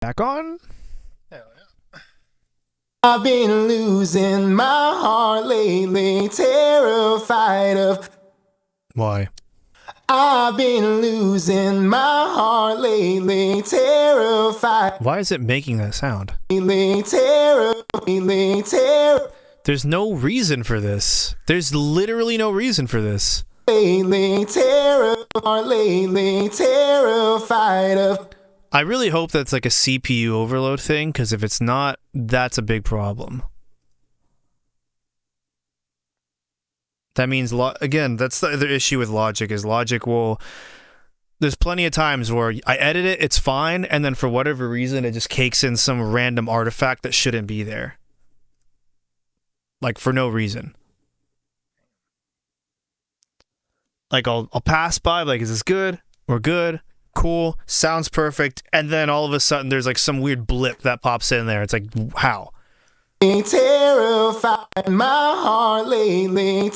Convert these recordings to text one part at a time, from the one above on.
Back on? Hell yeah. I've been losing my heart lately, terrified of. Why? I've been losing my heart lately, terrified. Why is it making that sound? There's no reason for this. There's literally no reason for this. Terrified of. I really hope that's like a CPU overload thing, because if it's not, that's a big problem. That means, again, that's the other issue with Logic, is Logic will... There's plenty of times where I edit it, it's fine, and then for whatever reason, it just cakes in some random artifact that shouldn't be there. Like, for no reason. Like, I'll pass by, like, is this good? We're good. Cool, sounds perfect, and then all of a sudden there's like some weird blip that pops in there. It's like, how? Terrified my heart lately,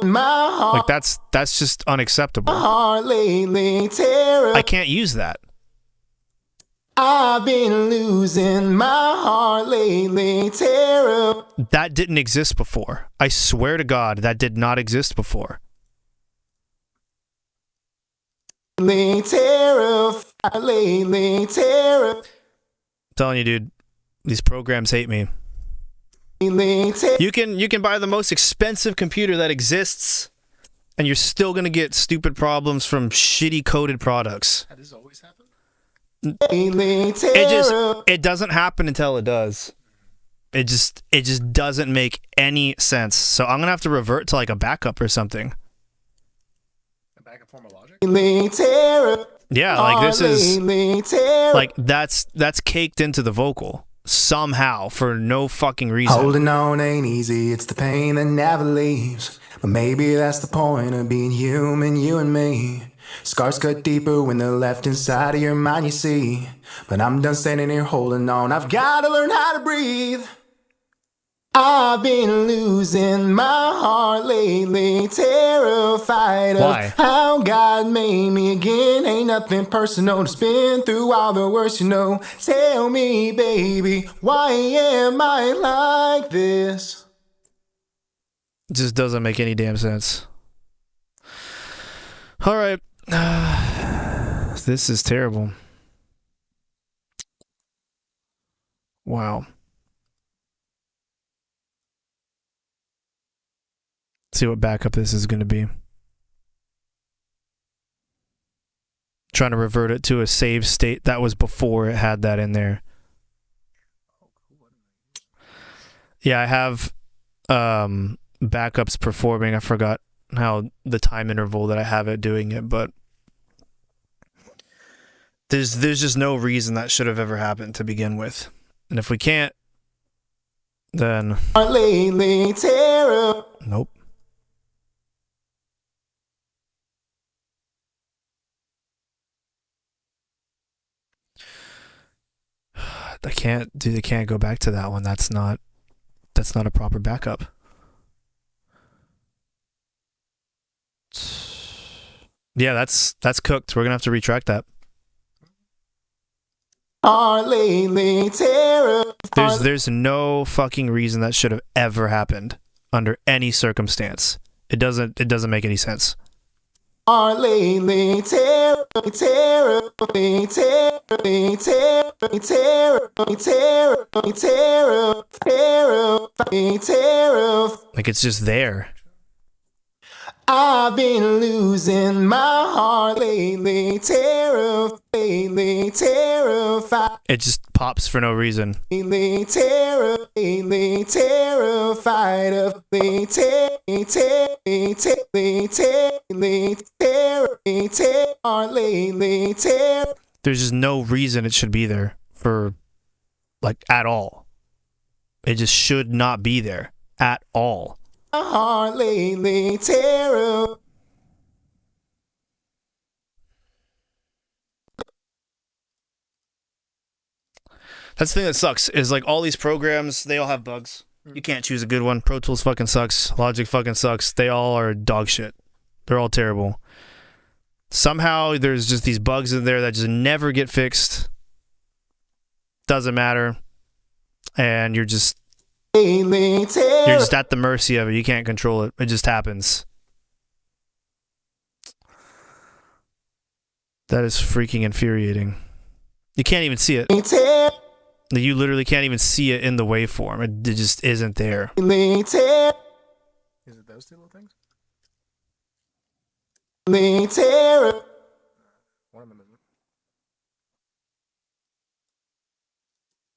my heart. Like that's just unacceptable. Heart lately, I can't use that. I've been losing my heart lately, That didn't exist before. I swear to God, that did not exist before. I'm telling you, dude, these programs hate me. You can buy the most expensive computer that exists, and you're still gonna get stupid problems from shitty coded products. Has this always happened? It doesn't happen until it does. It just doesn't make any sense. So I'm gonna have to revert to like a backup or something. A backup form of Logic? Yeah, like this is like that's caked into the vocal somehow for no fucking reason. Holding on ain't easy, it's the pain that never leaves. But maybe that's the point of being human, you and me. Scars cut deeper when they're left inside of your mind, you see. But I'm done standing here holding on, I've gotta learn how to breathe. I've been losing my heart lately, terrified of how God made me again. Ain't nothing personal, just been through all the worst, you know. Tell me, baby, why am I like this? It just doesn't make any damn sense. All right. This is terrible. Wow. See what backup this is going to be. Trying to revert it to a save state that was before it had that in there. Yeah, I have backups performing. I forgot how the time interval that I have it doing it, but there's just no reason that should have ever happened to begin with. And if we can't, then nope. They can't go back to that one. That's not a proper backup. Yeah, that's cooked. We're gonna have to retract that. There's no fucking reason that should have ever happened under any circumstance. It doesn't make any sense. Like it's just there. I've been losing my heart lately, terrified. It just pops for no reason. Terrified of There's just no reason it should be there for, like, at all. It just should not be there at all. Heart lately, That's the thing that sucks, is like all these programs, they all have bugs. You can't choose a good one. Pro Tools fucking sucks. Logic fucking sucks. They all are dog shit. They're all terrible. Somehow there's just these bugs in there that just never get fixed. doesn't matter, and you're just at the mercy of it. You can't control it. It just happens. That is freaking infuriating. You can't even see it. You literally can't even see it in the waveform. It just isn't there. Is it those two little things? One of them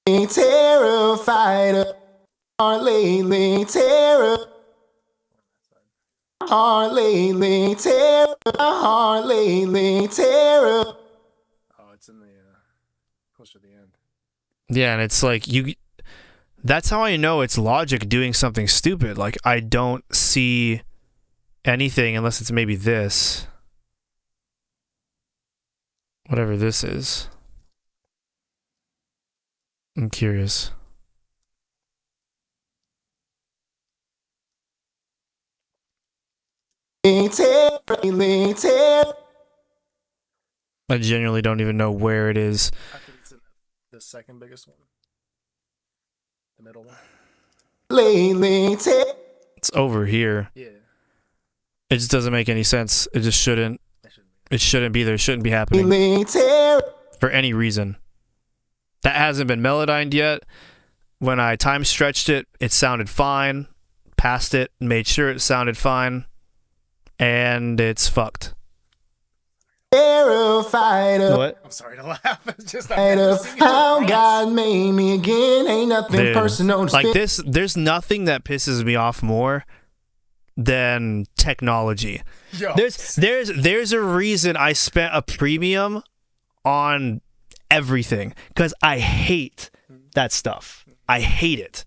isn't. Terrified, heart lately terror, heart lately terror, heart lately terror. Oh, it's in the closer to the end. Yeah, and it's like that's how I know it's Logic doing something stupid. Like, I don't see anything unless it's maybe this. Whatever this is. I'm curious. I genuinely don't even know where it is. I think it's in the second biggest one. The middle one. It's over here. Yeah. It just doesn't make any sense. It just shouldn't. It shouldn't be there. It shouldn't be happening for any reason. That hasn't been melodined yet. When I time stretched it, it sounded fine. Passed it, made sure it sounded fine. And it's fucked. What? I'm sorry to laugh. It's just how God made me again. Ain't nothing personal. Like this, there's nothing that pisses me off more than technology. Yo. There's a reason I spent a premium on everything, because I hate that stuff. I hate it.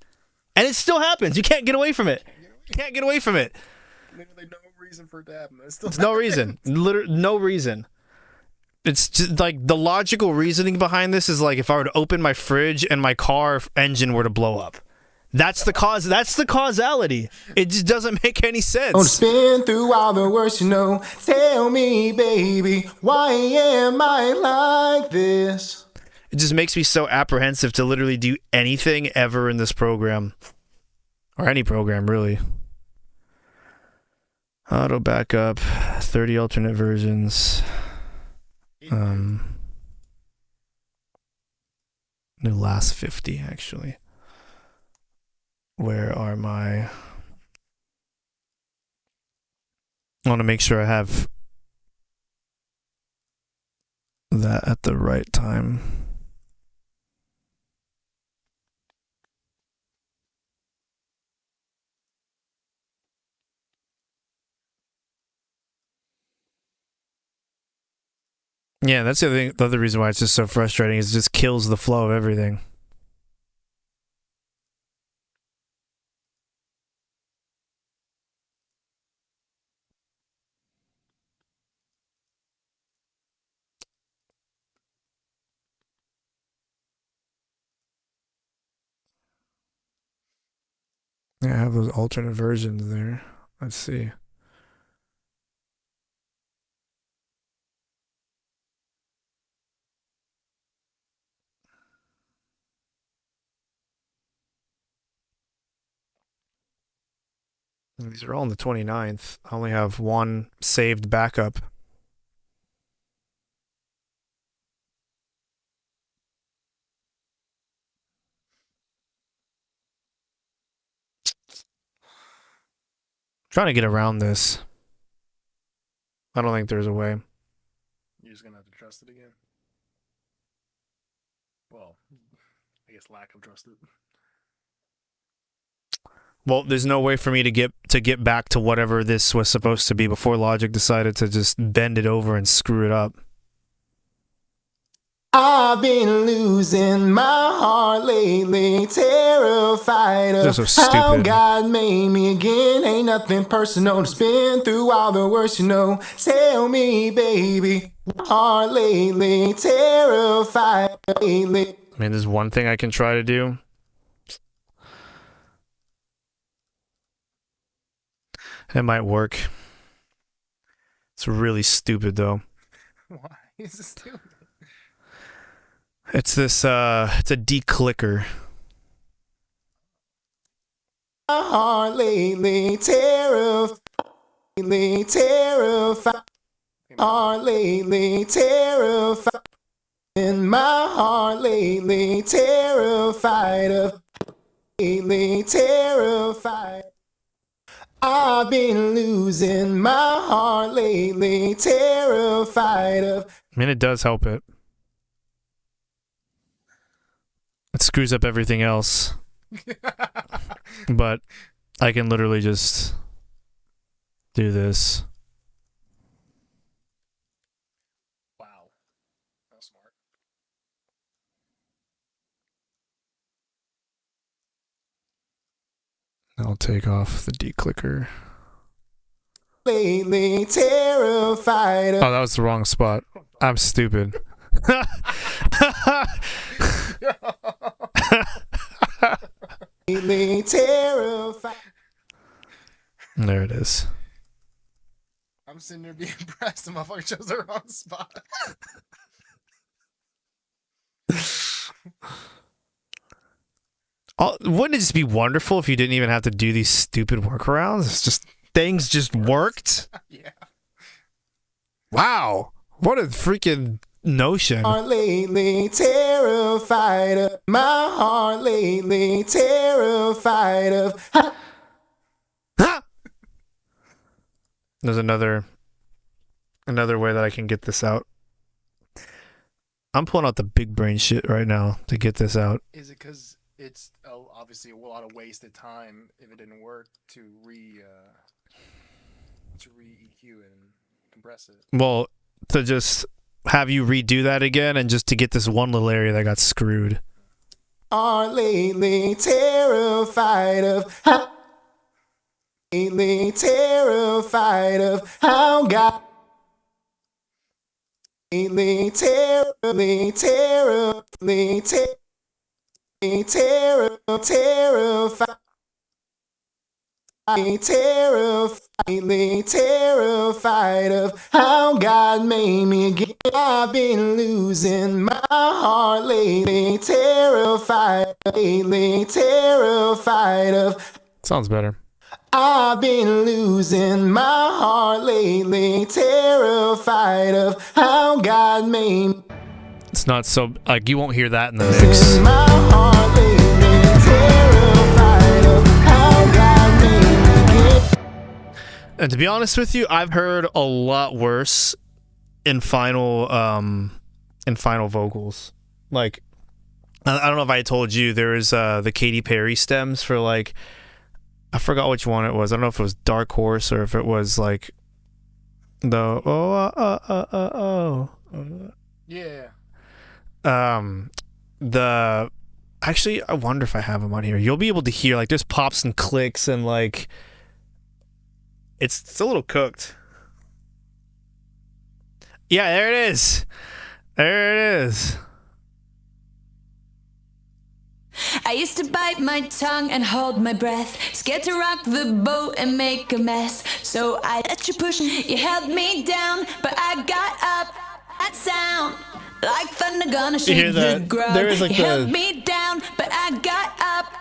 And it still happens. You can't get away from it. You can't get away from it. Literally no reason for it to happen. It's no reason. Literally no reason. It's just like the logical reasoning behind this is like if I were to open my fridge and my car engine were to blow up. That's the cause. That's the causality. It just doesn't make any sense. Don't spin through all the worst, you know. Tell me, baby, why am I like this? It just makes me so apprehensive to literally do anything ever in this program. Or any program, really. Auto backup, 30 alternate versions. The last 50, actually. Where are my... I want to make sure I have that at the right time. Yeah, that's the other reason why it's just so frustrating is it just kills the flow of everything. Yeah, I have those alternate versions there. Let's see. These are all on the 29th. I only have one saved backup. Trying to get around this. I don't think there's a way. You're just gonna have to trust it again. Well, I guess lack of trust it. Well, there's no way for me to get back to whatever this was supposed to be before Logic decided to just bend it over and screw it up. I've been losing my heart lately, terrified of so how stupid. God made me again. Ain't nothing personal. Just been through all the worst, you know. Tell me, baby, heart lately, terrified lately. I mean, there's one thing I can try to do. It might work. It's really stupid, though. Why is this stupid? It's this it's a declicker. My heart lately terrified. Heart lately terrified. In my heart lately terrified of. Lately terrified. I've been losing my heart lately terrified of. I mean, it does help it. It screws up everything else. But I can literally just do this. Wow. That's smart. I'll take off the declicker. Lately terrified of. Oh, that was the wrong spot. I'm stupid. Lately terrified. There it is. I'm sitting there being impressed. The motherfucker chose the wrong spot. Wouldn't it just be wonderful if you didn't even have to do these stupid workarounds? It's just things just worked. Yeah. Wow. What a freaking notion. Heart lately terrified of. My heart lately terrified of. There's another way that I can get this out. I'm pulling out the big brain shit right now to get this out. Is it because it's obviously a lot of wasted time if it didn't work to re EQ and compress it? Well, to just have you redo that again and just to get this one little area that got screwed. Are lately terrified of. Lately terrified of how God. Lately terrified. Terrified. Terrified of how God made me again. I've been losing my heart lately. Terrified. Lately terrified of. Sounds better. I've been losing my heart lately. Terrified of how God made me. It's not so like you won't hear that in the mix. My heart lately terrified of how God made me get. And to be honest with you, I've heard a lot worse in final vocals. Like I don't know if I told you there is the Katy Perry stems for like I forgot which one it was. I don't know if it was Dark Horse or if it was like the Yeah. The actually I wonder if I have them on here. You'll be able to hear like there's pops and clicks and like it's a little cooked. Yeah, there it is. There it is. I used to bite my tongue and hold my breath, scared to rock the boat and make a mess. So I let you push, you held me down, but I got up. That sound like thunder gonna You shake hear the that? ground. There is like You held me down, but I got up.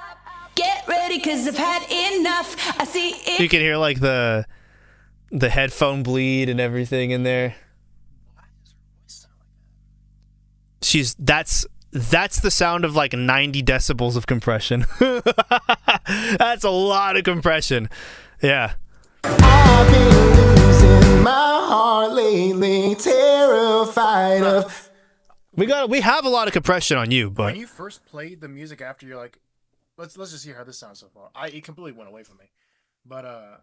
Get ready, cause I've had enough. I see it. You can hear like the headphone bleed and everything in there. That's the sound of like 90 decibels of compression. That's a lot of compression. Yeah. I've been losing my heart lately, terrified of. We have a lot of compression on you, but When you first played the music after, you're like, let's just hear how this sounds so far. It completely went away from me, but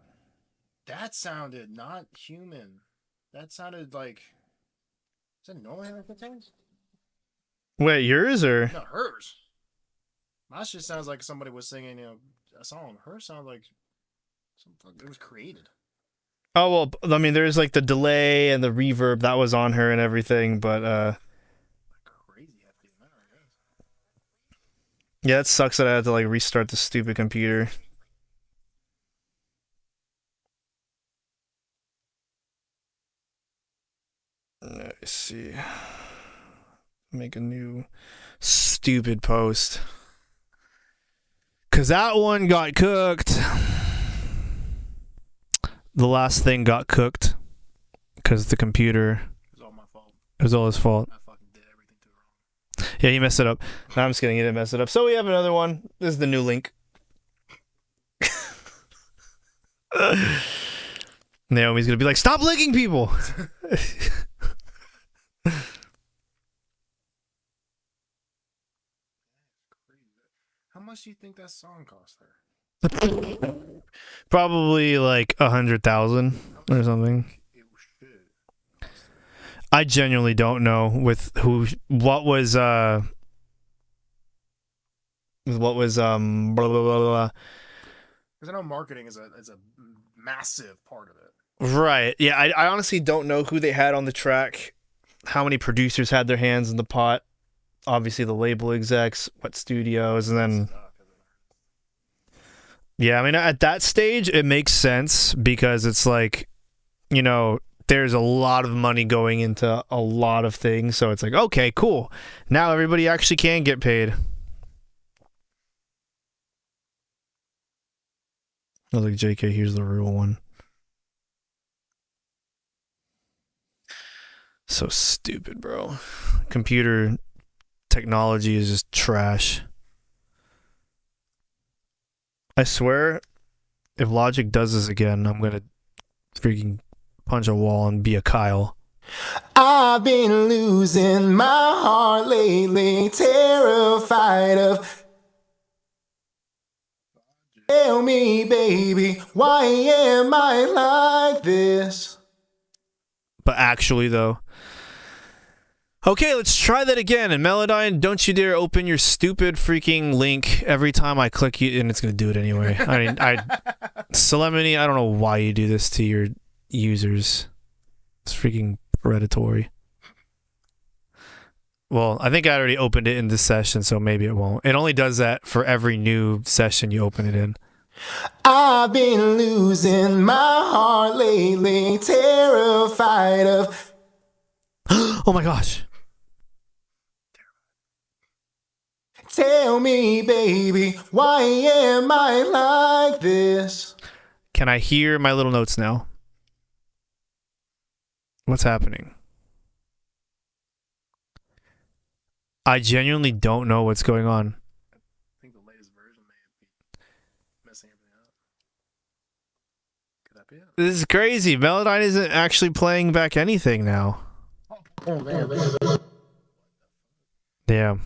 that sounded not human. That sounded like, is that normal like that sounds? wait, yours or No, hers. My shit sounds like somebody was singing, a song. Hers sounds like it was created. oh well, I mean there's like the delay and the reverb that was on her and everything, but Crazy happy in that, I guess. yeah, it sucks that I had to like restart the stupid computer. Let's see. Make a new stupid post. Because that one got cooked. The last thing got cooked. Because the computer... It was all my fault. It was all his fault. I fucking did everything too wrong. Yeah, he messed it up. No, I'm just kidding. He didn't mess it up. So we have another one. This is the new link. Naomi's going to be like, stop linking people! How much do you think that song cost her? Probably like 100,000 or something. It should. I genuinely don't know what was blah, blah, blah, blah. Because I know marketing is a massive part of it. Right. Yeah, I honestly don't know who they had on the track, how many producers had their hands in the pot. Obviously the label execs, what studios, and then yeah, I mean at that stage it makes sense because it's like, you know, there's a lot of money going into a lot of things, so it's like, okay, cool. Now everybody actually can get paid. I was like, JK, here's the real one. So stupid, bro. Computer technology is just trash. I swear, if Logic does this again, I'm gonna freaking punch a wall and be a Kyle. I've been losing my heart lately, terrified of. Tell me, baby, why am I like this? But actually, though. Okay, let's try that again. And Melodyne, don't you dare open your stupid freaking link every time I click you, and it's gonna do it anyway. I mean, Solemnity, I don't know why you do this to your users. It's freaking predatory. Well, I think I already opened it in this session, so maybe it won't. It only does that for every new session you open it in. I've been losing my heart lately, terrified of. Oh my gosh. Tell me, baby, why am I like this? Can I hear my little notes now? What's happening? I genuinely don't know what's going on. I think the latest version may be messing everything up. Could that be it? This is crazy. Melodyne isn't actually playing back anything now. Oh, man. Yeah.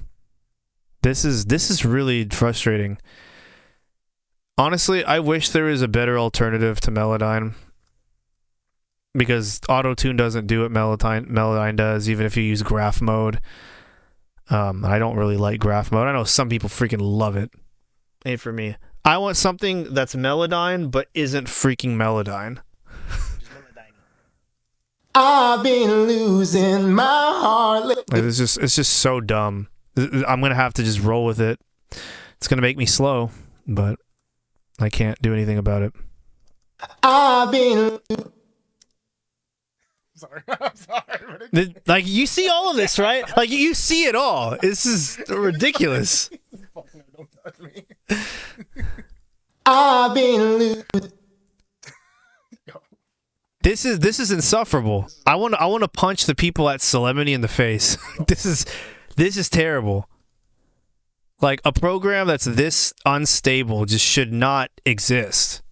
This is really frustrating. Honestly, I wish there was a better alternative to Melodyne. Because Auto-Tune doesn't do what Melodyne does, even if you use graph mode. I don't really like graph mode. I know some people freaking love it. Ain't for me. I want something that's Melodyne, but isn't freaking Melodyne. I've been losing my heart lately. It's just so dumb. I'm gonna have to just roll with it. It's gonna make me slow, but I can't do anything about it. I've been. I'm sorry. Like, you see all of this, right? Like, you see it all. This is ridiculous. Don't touch me. I've been losing. This is insufferable. I want to punch the people at Solemnity in the face. This is terrible. Like, a program that's this unstable just should not exist.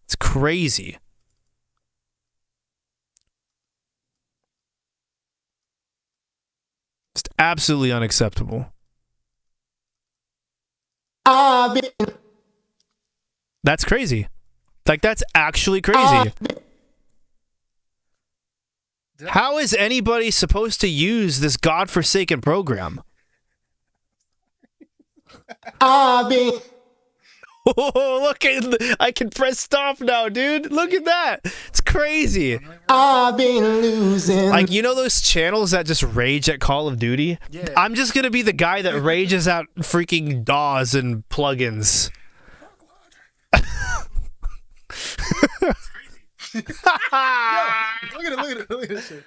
It's crazy. It's absolutely unacceptable. I've been. That's crazy. Like, that's actually crazy. How is anybody supposed to use this godforsaken program? I've been. Oh, look at, I can press stop now, dude. Look at that. It's crazy. I've been losing. Like, you know those channels that just rage at Call of Duty? Yeah. I'm just going to be the guy that rages at freaking DAWs and plugins. Look at it. Look at this shit.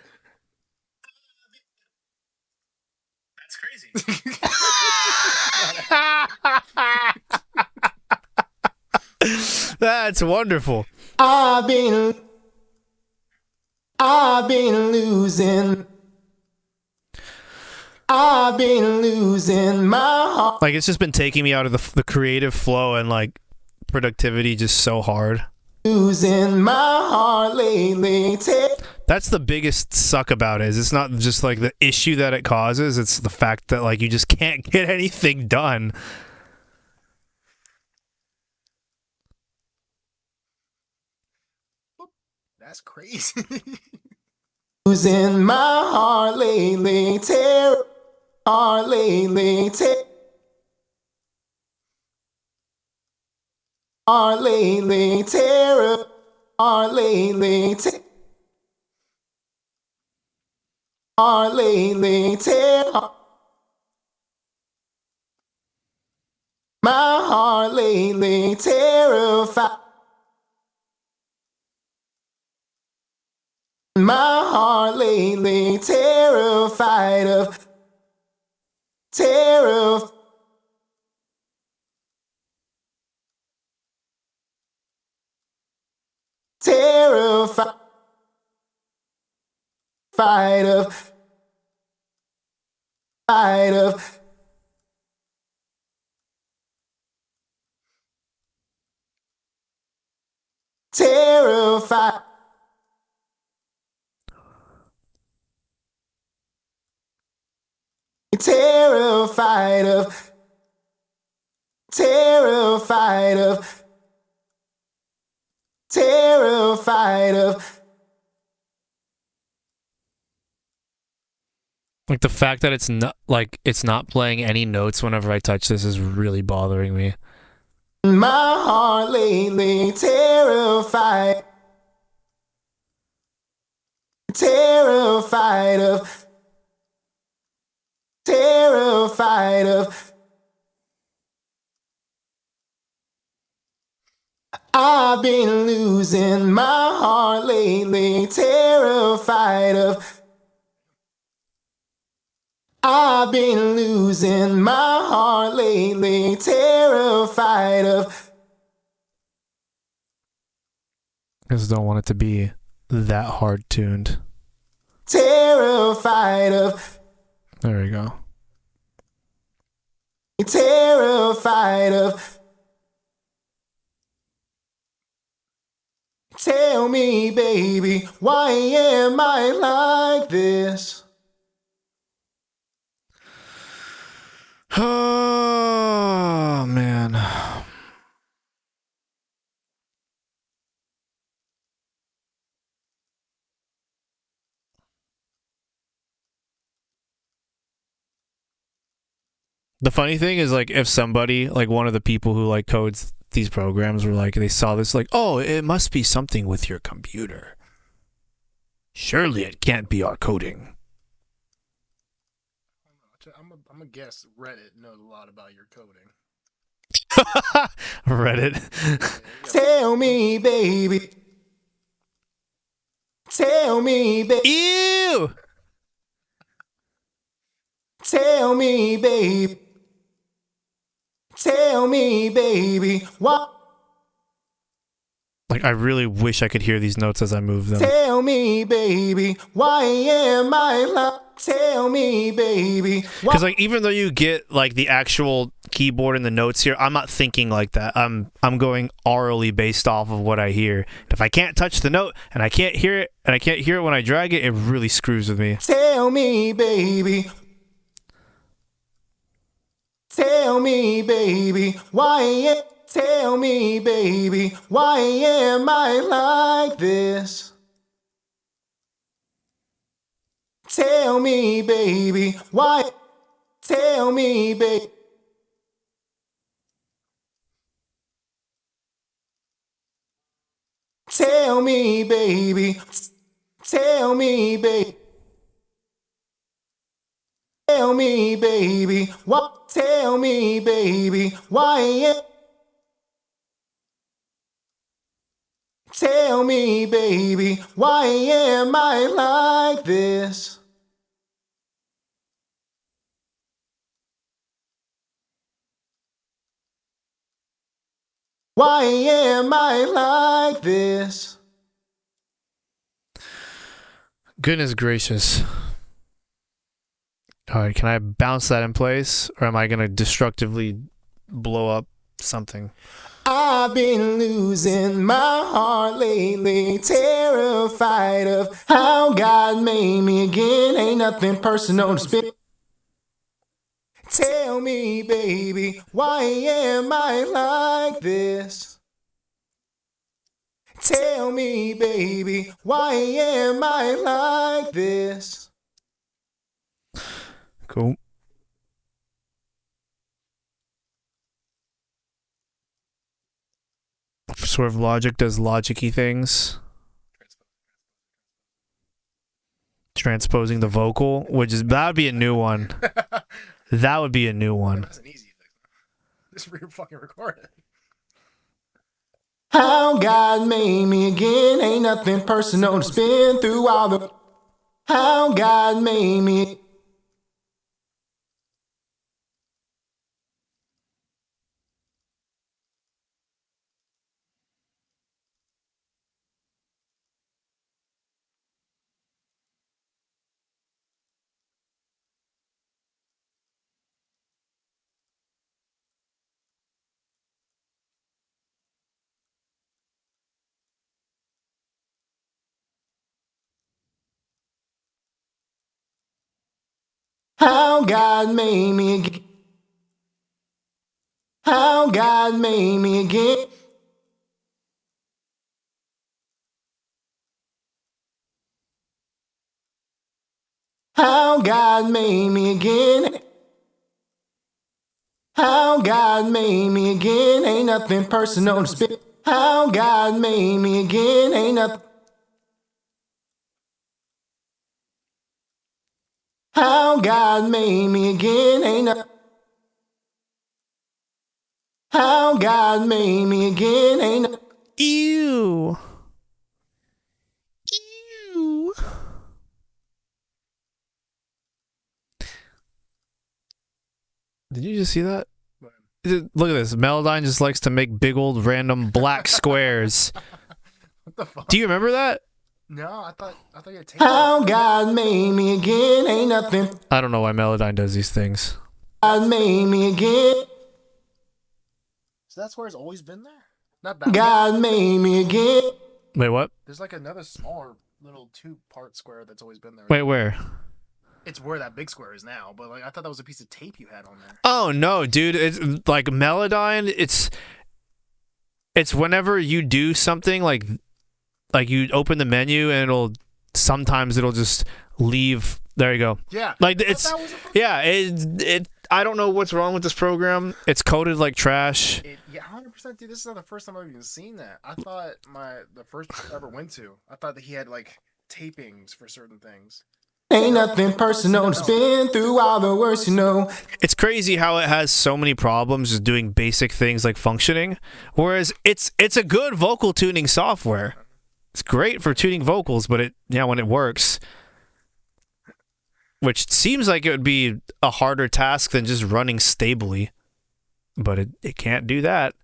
crazy. That's wonderful. I've been losing. I've been losing my heart. Like, it's just been taking me out of the creative flow and like productivity just so hard. Losing my heart lately. That's the biggest suck about it. Is it's not just like the issue that it causes, it's the fact that like you just can't get anything done. That's crazy. Losing my heart lately. Heart lately. Heart lately. Terror. Heart lately. Heart lately. Terror. My heart lately. Terrified. My heart lately. Terrified of. Terrified. Terrified of, terrified, terrified of, terrified of, terrified of. Like the fact that it's not playing any notes whenever I touch this is really bothering me. My heart lately terrified, terrified of, terrified of. I've been losing my heart lately, terrified of. I've been losing my heart lately, terrified of. I just don't want it to be that hard tuned. Terrified of. There we go. Terrified of. Tell me, baby, why am I like this? Oh, man. The funny thing is, like, if somebody, like one of the people who like codes these programs were like, they saw this, like, oh, it must be something with your computer. Surely it can't be our coding. I'm gonna guess Reddit knows a lot about your coding. Reddit. Tell me, baby. Tell me, baby. Ew! Tell me, baby. Tell me, baby. What? Like, I really wish I could hear these notes as I move them. Tell me, baby. Why am I like? Tell me, baby. Because, like, even though you get, like, the actual keyboard and the notes here, I'm not thinking like that. I'm going orally based off of what I hear. If I can't touch the note and I can't hear it, and I can't hear it when I drag it, it really screws with me. Tell me, baby. Tell me, baby. Why? Tell me, baby. Why am I like this? Tell me, baby. Why? Tell me, baby. Tell me, baby. Tell me, baby. Tell me, baby. What? Tell me, baby. Why? Tell me, baby. Why am I like this? Why am I like this? Goodness gracious. All right, can I bounce that in place, or am I going to destructively blow up something? I've been losing my heart lately, terrified of how God made me again. Ain't nothing personal to spit. Tell me, baby, why am I like this? Tell me, baby, why am I like this? Cool. Sort of Logic does logic-y things. Transposing the vocal, which is, that would be a new one. That would be a new one. That's an easy thing. Just fucking record it. How God made me again, ain't nothing personal to spin through all the. How God made me. How God made me again. How God made me again. How God made me again. How God made me again. Ain't nothing personal to spit. How God made me again. Ain't nothing. How God made me again. Ain't nothing. How God made me again. Ain't nothing. Ew. Ew. Did you just see that? Look at this. Melodyne just likes to make big old random black squares. What the fuck? Do you remember that? No, I thought you had taken How God made me again. Ain't nothing. I don't know why Melodyne does these things. God made me again. So that's where it's always been there? Not that one. God made me again. Wait, what? There's like another smaller little 2-part square that's always been there. Wait, where? It's where that big square is now, but like I thought that was a piece of tape you had on there. Oh no, dude! It's like Melodyne. It's whenever you do something like you open the menu and sometimes it'll just leave. There you go. Yeah. Like That it's was a fucking- yeah. It I don't know what's wrong with this program. It's coded like trash. Yeah, 100%, dude. This is not the first time I've even seen that. I thought the first one I ever went to, I thought that he had like tapings for certain things. Ain't nothing personal to spin through all the words you know. It's crazy how it has so many problems just doing basic things like functioning, whereas it's a good vocal tuning software. It's great for tuning vocals, but when it works, which seems like it would be a harder task than just running stably, but it can't do that.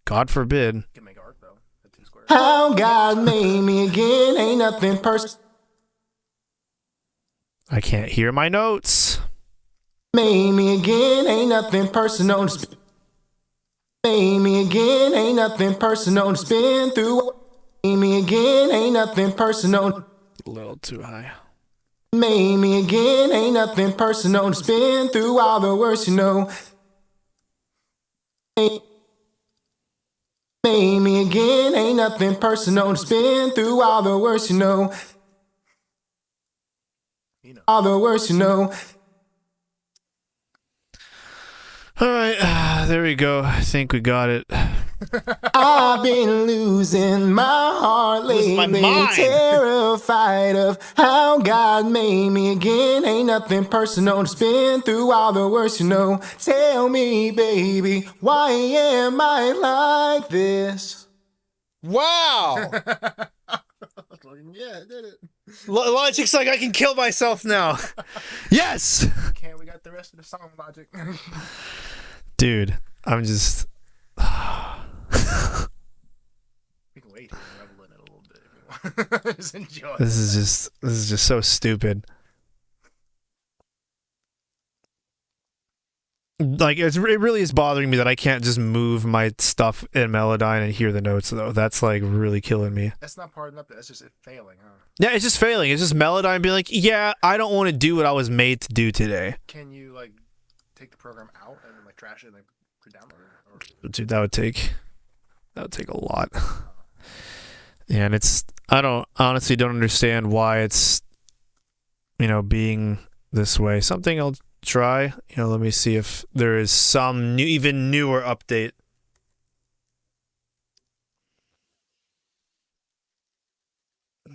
God forbid. You can make art though. The 2 squares. How God made me again. Ain't nothing personal. I can't hear my notes. Made me again. Ain't nothing personal to spin. Made me again. Ain't nothing personal to spin through. Made me again. Ain't nothing personal. A little too high. Made me again. Ain't nothing personal to spin through all the words you know. Made me again. Ain't nothing personal to spin through all the words you know. You know. All the words you know. All right, there we go. I think we got it. I've been losing my heart lately, my mind. terrified of how God made me again. Ain't nothing personal to spin through all the words you know. Tell me, baby, why am I like this? Wow. Yeah, I did it. Logic's like, I can kill myself now. Yes. Can't we got the rest of the song, Logic? Dude, I'm just... just enjoy. This is just so stupid. Like it really is bothering me that I can't just move my stuff in Melodyne and hear the notes though. That's like really killing me. That's not part of the update. That's just it failing, huh? Yeah, it's just failing. It's just Melodyne being like, yeah, I don't want to do what I was made to do today. Can you like take the program out and then like trash it and like re-download it? Or... Dude, that would take a lot. Yeah, and I honestly don't understand why it's, being this way. Something I'll try. Let me see if there is some even newer update.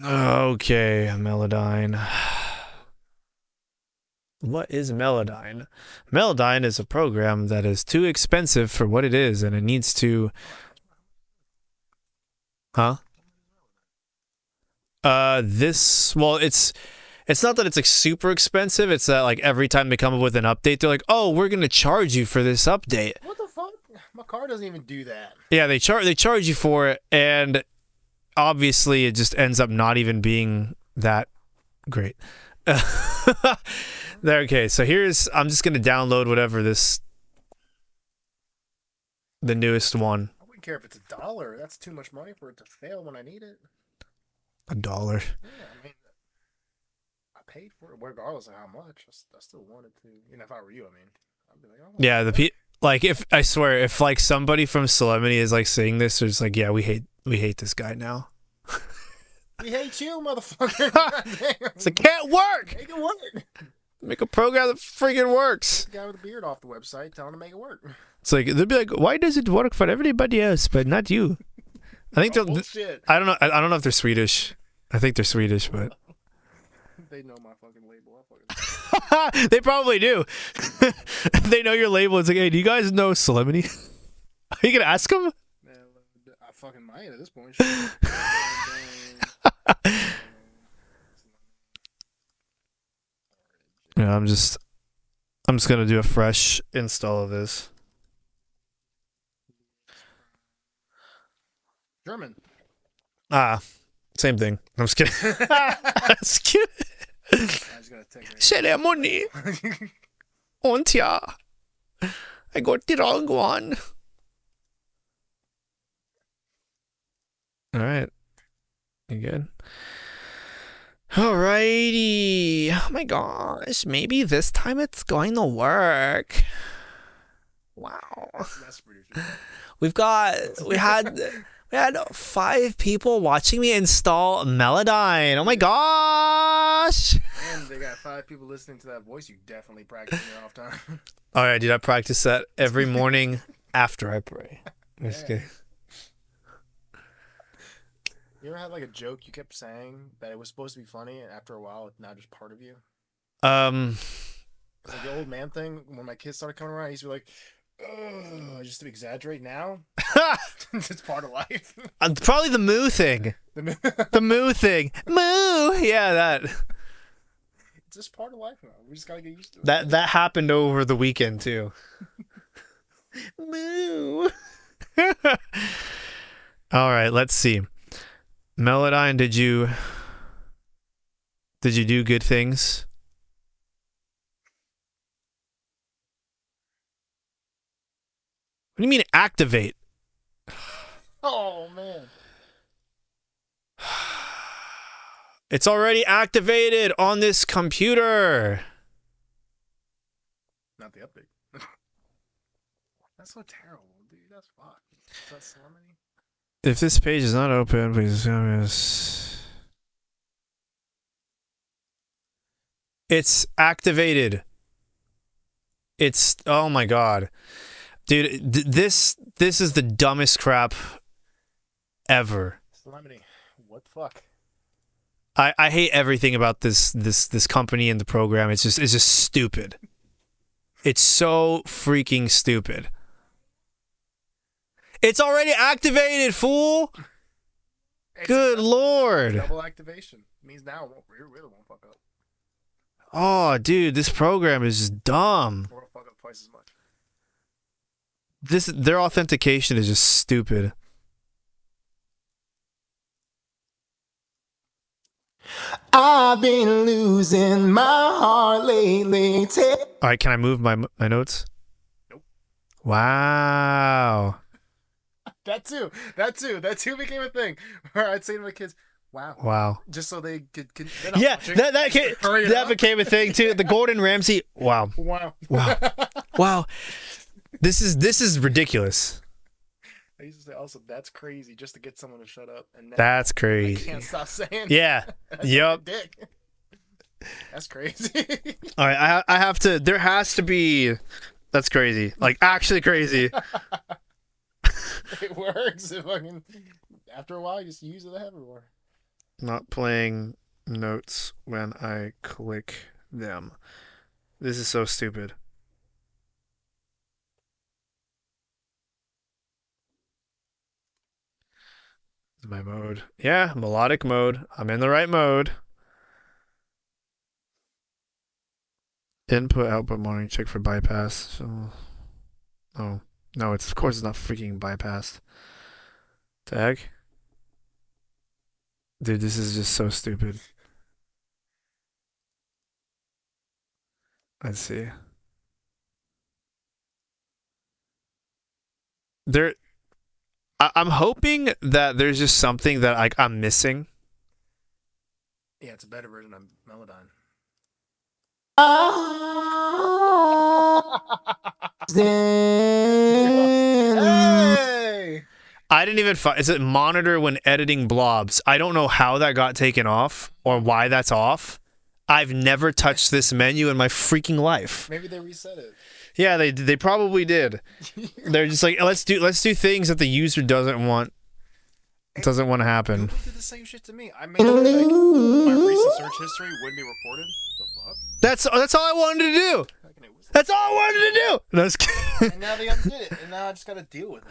Okay, Melodyne. What is Melodyne? Melodyne is a program that is too expensive for what it is, and it needs to... Huh? It's not that it's like super expensive. It's that like every time they come up with an update, they're like, "Oh, we're gonna charge you for this update." What the fuck? My car doesn't even do that. Yeah, they charge you for it, and obviously it just ends up not even being that great. There, okay, so I'm just gonna download whatever the newest one. I wouldn't care if it's $1. That's too much money for it to fail when I need it. $1. Yeah, I mean, I paid for it regardless of how much. I still wanted to. If I were you, I'd be like, oh. Yeah, I swear, if like somebody from Solemnity is like saying this, they're just like, yeah, we hate this guy now. We hate you, motherfucker. It's like, can't work. Make it work. Make a program that freaking works. The guy with the beard off the website telling him to make it work. It's like they'll be like, why does it work for everybody else but not you? I think bullshit. I don't know. I don't know if they're Swedish. I think they're Swedish, but they know my fucking label. they probably do. They know your label. It's like, hey, do you guys know Solemnity? Are you gonna ask them? Man, I fucking might at this point. Yeah, I'm just gonna do a fresh install of this. German. Same thing. I'm just kidding. I'm just kidding. I just gotta take it. Ceremony. Und ja. I got the wrong one. All right. You good? Alrighty. Oh my gosh. Maybe this time it's going to work. Wow. That's pretty true. We had 5 people watching me install Melodyne. Oh my gosh. And they got 5 people listening to that voice. You definitely practice in your off time. All right, dude. I practice that every morning after I pray. I'm just kidding. You ever had like a joke you kept saying that it was supposed to be funny, and after a while, it's now just part of you? It's like the old man thing. When my kids started coming around, I used to be like, "Ugh," just to exaggerate. Now, it's part of life. Probably the moo thing. The moo thing. Moo. Yeah, that. It's just part of life now. We just gotta get used to it. That happened over the weekend too. Moo. All right, let's see. Melodyne, did you do good things? What do you mean activate? Oh man. It's already activated on this computer. Not the update. That's so terrible, dude. That's fucked. Is that Solemnity? If this page is not open, please. It's activated. It's, oh my god. Dude, this is the dumbest crap ever. Solemnity. What the fuck? I hate everything about this company and the program. It's just stupid. It's so freaking stupid. It's already activated, fool. Good lord. Double activation. It means now it really won't fuck up. Oh, dude, this program is just dumb. Or it'll fuck up twice as much. Their authentication is just stupid. I've been losing my heart lately. All right, can I move my notes? Nope. Wow. That too became a thing where I'd say to my kids, "Wow, Wow. just so they could. Yeah, that became a thing too. The Gordon Ramsay. Wow. Wow. Wow. This is ridiculous. I used to say also, that's crazy, just to get someone to shut up. And now That's I crazy. can't stop saying. Yeah. That's Yep. Dick. That's crazy. All right, I have to. There has to be. That's crazy. Like actually crazy. It works. If I mean, after a while, you just use it everywhere. Not playing notes when I click them. This is so stupid. This is my mode. Yeah, melodic mode. I'm in the right mode. Input output monitoring check for bypass. So, oh no, of course it's not freaking bypassed. Tag. Dude, this is just so stupid. Let's see. I'm hoping that there's just something that I'm missing. Yeah, it's a better version of Melodyne. Hey! I didn't even find. Is it monitor when editing blobs? I don't know how that got taken off or why that's off. I've never touched this menu in my freaking life. Maybe they reset it. Yeah, they probably did. They're just like, let's do things that the user doesn't want to happen. Google did the same shit to me. I made it like my recent search history wouldn't be reported. The fuck? That's all I wanted to do. That's all I wanted to do. No, I was kidding. And now they undid it, and now I just gotta deal with it.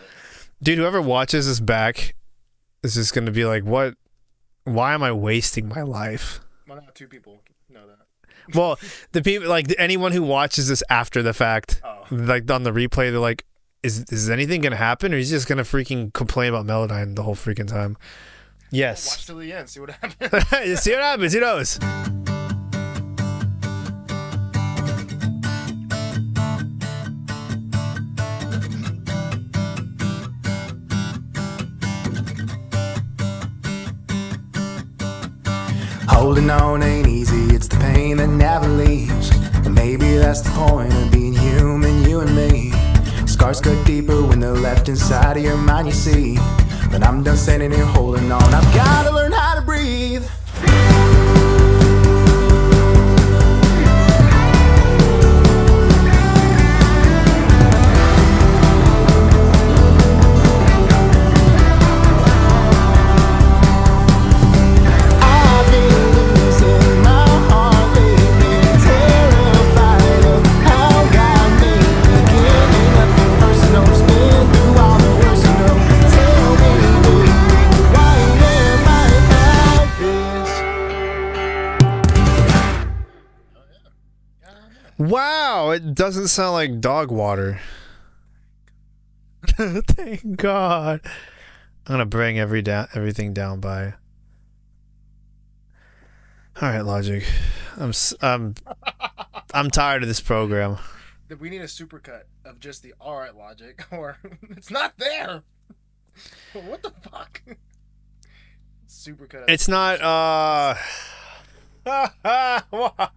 Dude, whoever watches this back is just gonna be like, what? Why am I wasting my life? Well, now 2 people know that. Well, the people, like anyone who watches this after the fact, Oh. like on the replay, they're like, is anything gonna happen, or is he just gonna freaking complain about Melodyne the whole freaking time? Yes. Watch till the end, see what happens. You see what happens. Who knows? Holding on ain't easy, it's the pain that never leaves. And maybe that's the point of being human, you and me. Scars cut deeper when they're left inside of your mind, you see. But I'm done standing here holding on, I've gotta learn how to breathe. Wow, it doesn't sound like dog water. Thank God. I'm gonna bring everything down by. All right, Logic. I'm tired of this program. We need a supercut of just the alright Logic, or it's not there. What the fuck? Supercut. It's not. Why?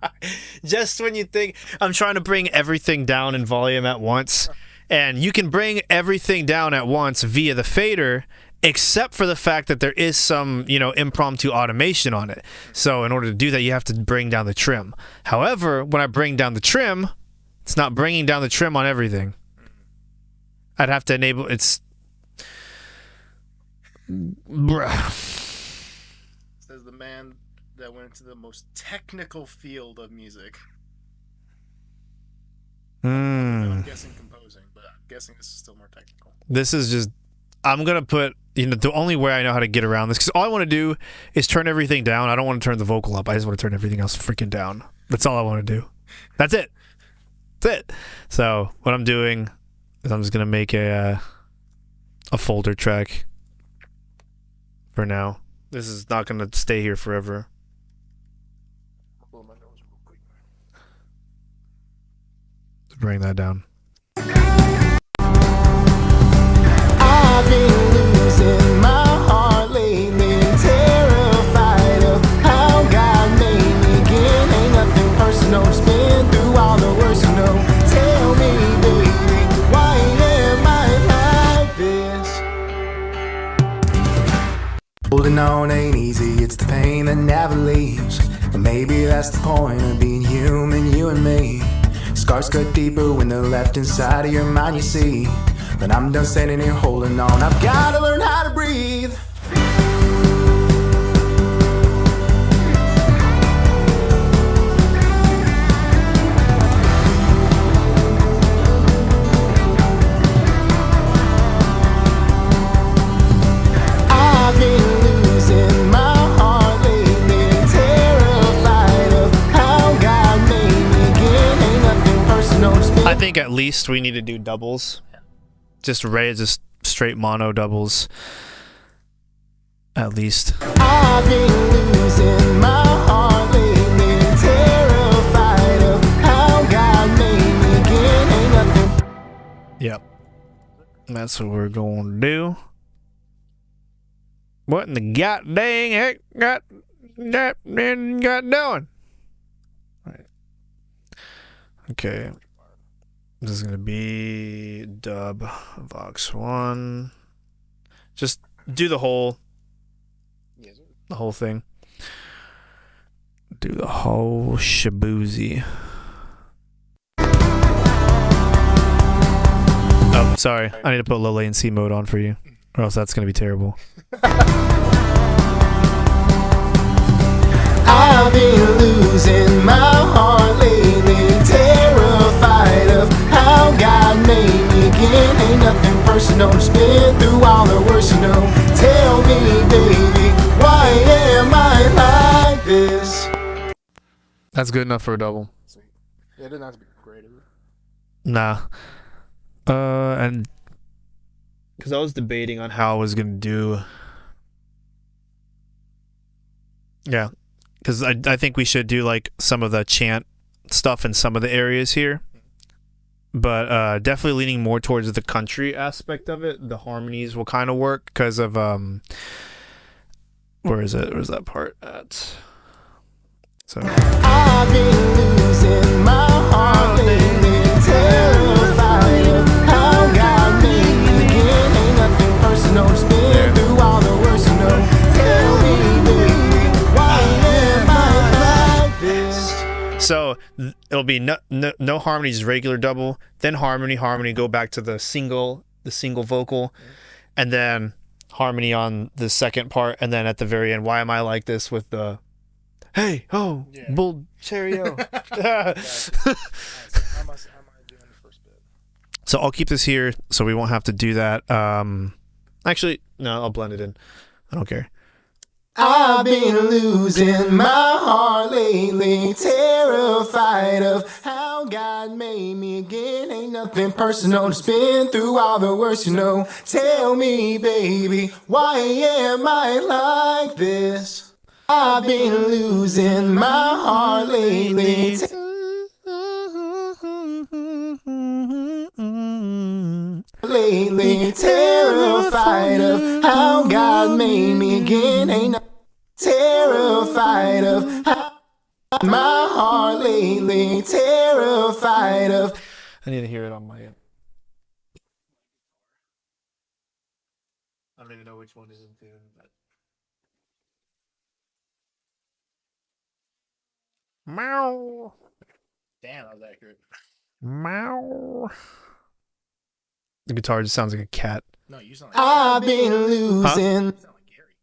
Just when you think I'm trying to bring everything down in volume at once, and you can bring everything down at once via the fader, except for the fact that there is some, impromptu automation on it. So in order to do that, you have to bring down the trim. However, when I bring down the trim, it's not bringing down the trim on everything. I'd have to enable it's. Bruh. Says the man that went into the most technical field of music. I'm guessing composing, but I'm guessing this is still more technical. This is just, I'm going to put, the only way I know how to get around this, because all I want to do is turn everything down. I don't want to turn the vocal up. I just want to turn everything else freaking down. That's all I want to do. That's it. That's it. So what I'm doing is I'm just going to make a folder track for now. This is not going to stay here forever. bring that down. I've been losing my heart lately, terrified of how God made me again. Ain't nothing personal, just been through all the worst, you know. Tell me, baby, why am I like this? Holding on ain't easy, it's the pain that never leaves. But maybe that's the point of being human, you and me. Scars cut deeper when they're left inside of your mind, you see. But I'm done standing here holding on, I've gotta learn how to breathe. I've been losing my heart lately, terrified of how God made me again. Ain't nothing personal, just been I think at least we need to do doubles. Just just straight mono doubles. At least. I've been losing my heart lately, terrified of how God made me again. Ain't nothing. Yep. That's what we're going to do. What in the god dang heck got doing? Right. Okay. This is gonna be dub Vox 1. Just do the whole thing. Do the whole shaboozy. Oh, sorry. I need to put low latency mode on for you, or else that's gonna be terrible. I've been losing my heart lately, terrified of how God made me again. Ain't nothing personal, just been through all the worst, you know. Tell me, baby, why am I like this? That's good enough for a double. Sweet. Yeah, it doesn't have to be great, is it? Nah. And because I was debating on how I was gonna do. Yeah, because I think we should do like some of the chant stuff in some of the areas here, but definitely leaning more towards the country aspect of it. The harmonies will kind of work because of where is it? Where's that part at? So I've been losing my heart lately, terrified of how God made me again. Ain't nothing personal, just been through all the worst, you know. Tell me, baby, why am I like this? So it'll be no harmonies, regular double, then harmony, go back to the single vocal, and then harmony on the second part, and then at the very end, why am I like this with the hey ho bull cheerio. How am I doing the first bit? So I'll keep this here, so we won't have to do that. Actually, no, I'll blend it in. I don't care. I've been losing my heart lately, terrified of how God made me again. Ain't nothing personal, just been through all the worst, you know. Tell me, baby, why am I like this? I've been losing my heart lately. Lately, terrified of how God made me again. Ain't no terrified of how my heart lately, terrified of. I need to hear it on my end. I don't even know which one is in tune. Meow. Damn, that was accurate. Meow. The guitar just sounds like a cat. No, you sound like I've been losing. you sound like Gary.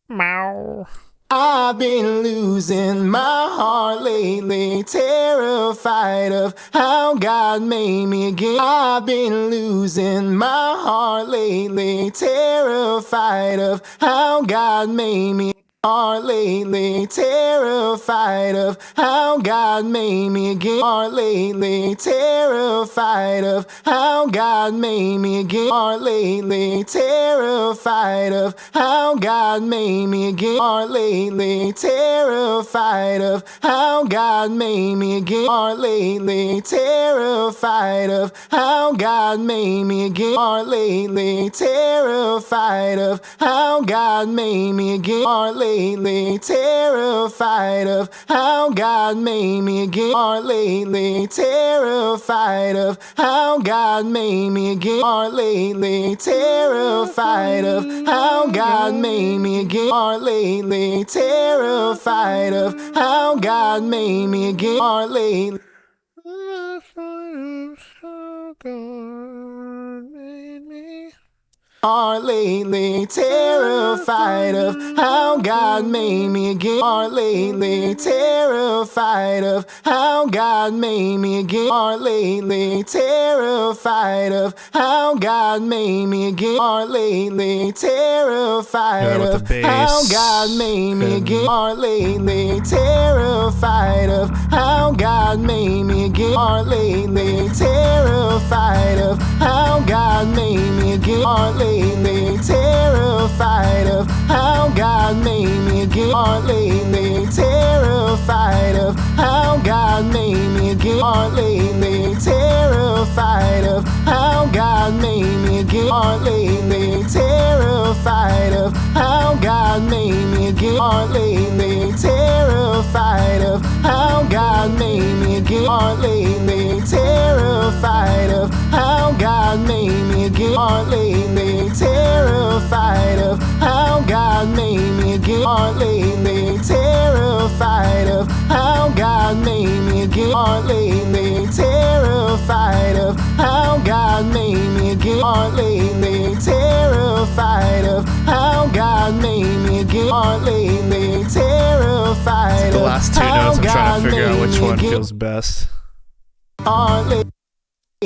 Meow. I've been losing my heart lately, terrified of how God made me again. I've been losing my heart lately, terrified of how God made me. Are lately terrified of how God made me again. Are lately terrified of how God made me again. Are lately terrified of how God made me again. Are lately terrified of how God made me again. Are lately terrified of how God made me again. Are lately terrified of how God made me again. Are lately terrified of how God made me again. Are lately terrified of how God made me again. Are lately terrified of how God made me again. Are lately terrified of how God made me again. Are lately are lately terrified of how God made me again. Are lately terrified of how God made me again. Are lately terrified of how God made me again. Are lately terrified with the of bass. how God made me again. Are lately terrified of how God made me again. Are lately terrified of how God made me again. Are lately terrified of how God made me again. Are lately terrified of how God made me again. Are lately terrified of how God made me again. Are lately terrified of how God made me again. Are lately terrified of how God made me again. Are lately terrified of how God made me again. Are lately terrified of how God made me again. Are lately terrified of how God made me again. Are lately terrified of how God made me again. Are lately terrified of how God made me again. Are lately terrified The of last two how notes, I'm trying God to figure out made which me one again. feels best. Are lately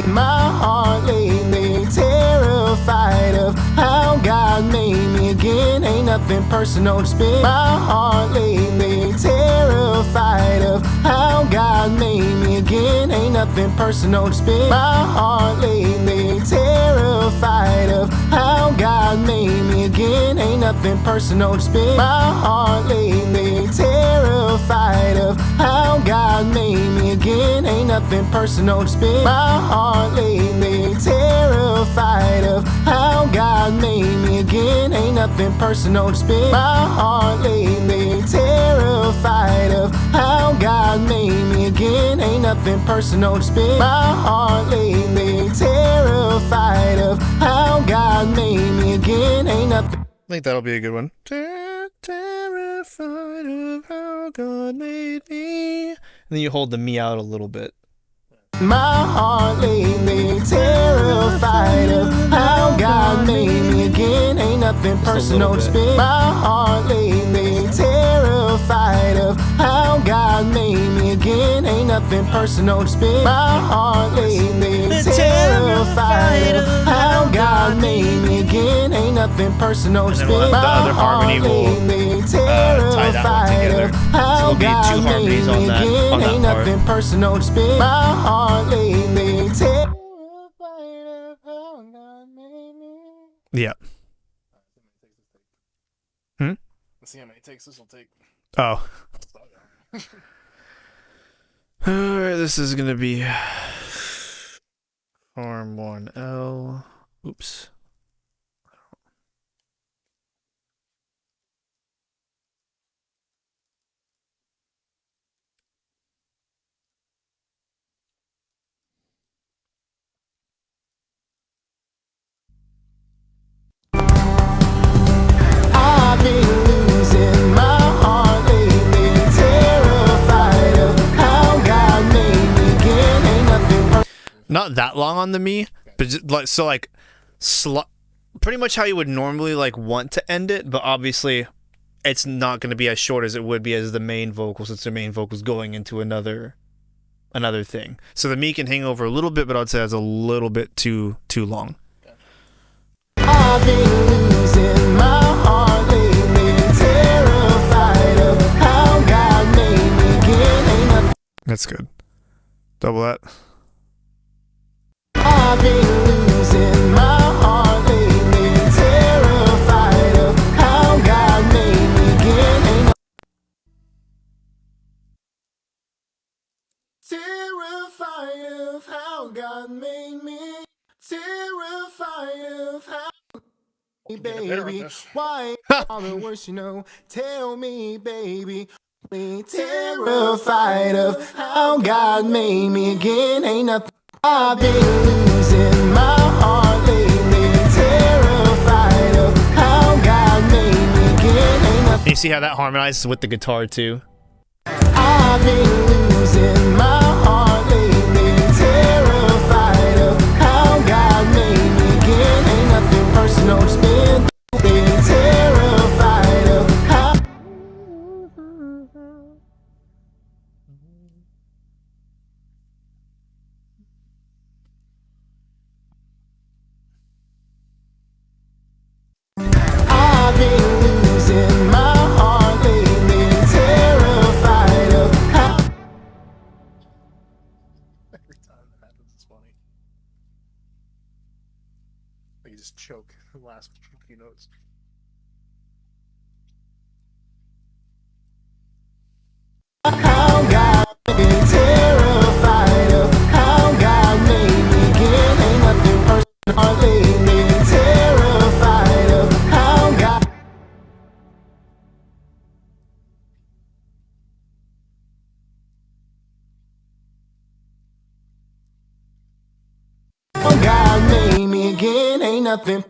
my heart lately terrified of how God made me again. Ain't nothing personal to spit. My heart lately terrified of how God made me again. Ain't nothing personal to spit. My heart lately terrified of how God made me again. Ain't nothing personal to spit. My heart lately terrified of how God made me again. Ain't nothing personal to spit. My heart lately terrified of how God made me again. Ain't nothing personal to spit. My heart lately terrified of how God made me again. Ain't nothing personal to spit. My heart lately terrified of how God made me again. Ain't nothing. I think that'll be a good one. Terrified of how God made me. And then you hold the me out a little bit. My heart lately terrified of how God made me again. Ain't nothing personal to spit. My heart lately terrified of how God made me again. Ain't nothing personal to spit. My heart lately terrified of how God made me again. Ain't nothing personal to And then spit. the other harmony will tie that one together. So there'll be two harmonies on that Ain't part. nothing personal to spit. My heart lately terrified of how God made me. Yeah. Let's see how many takes this will take. Oh. Alright, this is gonna be Farm 1L. Oops. I've been losing my heart lately, terrified of how God made me again. Ain't nothing Not that long on the me, but just like so like pretty much how you would normally like want to end it, but obviously it's not going to be as short as it would be as the main vocal, since the main vocal's going into another thing. So the me can hang over a little bit, but I'd say that's a little bit too long. I've been losing my heart lately, terrified. That's good. Double that. I've been losing my heart lately, terrified of how God made me again. Terrified of how God made me, terrified of how, Get better at baby, this. why all the worse you know, tell me, baby. Terrified of how God made me again, ain't nothing. I've been losing my heart lately, terrified of how God made me again, ain't nothing. You see how that harmonizes with the guitar too? I've been losing my heart lately, terrified of how God made me again, ain't nothing personal to spend. Terrified of how. I've been losing my heart lately, terrified of how. Every time that happens, it's funny. Like you just choke the last few notes. How God made me, terrified of how God made me again, ain't nothing personal lately, terrified of how God. God made me again, ain't nothing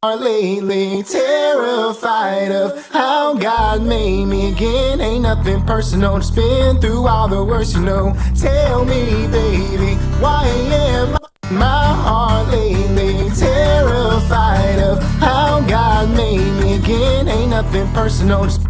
lately, terrified of how God made me again, ain't nothing personal to spin through all the worst you know. Tell me, baby, why am I my heart lately, terrified of how God made me again, ain't nothing personal to spin.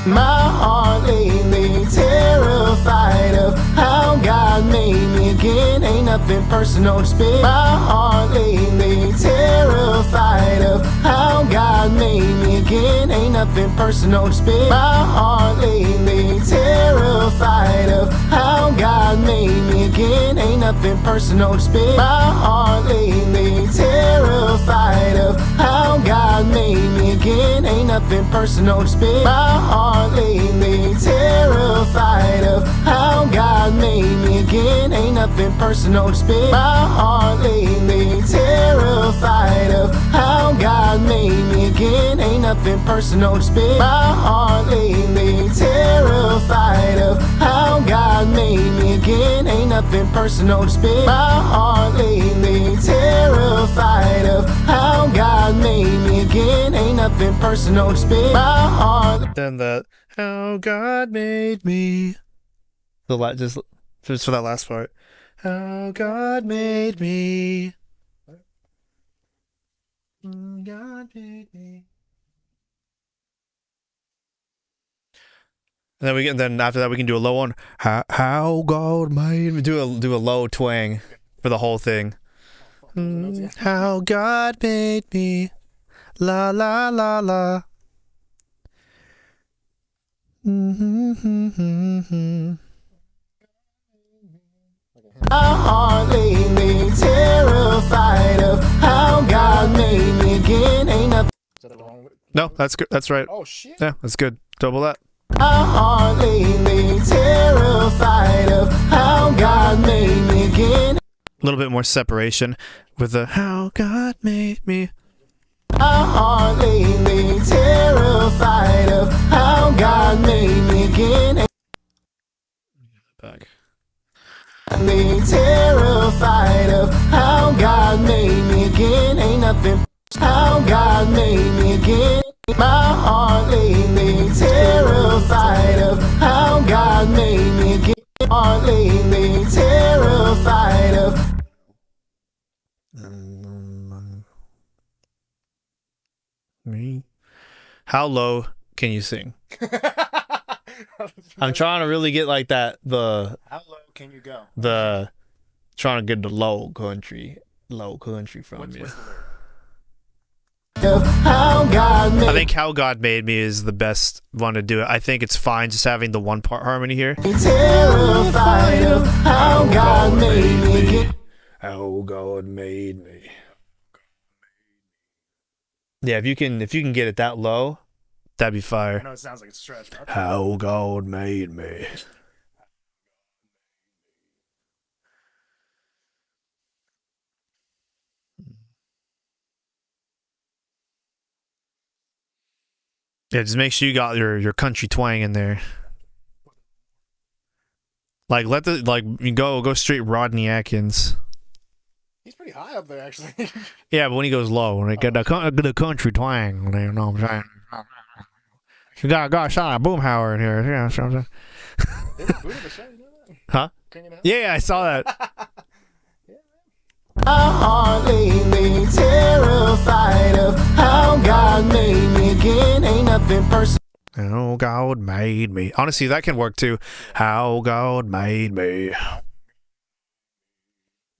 My heart lately, terrified of how God made me again, ain't nothing personal to spin. My heart lately, terrified of how God made me again, ain't nothing personal to spin. My heart lately, terrified of how God made me again, ain't nothing personal to spin. My heart lately, terrified of how God made me again, ain't nothing personal to spin. My heart lately, terrified of how God made me again, ain't nothing personal to spin. My heart lately, terrified of how God made me again, ain't nothing personal to spin. My heart lately, terrified of how God made me again, ain't nothing personal to spin. My heart lately, terrified of how God made me again, ain't nothing personal to spin. My heart. Then that how God made me. Just for that last part. How God made me. God made me. And then after that we can do a low one. How God made me. Do a low twang for the whole thing. How God made me. La la la la. My heart lately, terrified of how God made me again, ain't nothing. Is that the wrong? No, that's good. That's right. Oh shit! Yeah, that's good. Double that. My heart lately, terrified of how God made me again. A little bit more separation with the how God made me. My heart lately, terrified of how God made me again. Back. Terrified of how God made me again, ain't nothing. How God made me again. My heart lately, terrified of how God made me again. Heart lately, terrified of. Me. How low can you sing? I'm trying to really get like that. How low can you go? The trying to get the low country from What's you. the lyric? I think How God Made Me is the best one to do it. I think it's fine just having the one part harmony here. Terrified of how God made me. How God made me. Yeah, if you can get it that low, that'd be I fire. know it sounds like it's stretched. Okay. How God made me. Yeah, just make sure you got your country twang in there. Like you go straight Rodney Atkins. He's pretty high up there, actually. Yeah, but when he goes low, when they get the country twang, you know what I'm saying? You got a shot of Boomhauer in here. Yeah, that's what I'm saying. They rebooted the show, you know that? Huh? King of the Hill? Yeah, I saw that. My heart lately terrified of how God made me again. Ain't nothing personal. How God made me. Honestly, that can work too. How God made me.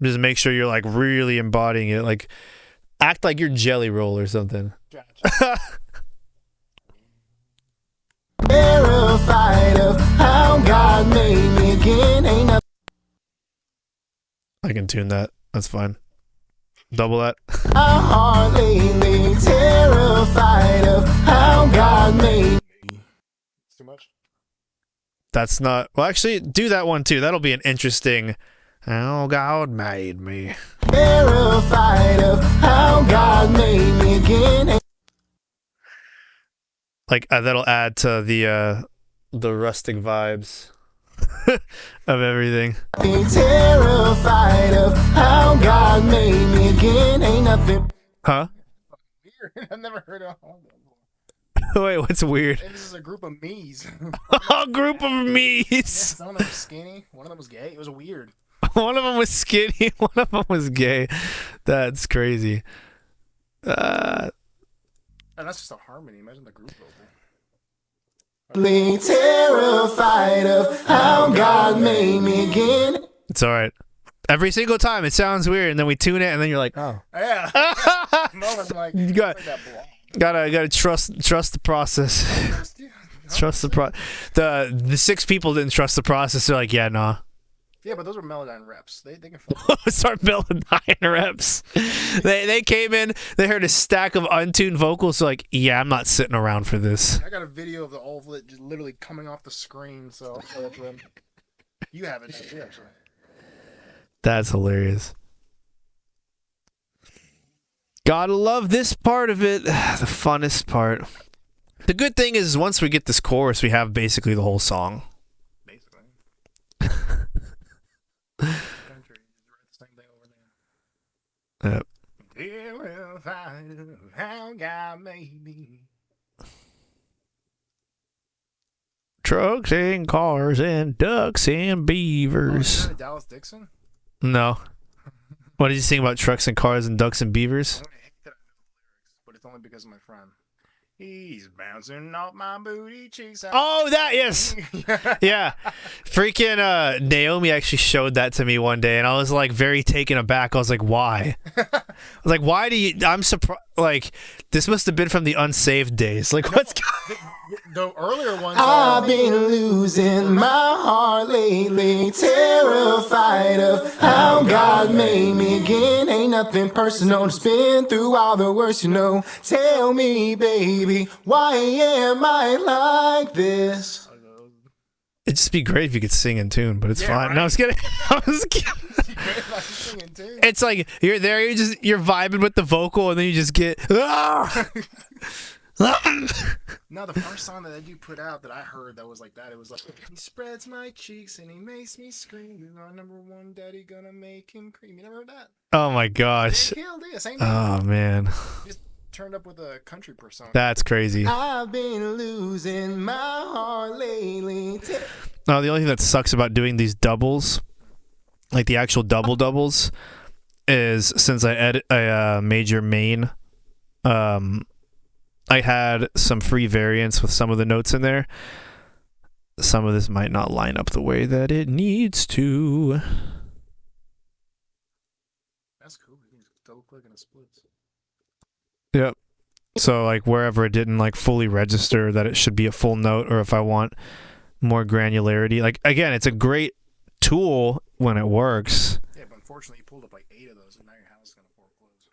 Just make sure you're like really embodying it. Like, act like you're Jelly Roll or something. Gotcha. Terrified of how God made me again. Ain't nothing. I can tune that. That's fine. Double that. My heart lately terrified of how God made me. It's too much. That's not. Well, actually, do that one too. That'll be an interesting. How God made me. Terrified of how God made me again. Like that'll add to the rustic vibes of everything. Terrified of how God made me again. Ain't nothing. Huh? Weird. I've never heard of all that before. Wait, what's weird? Hey, this is a group of me's. A group of me's. Yeah, some of them were skinny. One of them was gay. It was weird. One of them was skinny. One of them was gay. That's crazy. And that's just a harmony. Imagine the group vocal. Terrified of how God made me again. It's all right. Every single time it sounds weird, and then we tune it, and then you're like, oh. Yeah. Moment, like, You got- like that block. Gotta trust the process. Trust the the 6 people didn't trust the process. They're like, yeah, nah. Yeah, but those were Melodyne reps. They can. Start building 9 reps. They came in. They heard a stack of untuned vocals. So like, yeah, I'm not sitting around for this. I got a video of the all of it just literally coming off the screen. So you have it too, actually. That's hilarious. Gotta love this part of it. The funnest part. The good thing is, once we get this chorus, we have basically the whole song. Basically. Country, you write the same thing over there. Yep. Terrified of how God made me. Trucks and cars and ducks and Oh, beavers. is that Dallas Dixon? No. What did you think about trucks and cars and ducks and beavers? I'm gonna hate that I know the lyrics, but it's only because of my friend. He's bouncing off my booty cheeks. Oh, that, yes. Yeah. Freaking Naomi actually showed that to me one day, and I was like very taken aback. I was like, why? I was like, why do you? I'm surprised. Like, this must have been from the unsaved days. Like, what's The earlier ones. I've been losing my heart lately. Terrified of how God made me again. Ain't nothing personal. Just been through all the worst, you know. Tell me, baby, why am I like this? It'd just be great if you could sing in tune, but it's Yeah, fine. right? No, I was kidding. I was kidding. It's like you're there, you're vibing with the vocal, and then you just get. No, the first song that dude put out that I heard that was like that, it was like, he spreads my cheeks and he makes me scream. He's our number one daddy, gonna make him cream. You never heard that? Oh my gosh. They killed it. Same thing. Oh man, Just turned up with a country persona. that's crazy. I've been losing my heart lately. No, the only thing that sucks about doing these doubles, like the actual doubles, is since I edit a major main, I had some free variants with some of the notes in there, some of this might not line up the way that it needs to. That's cool. You can just double click and it splits. Yep. So like wherever it didn't like fully register that it should be a full note, or if I want more granularity, like again, it's a great tool when it works. Yeah, but unfortunately you pulled up like 8 of those and now your house is gonna foreclose.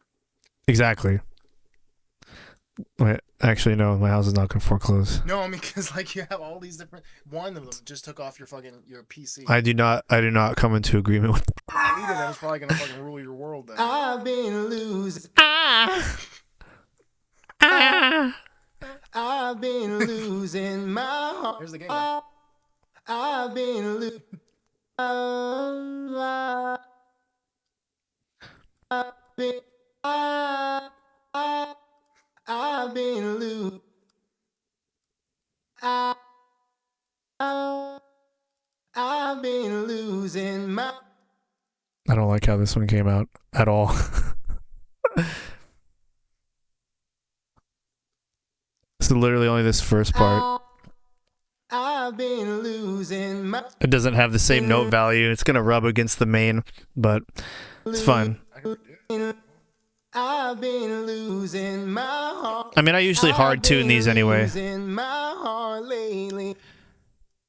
Exactly. Wait, actually no, my house is not gonna foreclose. No, I mean because like you have all these different. One of them just took off your PC. I do not come into agreement with Either of them is probably gonna fucking rule your world then. I've been losing. I've been losing my heart. Here's the game. I've been losing. I've been losing. I've been losing my. I don't like how this one came out at all. It's literally only this first part. I've been losing my. It doesn't have the same note value. It's gonna rub against the main, but it's fine. I've been losing my heart. I mean, I usually hard tune these anyway. Losing my heart lately.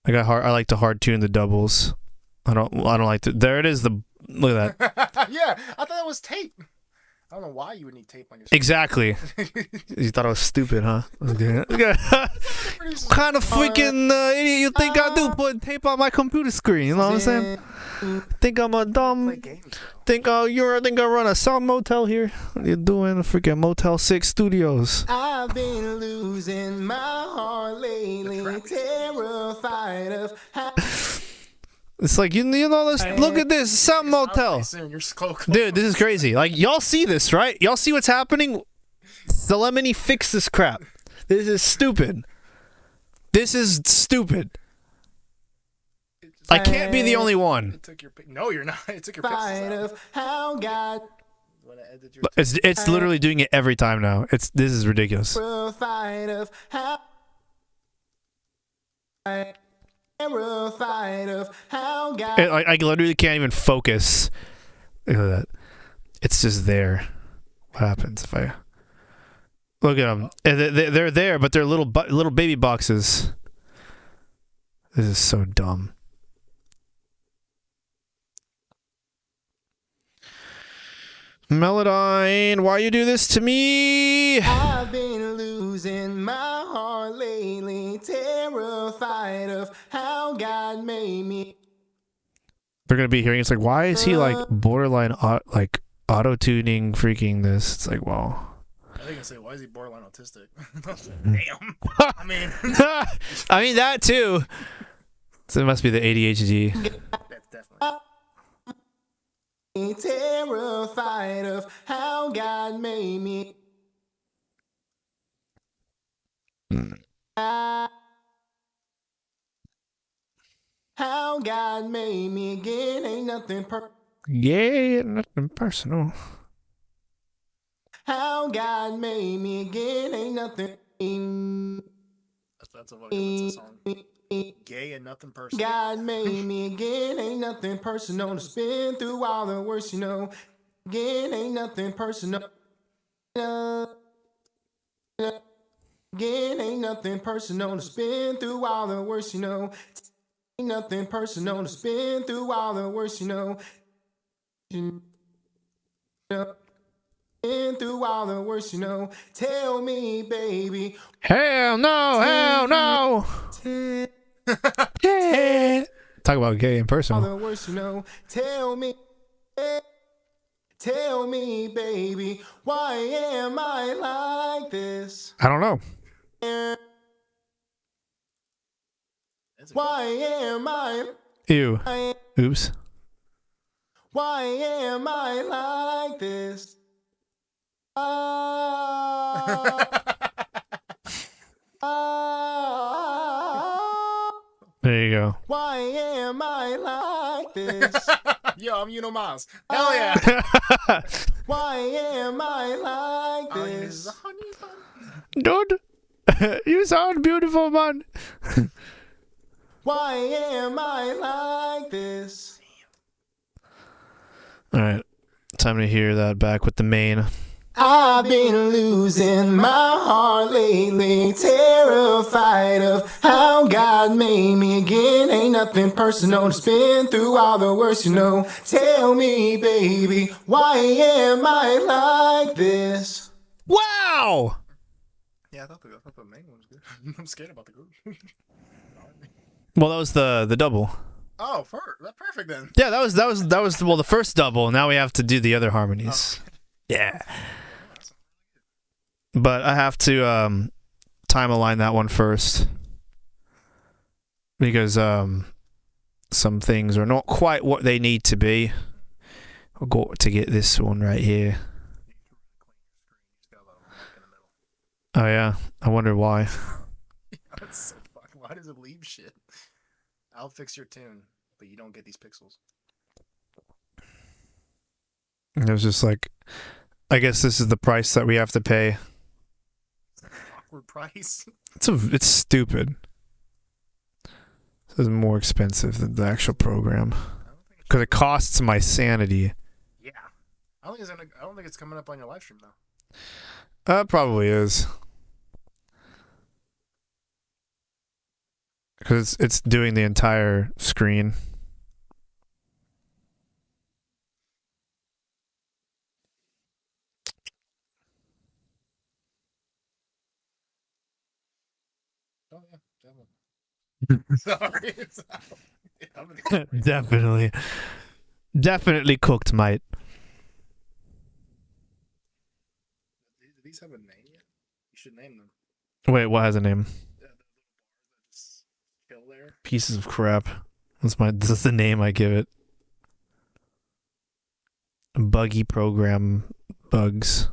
I like to hard tune the doubles. I don't like to. There it is. Look at that. Yeah, I thought that was tape. I don't know why you would need tape on your. Exactly. You thought I was stupid, huh? Okay. What kind of freaking idiot you think I do? Put tape on my computer screen. You know what I'm saying? Think I'm a dumb. Play games, though. Think I run a sound motel here? What are you doing? Freaking Motel 6 Studios. I've been losing my heart lately. Terrified of how. It's like, you know, look at this sound motel. Dude, this is crazy. Like, y'all see this, right? Y'all see what's happening? Solemnity, fix this crap. This is stupid. This is stupid. I can't be the only one. No, you're not. It took your pixels out. How God. It's literally doing it every time now. This is ridiculous. Terrified of how. Terrified of how God. I literally can't even focus. Look at that. It's just there. What happens if I look at them? They're there, but they're little baby boxes. This is so dumb. Melodyne, why you do this to me? I've been losing my heart lately, terrified of how God made me. They're gonna be hearing it's like, why is he like borderline auto tuning freaking this? It's like, wow. I think I say, why is he borderline autistic? Damn. I mean that too. So it must be the ADHD. That's definitely. Terrified of how God made me. How God made me again ain't nothing Yeah, nothing personal. How God made me again ain't nothing. That's a song. Gay and nothing personal. God made me again, ain't nothing personal. To spin through all the worst, you know. Again, ain't nothing personal. Again, ain't nothing personal. To spin through all the worst, you know. Ain't nothing personal. To spin through all the worst, you know. Spin through all the worst, you know. Tell me, baby. Hell no, hell no. Yeah. Talk about gay and personal. All the worst, you know. Tell me, baby, why am I like this? I don't know. Why am I? Ew. Oops. Why am I like this? There you go. Why am I like this? Yo, I'm Uno Miles. Hell yeah. Why am I like this? Dude, you sound beautiful, man. Why am I like this? All right, time to hear that back with the main. I've been losing my heart lately, terrified of how God made me again. Ain't nothing personal, just been through all the worst, you know. Tell me, baby, why am I like this? Wow. Yeah, I thought the main one was good. I'm scared about the group. Well, that was the double. Oh, that's perfect then. Yeah, that was well the first double. Now we have to do the other harmonies. Yeah. But I have to time align that one first because some things are not quite what they need to be. I've got to get this one right here. Oh yeah, I wonder why. That's so fucking. Why does it leave shit? I'll fix your tune, but you don't get these pixels. It was just like, I guess this is the price that we have to pay. Awkward price. It's stupid. This is more expensive than the actual program because it costs my sanity. Yeah, I don't think it's coming up on your live stream though. Probably is. Because it's doing the entire screen. Oh yeah, definitely. Sorry. Definitely cooked, mate. Do these have a name yet? You should name them. Wait, what has a name? Just chill there. Pieces of crap. That's the name I give it. Buggy program bugs.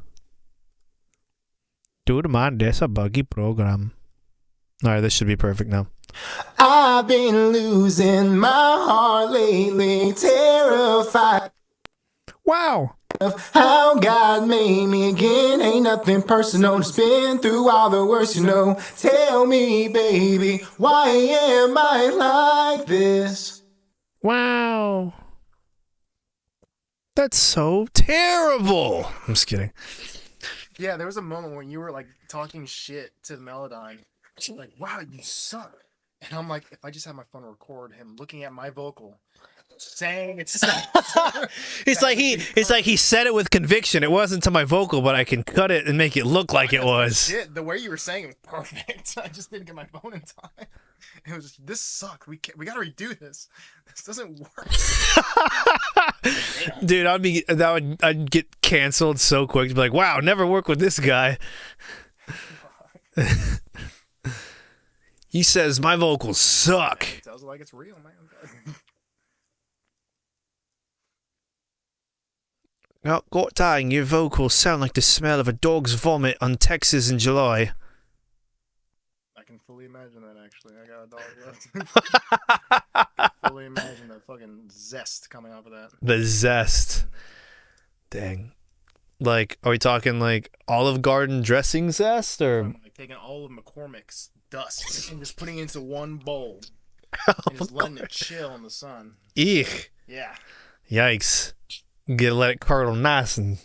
Dude, man, that's a buggy program. Alright, this should be perfect now. I've been losing my heart lately, terrified Wow! of how God made me again. Ain't nothing personal, just been through all the worst, you know. Tell me, baby, why am I like this? Wow! That's so terrible! I'm just kidding. Yeah, there was a moment when you were like talking shit to Melodyne. She's like, "Wow, you suck," and I'm like, if I just had my phone record him looking at my vocal, saying it sucks. It's like he said it with conviction. It wasn't to my vocal, but I can cut it and make it look like it was. Shit, the way you were saying it was perfect. I just didn't get my phone in time. It was just, this sucked. We gotta redo this. This doesn't work. Dude, I'd get canceled so quick. To be like, wow, never work with this guy. He says my vocals suck. Tells it like it's real, man. Oh, God dang, your vocals sound like the smell of a dog's vomit on Texas in July. I can fully imagine that, actually. I got a dog left. I can fully imagine the fucking zest coming off of that. The zest. Dang. Like, are we talking like Olive Garden dressing zest or? I'm like taking all of McCormick's dust and just putting it into one bowl and just letting it chill in the sun. Eek. Yeah. Yikes. Gotta let it curdle nice and.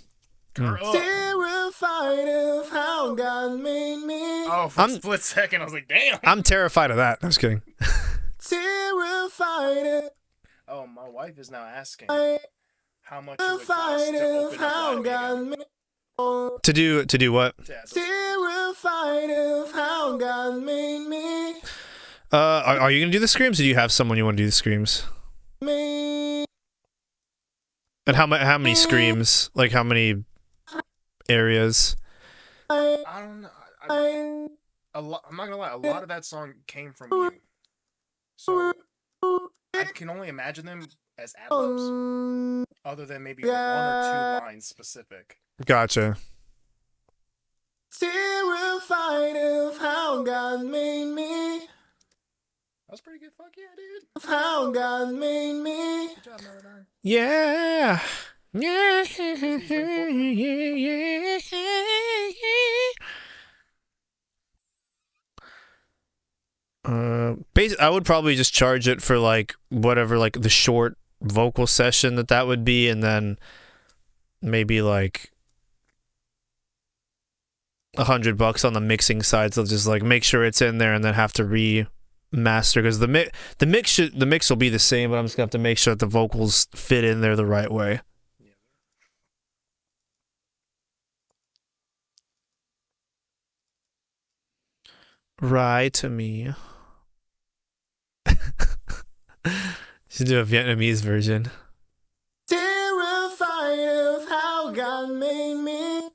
Terrified of how God made me. Oh, for a split second, I was like, damn. I'm terrified of that. I'm just kidding. Terrified of Oh, my wife is now asking how much it would cost to open up live again. To do what? Yeah, Terrified of how God made me. Are you gonna do the screams, or do you have someone you want to do the screams? And how many screams? Like how many areas? I don't know. I'm not gonna lie. A lot of that song came from you, so I can only imagine them as ad-libs, other than maybe one or two lines specific. Gotcha. Terrified of how God made me. That was pretty good. Fuck yeah, dude. Of how God made me. Good job, Melodyne. Yeah. Yeah. I would probably just charge it for like whatever, like the short vocal session that would be, and then maybe like $100 on the mixing side. So just like make sure it's in there, and then have to remaster, because the mix will be the same, but I'm just gonna have to make sure that the vocals fit in there the right way. Right to me. Should do a Vietnamese version. Terrified of how God made me.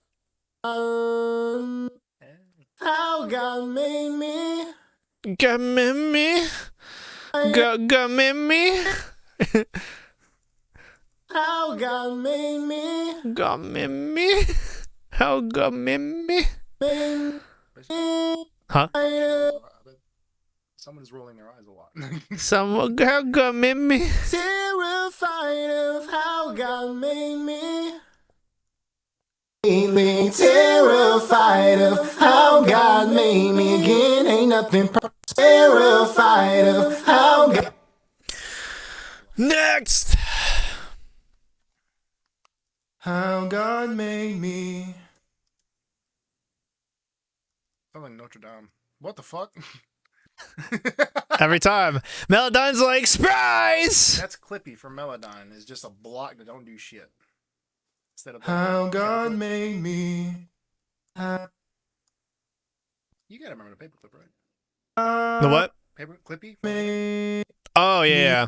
How God made me. God made me. God made me. How God made me. God made me. How God made me. Huh? Someone's rolling their eyes a lot. Someone how God made me. Terrified of how God made me. Terrified of how God made me again. Ain't nothing terrified of how God. Next. How God made me. Sound like Notre Dame. What the fuck? Every time. Melodyne's like, surprise! That's Clippy from Melodyne. It's just a block that don't do shit. Instead of How God made me. You gotta remember the paperclip, right? The what? Paper Clippy? Made. Oh, yeah.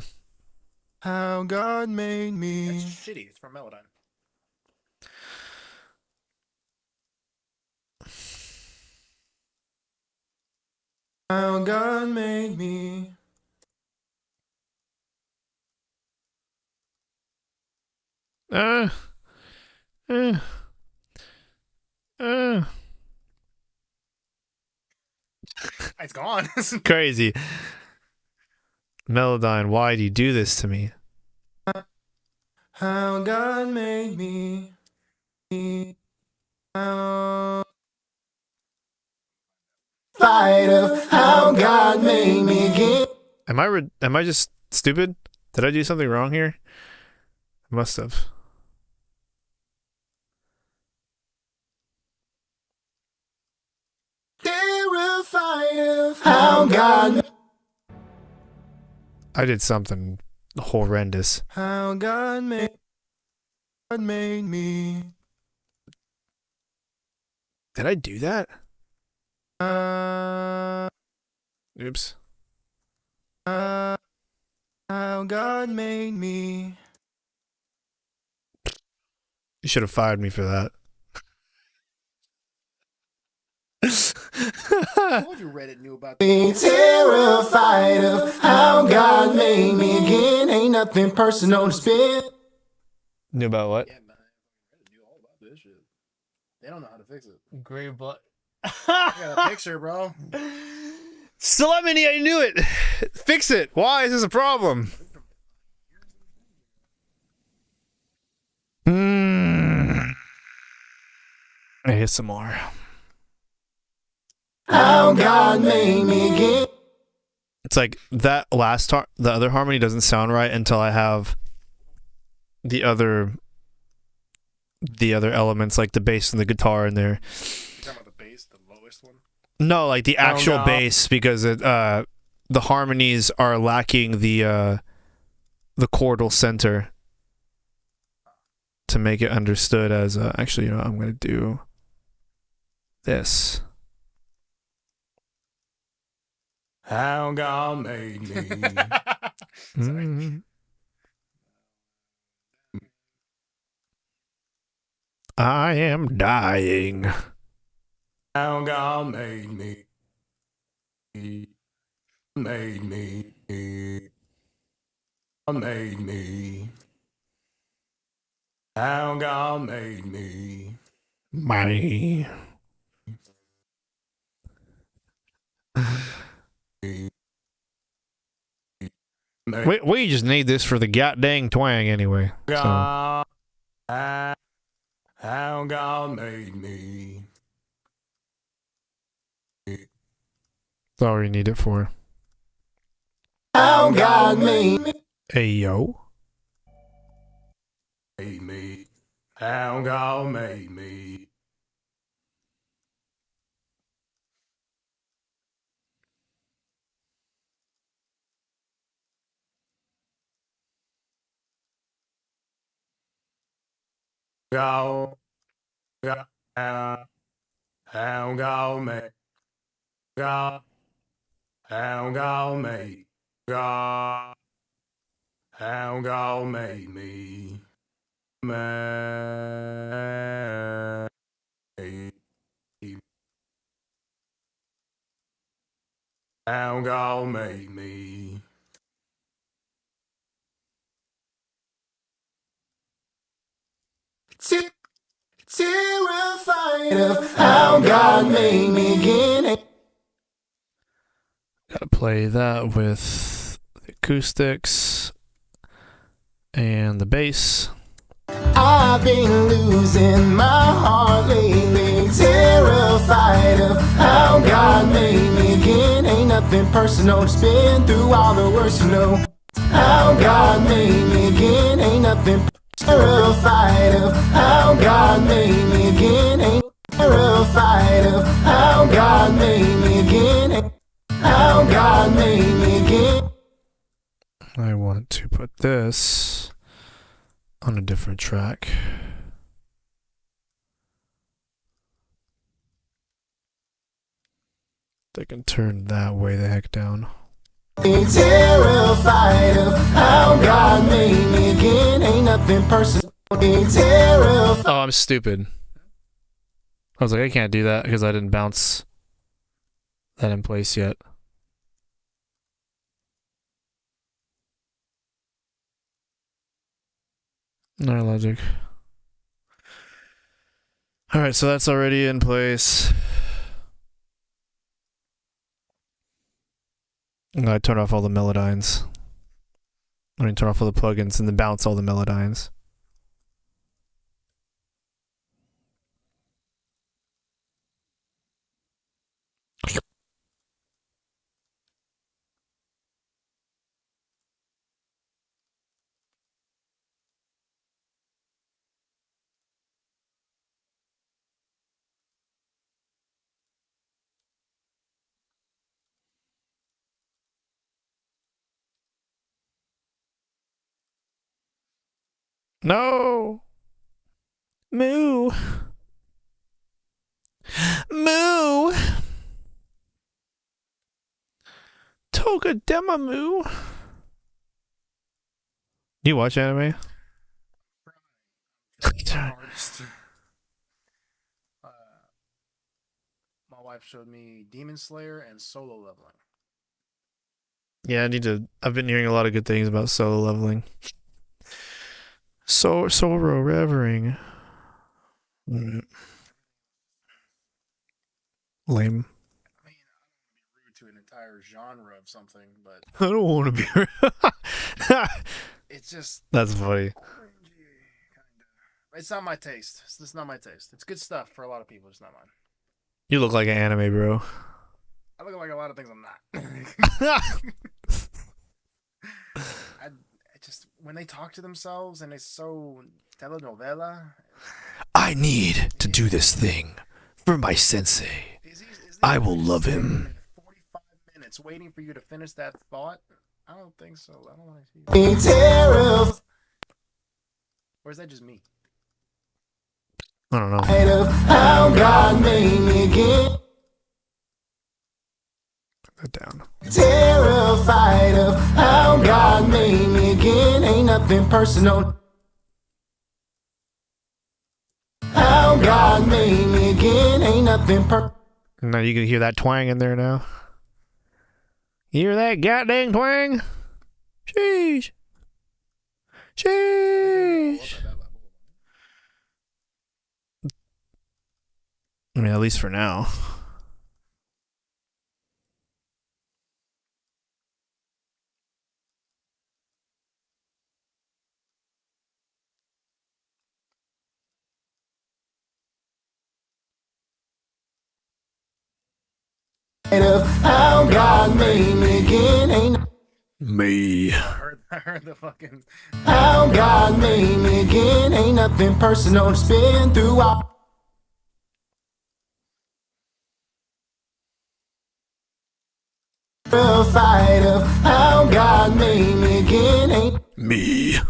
How God made me. That's shitty. It's from Melodyne. How God made me. Uh. It's gone. Crazy. Melodyne, why do you do this to me? How God made me. How fight of how God made me again. Am I just stupid? Did I do something wrong here? I must have. Terrified of how God. I did something horrendous. How God made me. Did I do that? Oops. How God made me. You should have fired me for that. I told you Reddit knew about Being this. terrified of how God made me again. Ain't nothing personal to spin. Knew about what? Yeah, man. Reddit knew all about this shit. They don't know how to fix it. Gray blood. I got a picture, bro. Solemnity, I knew it. Fix it. Why is this a problem? ASMR. How God made me again. It's like that last the other harmony doesn't sound right until I have the other elements, like the bass and the guitar in there. You talking about the bass, the lowest one? No, like the actual no. bass, because it the harmonies are lacking the chordal center to make it understood as actually, you know, I'm gonna do this. How God made me. Mm. I am dying. How God made me. Made me. Made me. How God made me. Bye. We just need this for the goddamn twang anyway. So. God, how God made me. That's all we need it for. how God made me. Hey, yo. Made me. How God made me. How God, how God made God, how God made God, how God made me. Man, how God made me. Terrified of how God made me again. Gotta play that with the acoustics and the bass. I've been losing my heart lately, terrified of how God made me again. Ain't nothing personal, just been through all the worst, you know. How God made me again, ain't nothing terrified of how God made me again. Ain't terrified of how God made me again. How God made me again. I want to put this on a different track. They can turn that way the heck down. Terrified of how God made me again. Ain't nothing personal. Terrified. Oh, I'm stupid. I was like, I can't do that because I didn't bounce that in place yet. Alright, Logic. Alright, so that's already in place. I turn off all the Melodynes. I mean, turn off all the plugins and then bounce all the Melodynes. No! Moo! Moo! Toga Demamoo! Do you watch anime? My wife showed me Demon Slayer and Solo Leveling. Yeah, I need to. I've been hearing a lot of good things about solo leveling. Soro Revering. Lame. I mean, I don't want to be rude to an entire genre of something, but I don't want to be. it's just That's funny. orangey, kind of. It's not my taste. It's not my taste. It's good stuff for a lot of people. It's not mine. You look like an anime, bro. I look like a lot of things I'm not. I just when they talk to themselves and it's so telenovela. I need to do this thing for my sensei. I will love him. 45 minutes waiting for you to finish that thought. I don't think so. I don't want to see that. Or is that just me? I don't know. How God made me again. Put that down. Terrified of how God made me again. Ain't nothing personal. How God made me again. Ain't nothing Now you can hear that twang in there now. You hear that goddamn twang? Sheesh. Sheesh. I mean, at least for now. of how God made me again. Ain't Me. I heard the fucking. How God made me again. Ain't nothing personal to spin through. Real fight of how God made me again. Ain't Me. How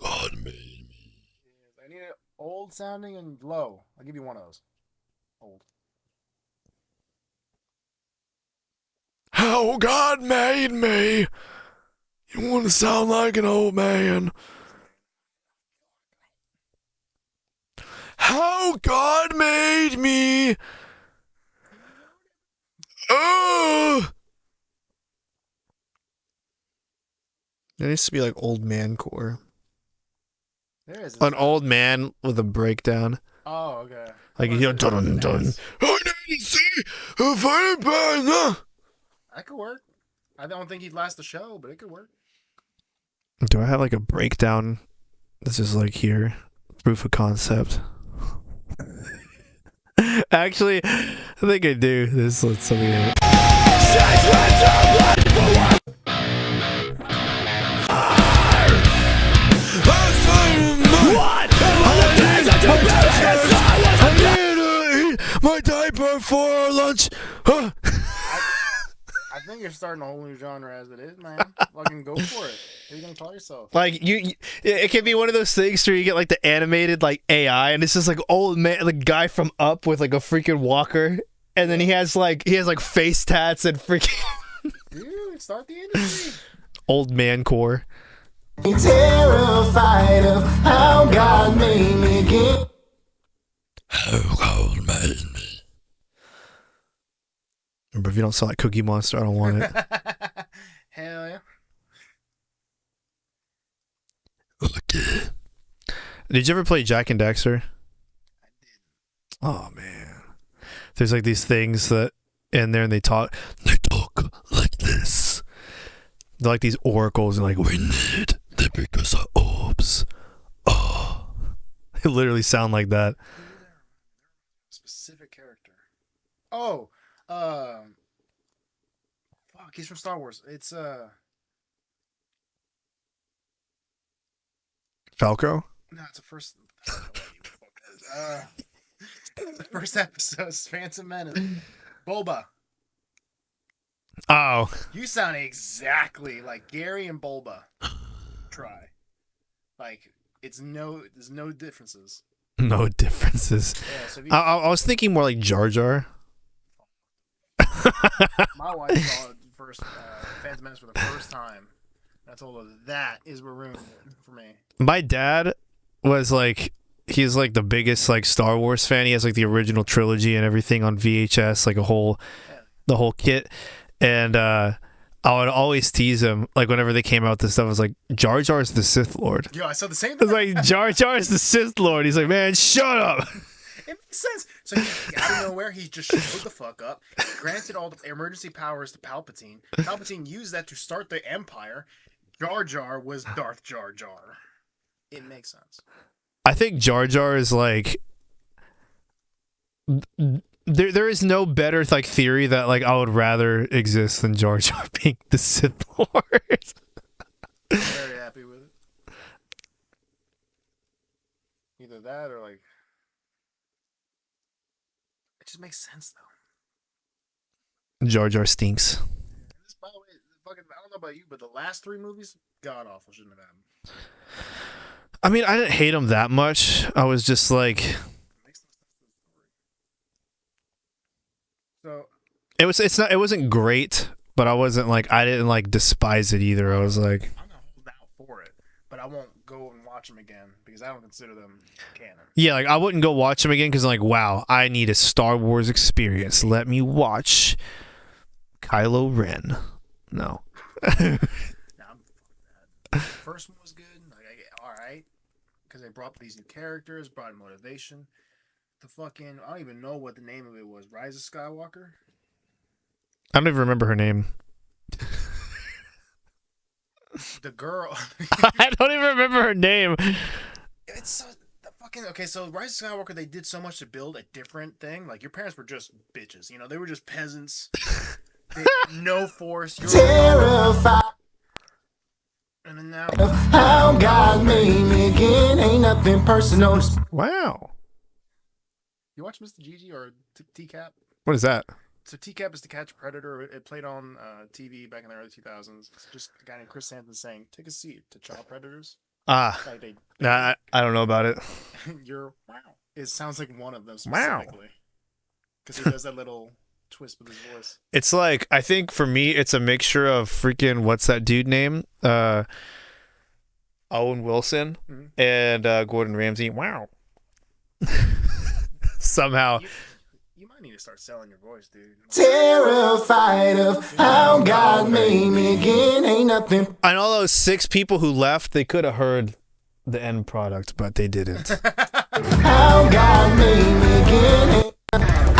God made me. I need it old sounding and low. I'll give you one of those. Old. How God made me. You want to sound like an old man. How God made me. Oh. There needs to be like old man core. There is An old man with a breakdown. Oh, okay. Like you dun dun. I need to see a funny person. That could work. I don't think he'd last the show, but it could work. Do I have like a breakdown? This is like here. Proof of concept. Actually, I think I do. This lets something in. What? I need to eat my diaper for lunch. Huh? I think you're starting a whole new genre as it is, man. Fucking go for it. What are you gonna call yourself? Like it can be one of those things where you get like the animated like AI, and it's just like old man, the guy from Up with like a freaking walker, and then he has like face tats and freaking Dude, start the industry. old man core. terrified of how God made me again. How God made me. Remember, if you don't sound like Cookie Monster, I don't want it. Hell yeah. Okay. Did you ever play Jack and Daxter? I did. Oh man, there's like these things that in there, and they talk like this. They're like these oracles, and like we need the because of orbs. Oh, they literally sound like that. Specific character. Oh, fuck, he's from Star Wars. It's Falco. no, it's the first. The first episode is Phantom Menace. Boba. Oh, You sound exactly like Gary and Bulba. Try. Like there's no differences. no differences. Yeah, so if you, I was thinking more like Jar Jar. my wife saw it first Phantom Menace for the first time. I told her that is what ruined it for me. My dad was like, he's like the biggest like Star Wars fan. He has like the original trilogy and everything on VHS, like the whole kit. And I would always tease him, like whenever they came out with this stuff, I was like, Jar Jar's the Sith Lord. Yo, I saw the same I thing. was like, Jar Jar's the Sith Lord. He's like, man, shut up. It makes sense. So he, out of nowhere, he just showed the fuck up. Granted all the emergency powers to Palpatine. Palpatine used that to start the Empire. Jar Jar was Darth Jar Jar. It makes sense. I think Jar Jar is like, there is no better like theory that like I would rather exist than Jar Jar being the Sith Lord. Very happy with it. Either that or like, it just makes sense though. Jar Jar stinks. This, by the way, fucking, I don't know about you, but the last three movies, god awful, shouldn't have happened. I mean, I didn't hate him that much. I was just like, It makes no sense to the story. So it wasn't great, but I wasn't like, I didn't like despise it either. I was like, I'm gonna hold out for it, but I won't go and watch them again because I don't consider them canon. yeah, like I wouldn't go watch him again because I'm like, wow, I need a Star Wars experience. Let me watch Kylo Ren. No. Nah, I'm that. The first one was good. Like, all right, because they brought these new characters, brought motivation. The fucking, I don't even know what the name of it was. Rise of Skywalker. I don't even remember her name. The girl. I don't even remember her name. It's so the fucking okay. So Rise of Skywalker, they did so much to build a different thing. Like your parents were just bitches, you know. They were just peasants. No force. You're Terrified and then now. of how God made me again. Ain't nothing personal. Wow. You watch Mr. Gigi or T-Cap? What is that? So T-Cap is to catch a predator. It played on TV back in the early 2000s. It's just a guy named Chris Santon saying, "Take a seat to child predators." Ah, Like nah, I don't know about it. you're wow. It sounds like one of them Wow. specifically. Because he does that little twist with his voice. It's like, I think for me, it's a mixture of freaking, what's that dude name? Owen Wilson and Gordon Ramsay. Wow. Somehow. You might need to start selling your voice, dude. Terrified of how God made me again. Ain't nothing. I know those 6 people who left, they could have heard the end product, but they didn't. How God made me again.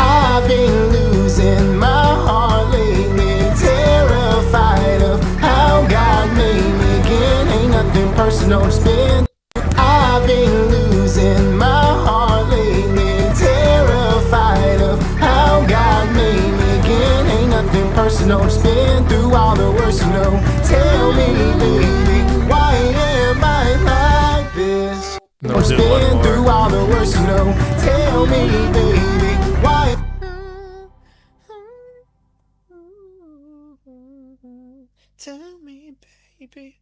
I've been losing my heart lately. Terrified of how God made me again. Ain't nothing personal to spend. I've been losing my heart lately. Terrified of how God made me again. Ain't nothing personal to spend through all the worst you know. Tell me, baby, why am I like this? No, do one Spin more. through all the worst you know. Tell me, baby, why? Tell me, baby,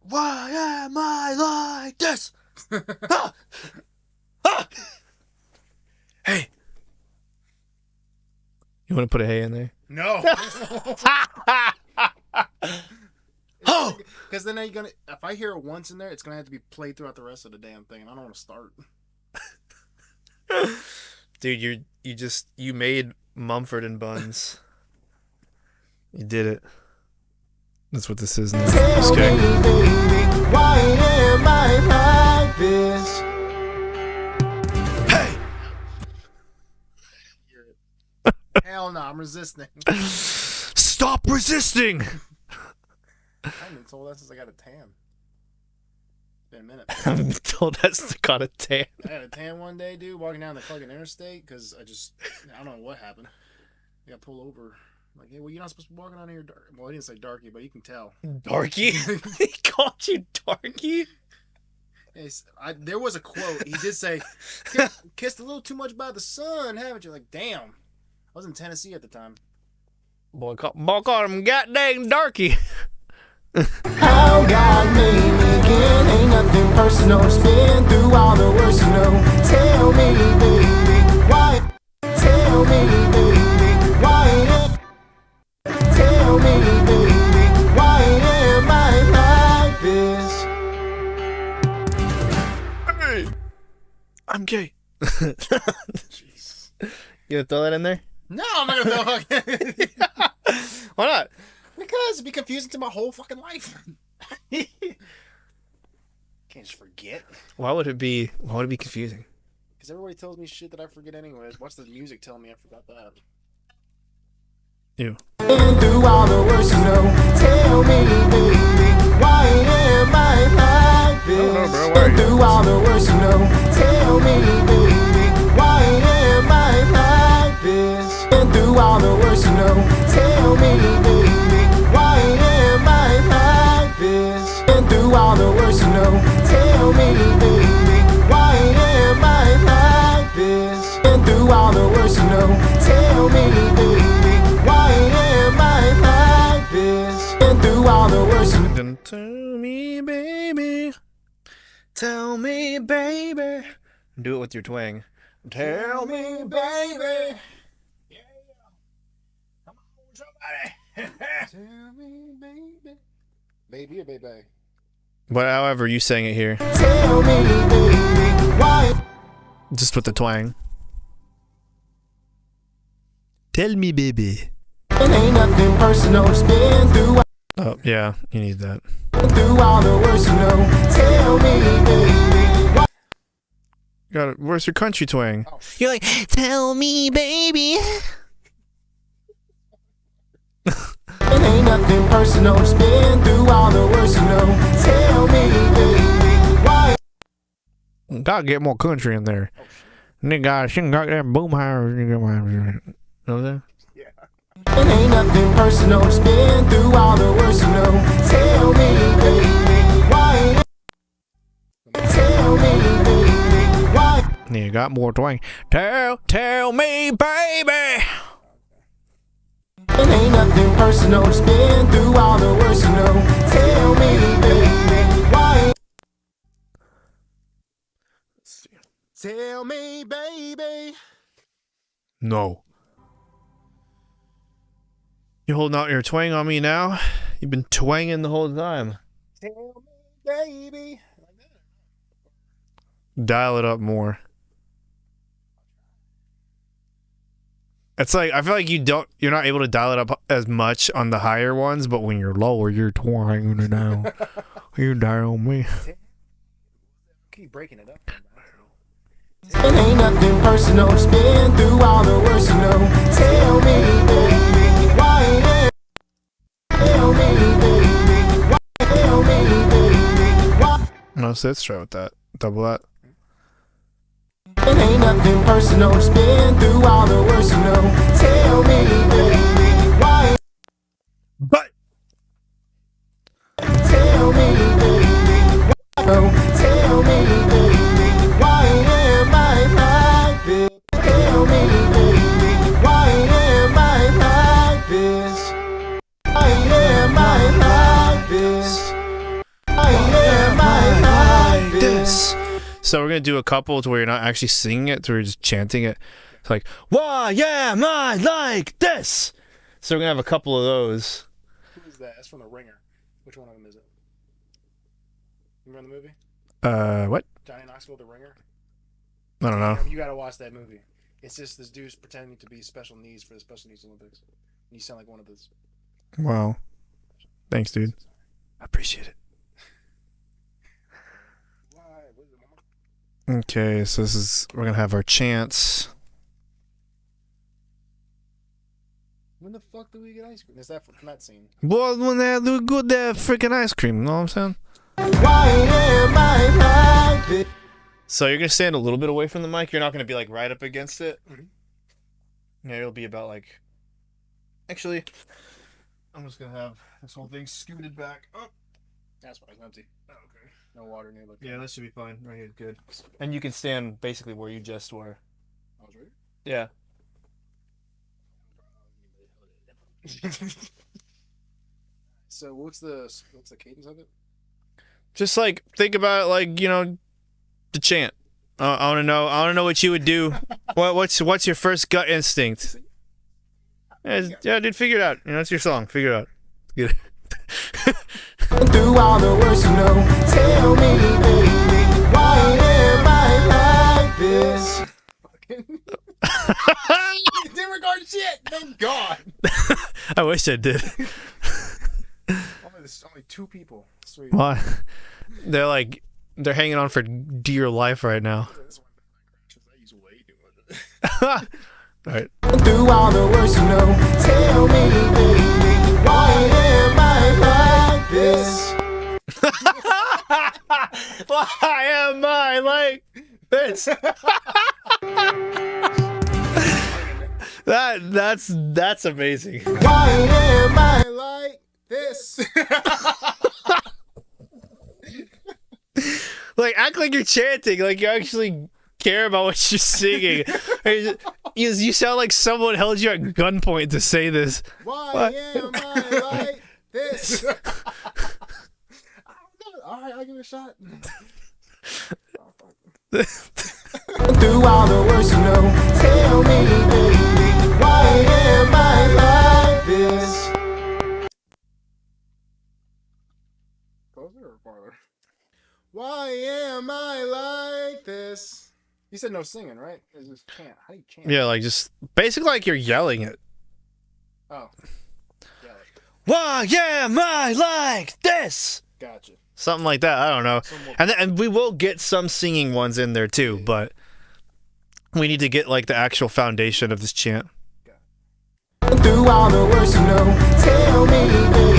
why am I like this? Ah! Ah! Hey, you want to put a hey in there? No. Oh, Because then you're gonna. If I hear it once in there, it's gonna have to be played throughout the rest of the damn thing, and I don't want to start. dude, you made Mumford and Buns. You did it. That's what this is now. Just Tell me, kidding. baby, why am I like this? Hey, Hell no, I'm resisting. stop resisting. I haven't been told that since I got a tan. Been a minute. I'm told that's the kind of tan. I had a tan one day, dude, walking down the fucking interstate because I don't know what happened. I got pulled over. Like, hey, well, you're not supposed to be walking on here dark. Well, he didn't say darky, but you can tell. Darky? He called you Darky? There was a quote. He did say, kissed a little too much by the sun, haven't you? Like, damn. I was in Tennessee at the time. Boy called him goddamn Darky. How God made me again. Ain't nothing personal to spin through all the worst you know. Tell me, baby, why? Tell me, baby, why? Tell me, baby, why am I like this? Hey, I'm gay. Jeez. You gonna throw that in there? No, I'm not going to Why not? Because it'd be confusing to my whole fucking life. Can't just forget. Why would it be confusing? Because everybody tells me shit that I forget anyways. Watch the music tell me I forgot that. Ew. Been through all the worst you know. Tell me, baby, why am I like this? I don't know, bro. Why are Been you- through all the worst you know. Tell me, baby, why am I like this? Been through all the worst you know. Tell me, baby, why am I like this? Been through all the worst you know. Tell me, baby, why am I like this? Been through all the worst you know. Tell me, baby, why am I like this? Been through all the worst you know. Then tell me, baby. Tell me, baby. Do it with your twang. Tell me, baby. Yeah. Come on, somebody. Tell me, baby. Baby or baby? But however you sang it here, Tell me, baby, why? just with the twang. Tell me, baby. Ain't nothing personal. Spin through Oh yeah, you need that. all the worst you know. Tell me, baby, why? Got it. Where's your country twang? Oh, You're like, tell me, baby. Ain't nothing personal. Spin through all the worst you know. Tell me, baby, why? Gotta get more country in there. oh shit. Nigga, she got that boom house. You know what I'm saying? It ain't nothing personal, it's been through all the worst, you know. Tell me, baby, why? Tell me, baby, why? Yeah, you got more twang. Tell me, baby. It ain't nothing personal, it's been through all the worst, you know. Tell me, baby, why? Tell me, baby. No. You holding out your twang on me now? You've been twanging the whole time. Tell me, baby. Dial it up more. It's like I feel like you're not able to dial it up as much on the higher ones, but when you're lower, you're twanging it down. You dial me. Keep breaking it up. It ain't nothing personal, it's been through all the worst, you know. Tell me, baby, why? Tell me, baby, why? Tell me, baby, why? No, so let's try with that. Double that. It ain't nothing personal, it's been through all the worst, you know. Tell me, baby, why? But Tell me, baby, why? Oh, tell me, baby, why am I like this? Tell me, baby, why am I like this? Why am I like this? Why am I like this? so we're gonna do a couple to where you're not actually singing it, to where you're just chanting it. It's like, why am I like this? So we're gonna have a couple of those. Who is that? That's from The Ringer. Which one of them is it? You remember the movie? What? Johnny Knoxville, The Ringer? I don't know. You gotta watch that movie. It's just this dude's pretending to be special needs for the Special Needs Olympics. You sound like one of those. Wow. Thanks, dude. I appreciate it. Why? What is it, Mama? Okay, so we're gonna have our chants. When the fuck do we get ice cream? Is that from that scene? Well, when they do good, that freaking ice cream. You know what I'm saying? Why am I like this? So you're gonna stand a little bit away from the mic. You're not gonna be like right up against it. Mhm. Yeah, it'll be about like. Actually, I'm just gonna have this whole thing scooted back up. That's why it's empty. Oh, okay. No water near the. Yeah, that should be fine. Right here, good. And you can stand basically where you just were. I was ready. Yeah. So what's the cadence of it? Just like think about it, like the chant. I want to know. I want to know what you would do. What's your first gut instinct? Yeah, dude, figure it out. It's your song. Figure it out. Get it. Through all the worst, you know. Tell me, baby, why am I like this? Didn't regard shit. Thank God. I wish I did. Only two people. Sweet. Why? They're hanging on for dear life right now. This one I use way too much. All right. Through all the worst, you know. Tell me, baby, why am I like this? Why am I like this? That's amazing. Why am I like this? Like, act like you're chanting, like you actually care about what you're singing. You sound like someone held you at gunpoint to say this. Why am I like this? Alright, I'll give it a shot. Through all the worst, you know. Tell me, baby, why am I like this? Closer or farther? Why am I like this? You said no singing, right? It's just chant. How do you chant? Yeah, like just basically like you're yelling it. Oh. Yeah, Why am I like this? gotcha. Something like that. I don't know. And we will get some singing ones in there too, but we need to get like the actual foundation of this chant. Through all the worst, you know. Tell me, baby,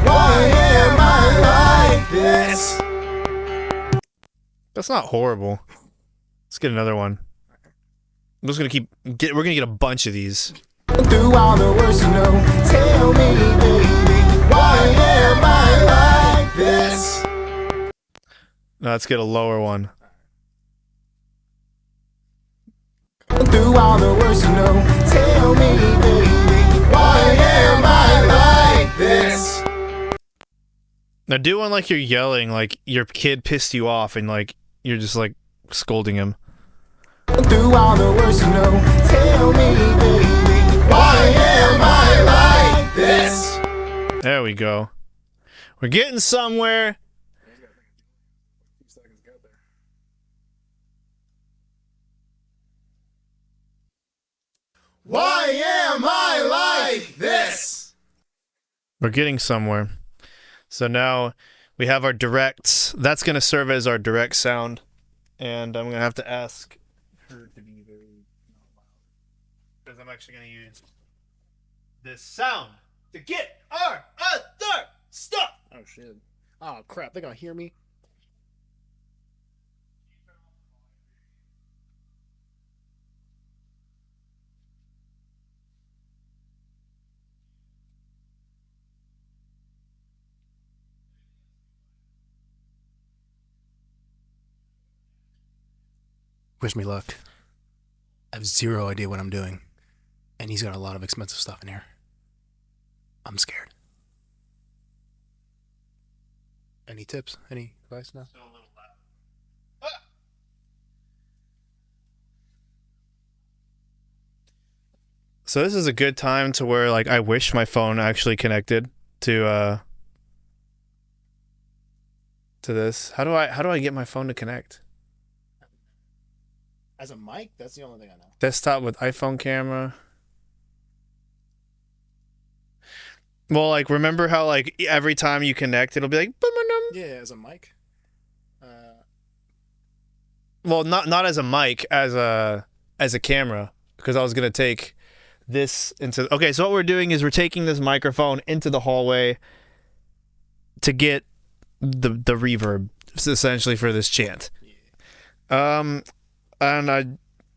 why am I like this? That's not horrible. Let's get another one. I'm just gonna we're gonna get a bunch of these. Through all the words you know, tell me, baby, why am I like this? No, let's get a lower one. Through all the words you know, tell me, baby, why am I like this? Now do one like you're yelling, like your kid pissed you off and like you're just like scolding him. Through all the words you know, tell me, baby, why am I like this? There we go. We're getting somewhere. Why am I like this? We're getting somewhere. So now we have our directs. That's going to serve as our direct sound. And I'm going to have to ask her to be very loud. Because I'm actually going to use this sound to get our other stuff. Oh shit. Oh crap, they're gonna hear me. Wish me luck. I have zero idea what I'm doing. And he's got a lot of expensive stuff in here. I'm scared. Any tips? Any advice now? So this is a good time to where like I wish my phone actually connected to this. How do I get my phone to connect? As a mic, that's the only thing I know. Desktop with iPhone camera. Well, like remember how like every time you connect it'll be like boom-a-dum? Yeah, as a mic. Well, not as a mic, as a camera, because I was going to take this into... Okay, so what we're doing is we're taking this microphone into the hallway to get the reverb, essentially, for this chant. And I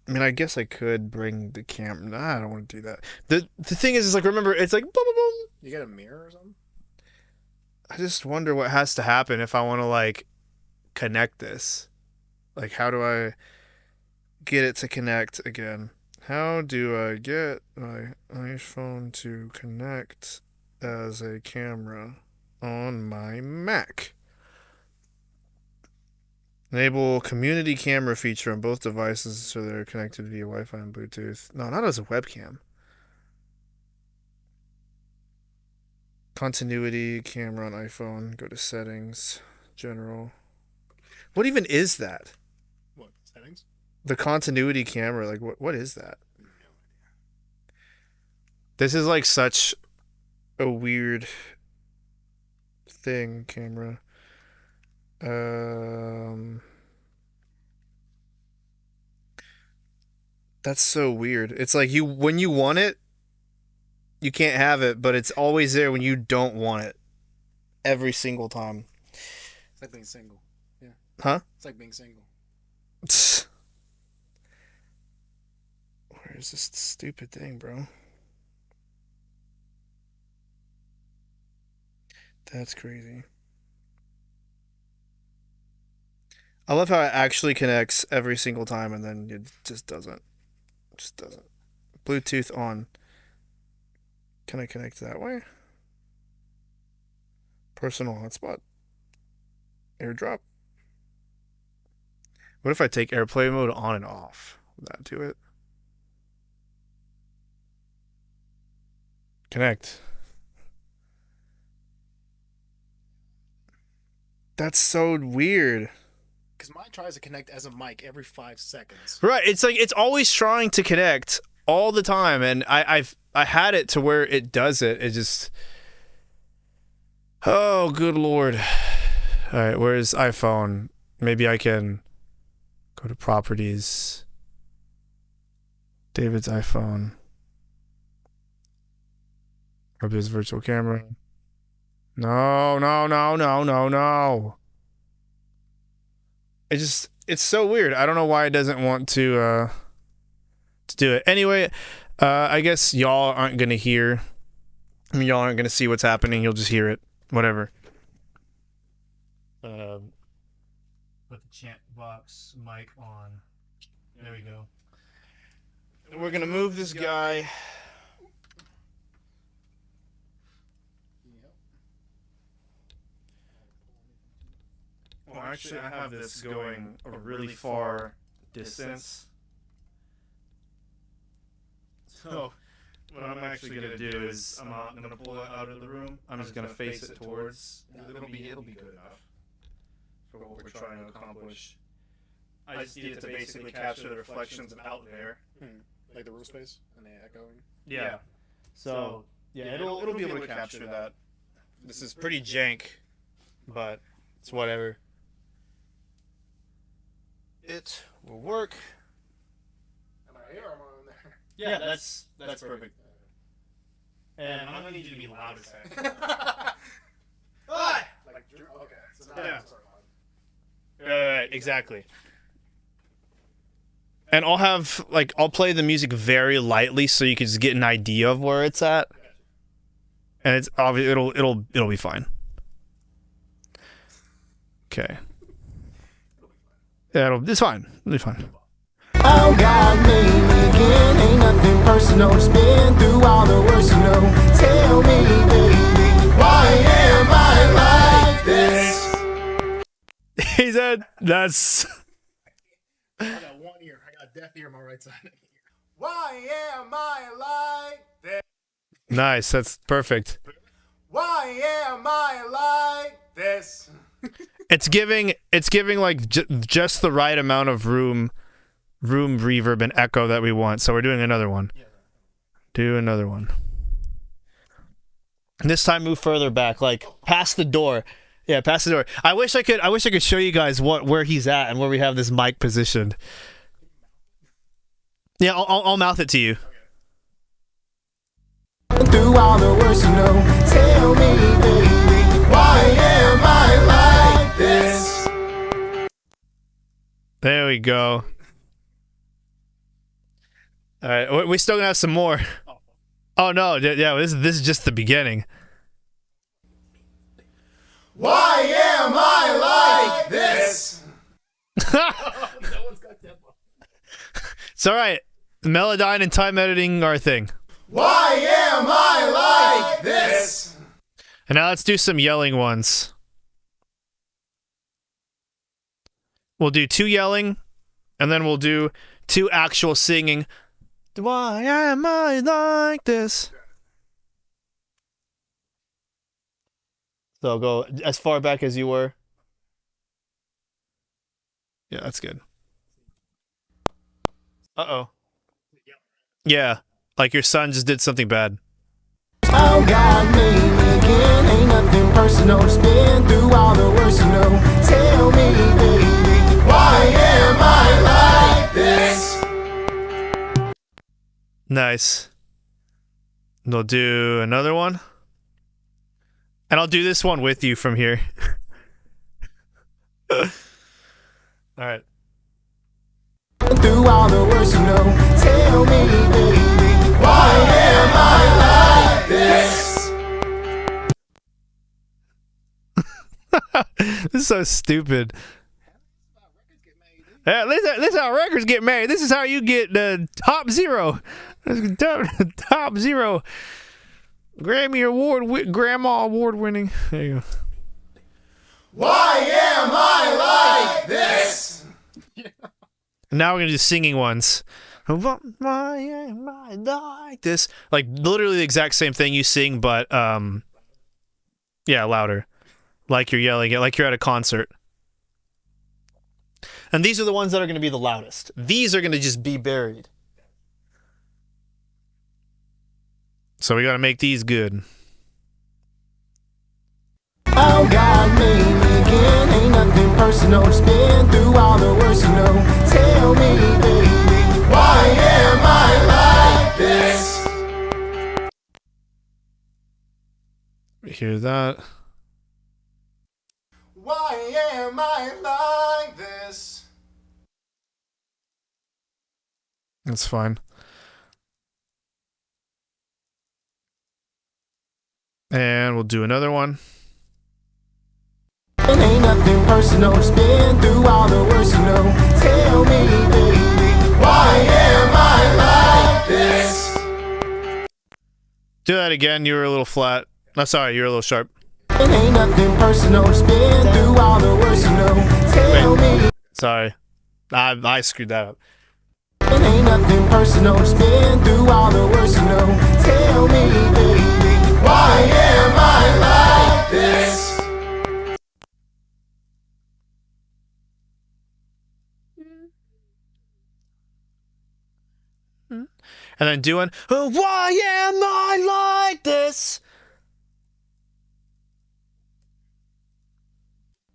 mean, I guess I could bring the camera. Nah, I don't want to do that. The thing is like, remember, it's like boom, boom, boom. You got a mirror or something? I just wonder what has to happen if I want to, like, connect this. Like, how do I get it to connect again? How do I get my iPhone to connect as a camera on my Mac? Enable community camera feature on both devices so they're connected via Wi-Fi and Bluetooth. No, not as a webcam. Continuity camera on iPhone. Go to settings. General. What even is that? What, settings? The continuity camera, like what is that? This is like such a weird thing, camera. That's so weird. It's like when you want it, you can't have it, but it's always there when you don't want it. Every single time. It's like being single. Yeah. Huh? It's like being single. Where's this stupid thing, bro? That's crazy. I love how it actually connects every single time and then it just doesn't. Just doesn't. Bluetooth on. Can I connect that way? Personal hotspot. AirDrop. What if I take airplane mode on and off? Would that do it? Connect. That's so weird. Because mine tries to connect as a mic every 5 seconds. Right. It's like it's always trying to connect all the time, and I had it to where it does it. It just... Oh, good lord. All right, where's iPhone? Maybe I can go to properties. David's iPhone. Or this virtual camera. No. It's so weird. I don't know why it doesn't want to do it. Anyway, I guess y'all aren't gonna hear. I mean, y'all aren't gonna see what's happening. You'll just hear it. Whatever. Put the chant box mic on. There we go. We're gonna move this guy. Well, actually, I have this going a really far distance. So, what I'm actually gonna do is I'm not gonna pull it out of the room. I'm just gonna face it towards. It'll be good enough for what we're trying to accomplish. I just need it to basically capture the reflections out there. Like the room space and the echoing. Yeah. So yeah, it'll be able to capture that. This is pretty jank, but it's whatever. It will work. Am I here or am I in there? Yeah, that's perfect. And I'm gonna need you to be loud as heck. Ah! Like, okay. So now Yeah. I'm sorry, loud. Right, exactly. And I'll play the music very lightly so you can just get an idea of where it's at. And it's obvious it'll be fine. Okay. Yeah, it's fine. It'll be fine. Oh God, made me again. Ain't nothing personal. Just been through all the worst, you know. Tell me, baby, why am I like this? He said that's I got one ear. I got deaf ear on my right side. Why am I like this? nice. That's perfect. Why am I like this? It's giving like just the right amount of room reverb and echo that we want. So we're doing another one. Do another one. This time move further back, like past the door. Yeah, past the door. I wish I could show you guys where he's at and where we have this mic positioned. Yeah, I'll mouth it to you. Through all the worst, you know. Tell me, baby, why am I like this? There we go. All right, we still gonna have some more. Oh no, yeah, this is just the beginning. Why am I like this? It's all right. Melodyne and time editing are a thing. Why am I like this? And now let's do some yelling ones. We'll do 2 yelling, and then we'll do 2 actual singing. Why am I like this? So go as far back as you were. Yeah, that's good. Uh-oh. Yeah, like your son just did something bad. Oh God, made me again. Ain't nothing personal. Just been through all the worst, you know. Tell me, baby, why am I like this? Nice. And we'll do another one. And I'll do this one with you from here. All right. Through all the worst, you know. Tell me, baby, why am I like this? This is so stupid. Yeah, this is how records get made. This is how you get the top 0. Top 0. Grandma award winning. There you go. Why am I like this? Now we're gonna do singing ones. Why am I like this? Like literally the exact same thing you sing, but yeah, louder. Like you're yelling it, like you're at a concert. And these are the ones that are gonna be the loudest. These are gonna just be buried. So we gotta make these good. Oh God, made me again. Ain't nothing personal. Just been through all the worst, you know. Tell me, baby, why am I like this? Hear that? Why am I like this? That's fine. And we'll do another one. It ain't nothing personal, just been through all the worst, you know. Tell me, baby, why am I like this? Do that again. You were a little flat. No, sorry, you were a little sharp. It ain't nothing personal, just been through all the worst, you know. Tell me. Sorry. I screwed that up. It ain't nothing personal, just been through all the worst, you know. Tell me, baby, why am I like this? And then doing, oh, why am I like this?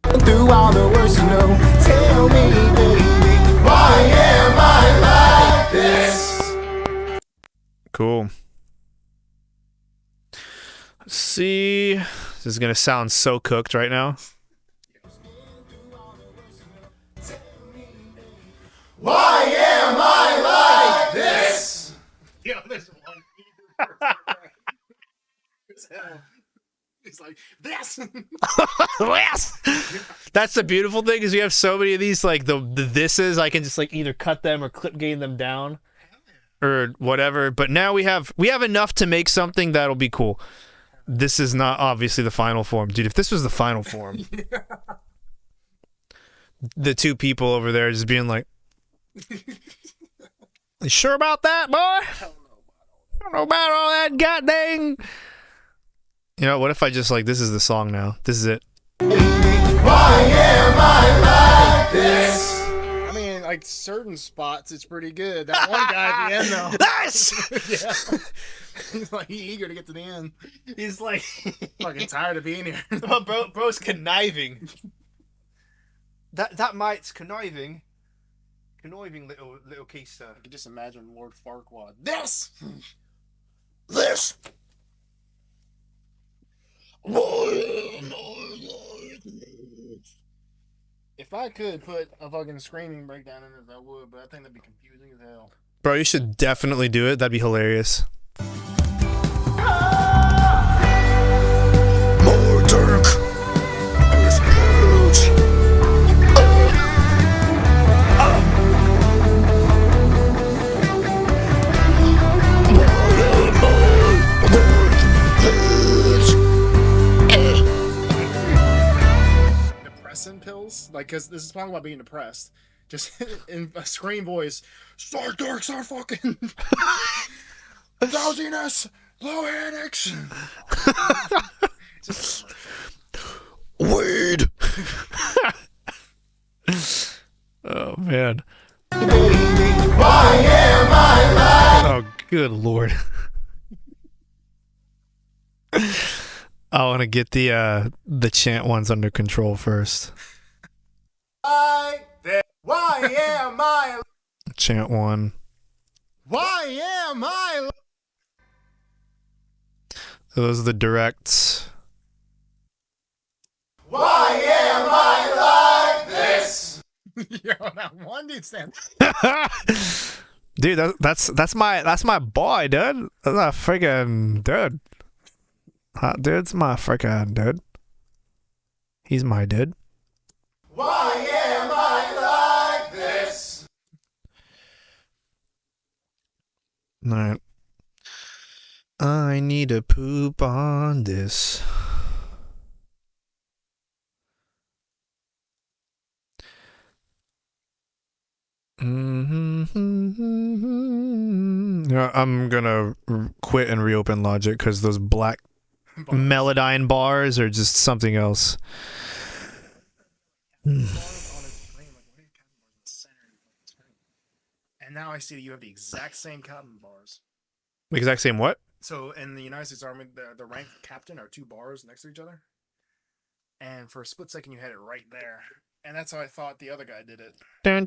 Through all the worst, you know. Tell me, baby, why am I like this? Cool. Let's see. This is going to sound so cooked right now. Why am I like this? Yo, there's one. It's like this. That's the beautiful thing is we have so many of these like the thises. I can just like either cut them or clip gain them down or whatever. But now we have enough to make something that'll be cool. This is not obviously the final form, dude. If this was the final form, the two people over there just being like, "You sure about that, boy? I don't know about all that goddamn." You know, what if I just like, this is the song now. This is it. Why am I like this? I mean, like certain spots, it's pretty good. That one guy at the end, though. Nice! Yeah. He's like eager to get to the end. He's like, Fucking tired of being here. oh, bro's conniving. That might's conniving. Conniving little keister. I can just imagine Lord Farquaad. This! This. If I could put a fucking screaming breakdown in it, I would, but I think that'd be confusing as hell. Bro, you should definitely do it. That'd be hilarious. More dark. Depressant pills? Like, because this is talking about being depressed. Just in a scream voice, start dark, start fucking. Drowsiness, low headaches. Weed. Oh, man. Why am I like? Oh, good Lord. I want to get the chant ones under control first. Why am I? Chant one. Why am I? Those are the directs. Why am I like this? Yo, that one dude stands. Dude, that's my boy, dude. That's my freaking dude. Hot dude's my freaking dude. He's my dude. Why am I like this? Alright. I need to poop on this. Yeah, I'm gonna quit and reopen Logic because those black Melodyne bars are just something else. And now I see that you have the exact same cotton bars. The exact same what? So in the United States Army, the rank captain are two bars next to each other. And for a split second, you had it right there. And that's how I thought the other guy did it. I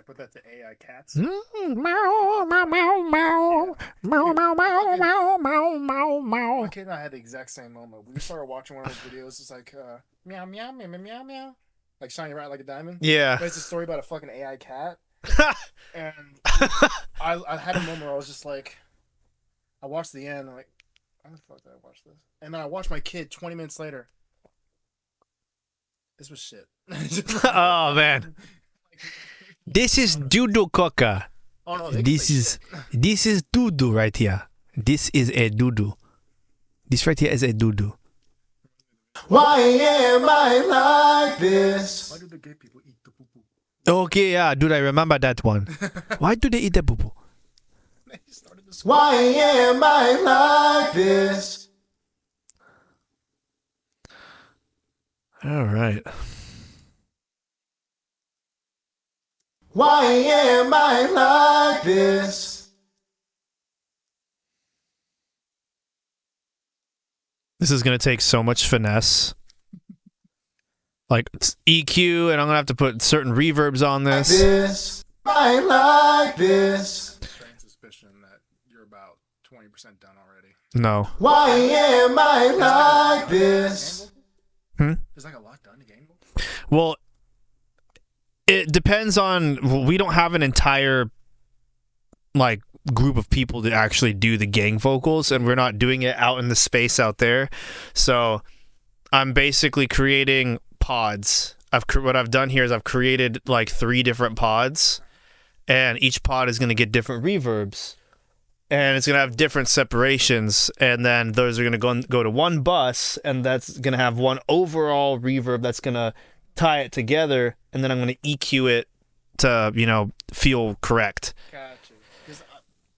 put that to AI cats. meow, meow, meow, meow, meow, meow, meow, meow, meow, meow, meow. My kid and I had the exact same moment. We started watching one of those videos. It's like meow meow meow meow meow meow, like shining bright like a diamond. Yeah. But it's a story about a fucking AI cat. And I had a moment where I was just like, I watched the end. I'm like, how the fuck did I watch this? And then I watched my kid 20 minutes later. This was shit. Oh man. This is doodoo coca. Oh no, This is doodoo right here. This is a doodoo. This right here is a doodoo. Why am I like this? Why do the gay people eat the poo poo? Okay, yeah, dude, I remember that one. Why do they eat the poo-poo? Why am I like this? All right. Why am I like this? This is going to take so much finesse. Like EQ, and I'm going to have to put certain reverbs on this. I like this. Strange suspicion that you're about 20% done already. No. Why am I like this? There's like a lot done to game. Well, it depends on. We don't have an entire like group of people to actually do the gang vocals, and we're not doing it out in the space out there. So I'm basically creating pods. What I've done here is I've created like 3 different pods, and each pod is going to get different reverbs, and it's going to have different separations, and then those are going to go to one bus, and that's going to have one overall reverb that's going to tie it together, and then I'm going to EQ it to, you know, feel correct. Gotcha. Because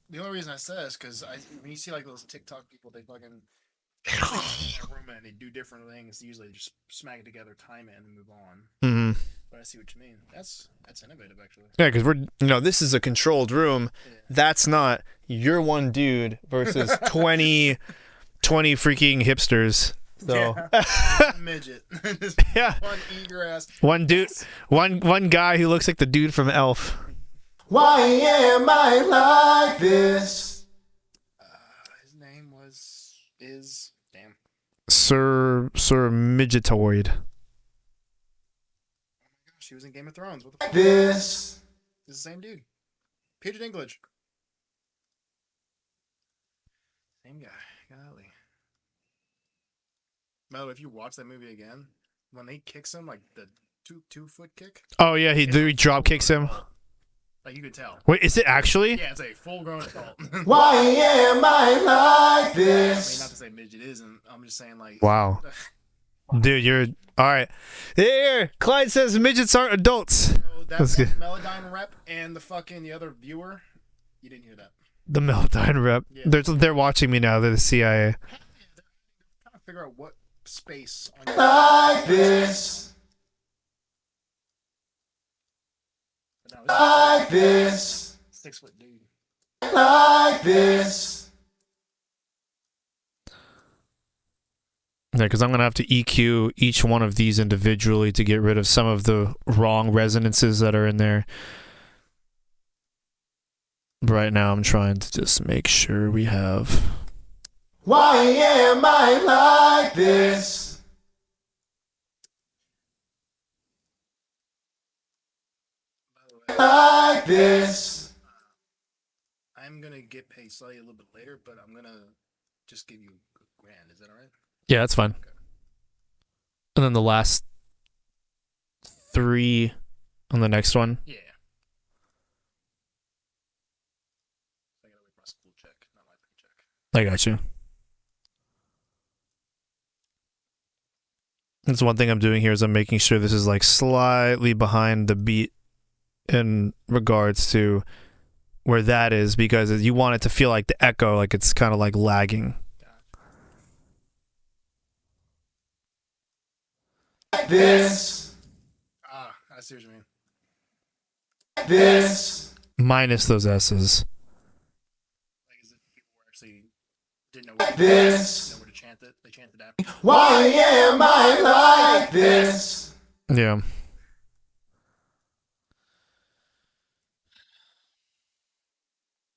the only reason I said is because when you see like those TikTok people, they fucking in a room and they do different things. Usually they just smack it together, time it, and move on. Mm-hmm. But I see what you mean. That's innovative, actually. Yeah, because this is a controlled room. Yeah. That's not you're one dude versus 20 freaking hipsters. So yeah. Midget. yeah, One eager ass. one dude, one guy who looks like the dude from Elf. Why am I like this? His name is damn. Sir Midgetoid. Oh my gosh, he was in Game of Thrones. What the fuck? This. It's the same dude. Peter Dinklage. Same guy. Golly. By the way, if you watch that movie again, when he kicks him, like the two foot kick, Oh yeah, he drop kicks him. like you could tell. Wait, is it actually? Yeah, it's a full grown adult. Why am I like I mean, this? not to say midget isn't. I'm just saying like. Wow. Dude, you're all right. Here, Clyde says midgets aren't adults. So That's that's good. Melodyne rep and the other viewer. You didn't hear that. The Melodyne rep. Yeah. They're watching me now. They're the CIA. Trying to figure out what space on your Like this. Like this. 6 foot dude. Like this. Yeah, because I'm going to have to EQ each one of these individually to get rid of some of the wrong resonances that are in there. Right now, I'm trying to just make sure we have... Why am I like this? Like this. I'm gonna get paid slightly a little bit later, but I'm gonna just give you $1,000. Is that alright? Yeah, that's fine. And then the last 3 on the next one. Yeah. I gotta wait for my school check, not my paycheck. I got you. That's one thing I'm doing here is I'm making sure this is like slightly behind the beat in regards to where that is, because you want it to feel like the echo, like it's kind of like lagging. This. I see what you mean. This. Minus those S's. Like as if people were actually didn't know where This. to chant it. They chanted after. Why am I like this? Yeah.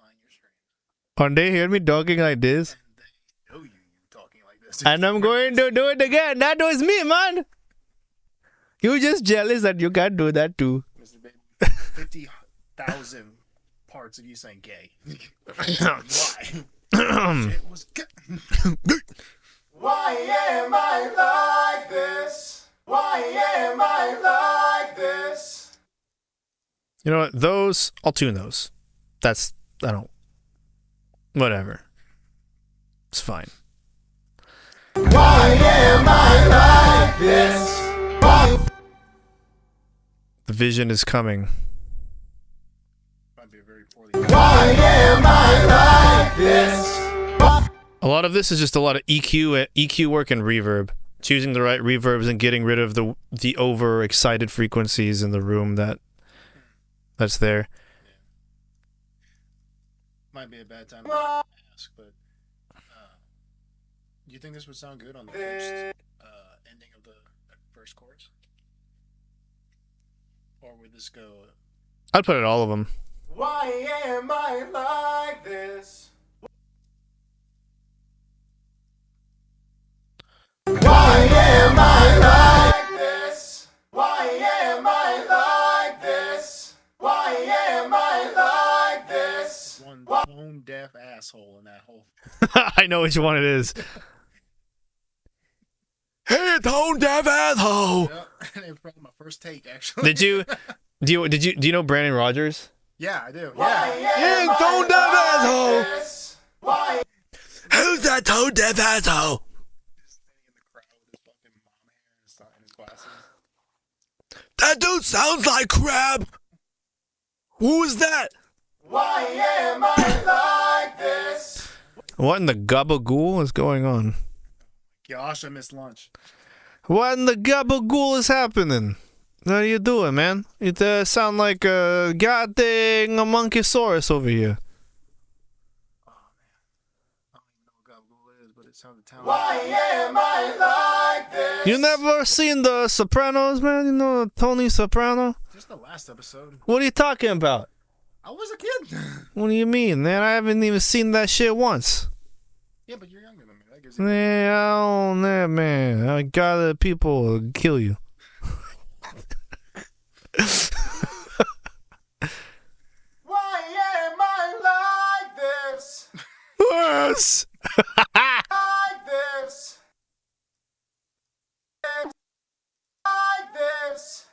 find your strength. When they hear me talking like this, And they know you talking like this. and I'm going to do it again. That was me, man. You just jealous that you can't do that too. Mr. Baby, 50,000 parts of you saying gay. Why? It was gay. Why am I like this? Why am I like this? You know what? Those, I'll tune those. That's, I don't, whatever. It's fine. Why am I like this? Why? The vision is coming. Might be a very poorly. Why am I like this? A lot of this is just a lot of EQ work and reverb. Choosing the right reverbs and getting rid of the overexcited frequencies in the room that's there. Might be a bad time to ask, but do you think this would sound good on the first ending of the first chorus? Or would this go? I'd put it all of them. Why am I like this? Why am I like this? Why am I like this? Why am I like this? One tone deaf asshole in that whole. I know which one it is. Hey, tone deaf asshole. Yep. It was probably my first take, actually. Do you know Brandon Rogers? Yeah, I do. Why Yeah. am tone deaf I like this? Why? Who's that tone deaf asshole? Just standing in the crowd with his fucking mom hair and his glasses. That dude sounds like crap. Who is that? Why am I like this? What in the gabagool is going on? Gosh, I missed lunch. What in the gabagool is happening? What are you doing, man? You sound like a goddamn monkeysaurus over here. I don't even know what Gabagool is, but it sounded talented. Why am I like this? You never seen The Sopranos, man? You know Tony Soprano? Just the last episode. What are you talking about? I was a kid. What do you mean, man? I haven't even seen that shit once. Yeah, but you're younger than me. That gives you. Yeah, I don't know, man. I got people kill you. Why am I like this? Yes. Like this? Like this?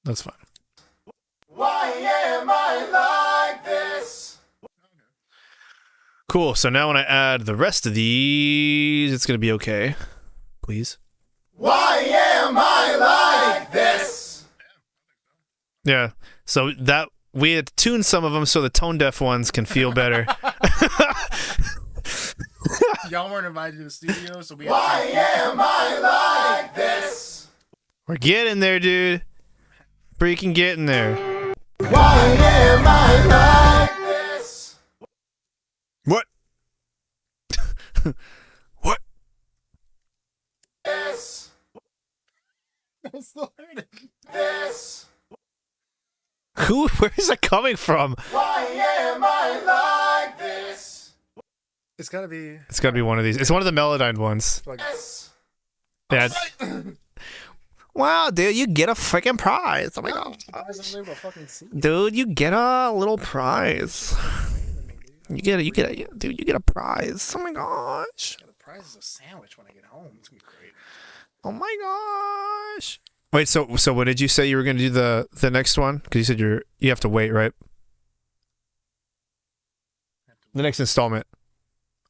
That's fine. Why am I like this? Cool. So now when I add the rest of these, it's going to be okay. Please. Why am I like this? Yeah. So that we had tuned some of them so the tone deaf ones can feel better. Y'all weren't invited to the studio, so we Why had am I like this? We're getting there, dude. Freaking getting there. Why am I like this? What? What? This, I still heard it. this. Who? Where is that coming from? Why am I like this? It's gotta be. It's got to be one of these. It's one of the Melodyne ones. Like, This. Yeah. Wow, dude, you get a freaking prize. Oh my god. I wasn't able to fucking see. Dude, you get a little prize. You get a, dude, you get a prize. Oh my gosh. The prize is a sandwich when I get home. It's gonna be great. Oh my gosh. Wait, so what did you say you were going to do the next one? Because you said you have to wait, right? The next installment.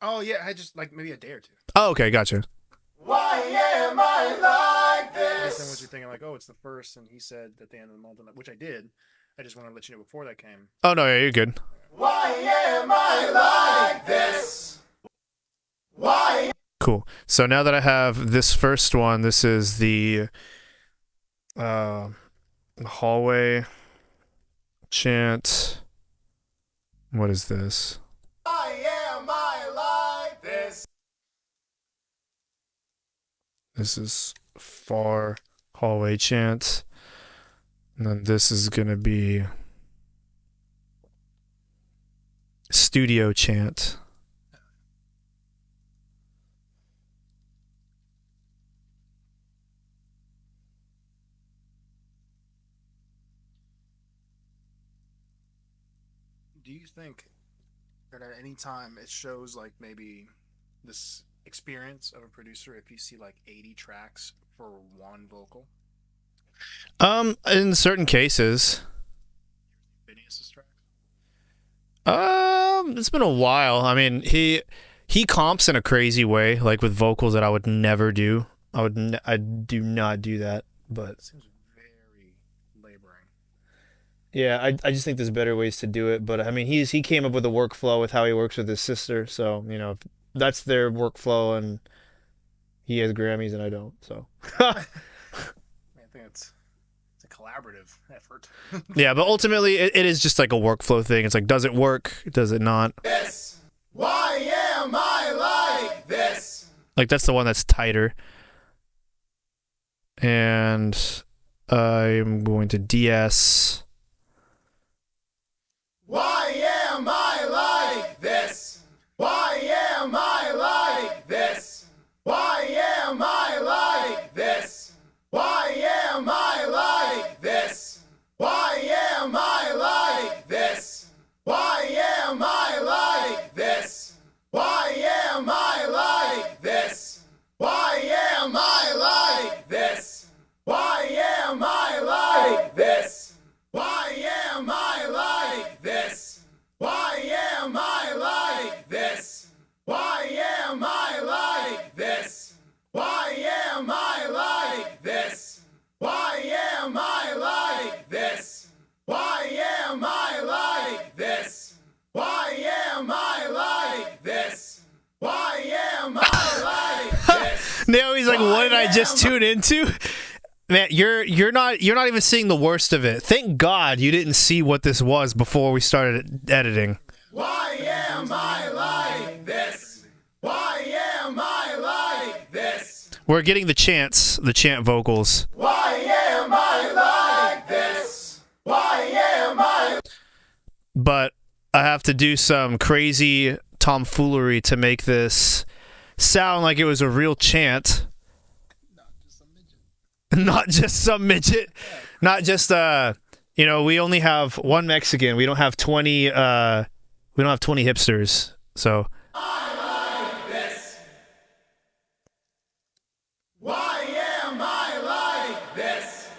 Oh yeah, I just like maybe a day or two. Oh, okay, gotcha. Why am I like I understand what this? you're thinking, like, oh, it's the first, and he said at the end of the month, which I did. I just want to let you know before that came. Oh no, yeah, you're good. Why am I like this? Why? Cool. So now that I have this first one, this is the hallway chant. What is this? Why am I like this? This is far hallway chant. And then this is gonna be studio chant. Do you think that at any time it shows like maybe this experience of a producer if you see like 80 tracks for one vocal? In certain cases. Phineas's tracks? It's been a while. I mean, he comps in a crazy way, like with vocals that I would never do. I do not do that, but It seems very laboring. yeah, I just think there's better ways to do it. But I mean, he came up with a workflow with how he works with his sister, so you know, that's their workflow, and he has Grammys and I don't. So I think it's a collaborative effort. yeah, but ultimately it is just like a workflow thing. It's like, does it work? Does it not? This. Why am I like this? Like that's the one that's tighter. And I'm going to DS. Why am I like this? Why am I like this? Why am I like this? Why am I like this? Why am I like this? Why am I like this? Why am I like this? Why am I like this? Why am I like this? Why am I like this? Why am I like this? Why am I like this? Why am I like this? Why am I like this? Why am I like this? Why am I like this? Why am I like this? Now he's like, what did I just tune into? Man, you're not even seeing the worst of it. Thank God you didn't see what this was before we started editing. Why am I like this? Why am I like this? We're getting the chant vocals. Why am I like this? Why am I? But I have to do some crazy tomfoolery to make this sound like it was a real chant. Not just some midget. Not just you know, we only have one Mexican. We don't have 20 hipsters. So I like this. Why am I like this?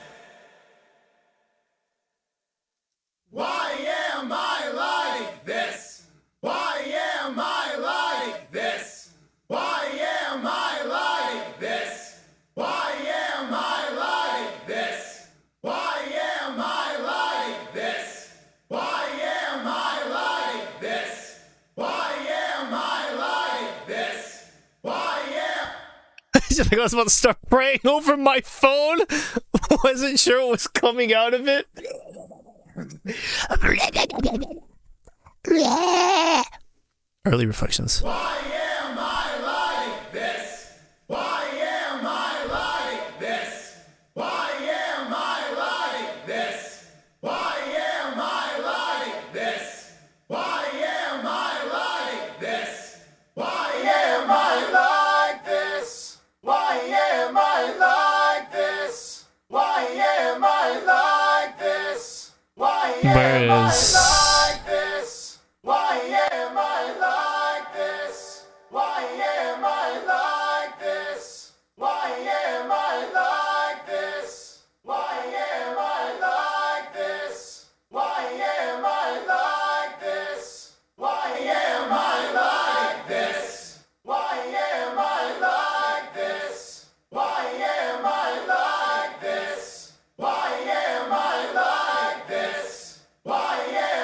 Why am I like this? Why am I like this? Why am I like this? Why am I like this? Why am I like this? Why am I like this? Why am I like this? Why am I was about to start praying over my phone. Wasn't sure what was coming out of it. Early reflections. Why am I like this? Why am I like this? Why am I like this? Why am I like this? Why am I like this? Why am I like this? Why am I like this? Why am I like this? Why am I like this? Why am I like this? Why am I like this? Why am I like this? Why am I like this? Why am I like this? Why am I like this? Why am I like this? Why am I like this? Why am I like this? Why am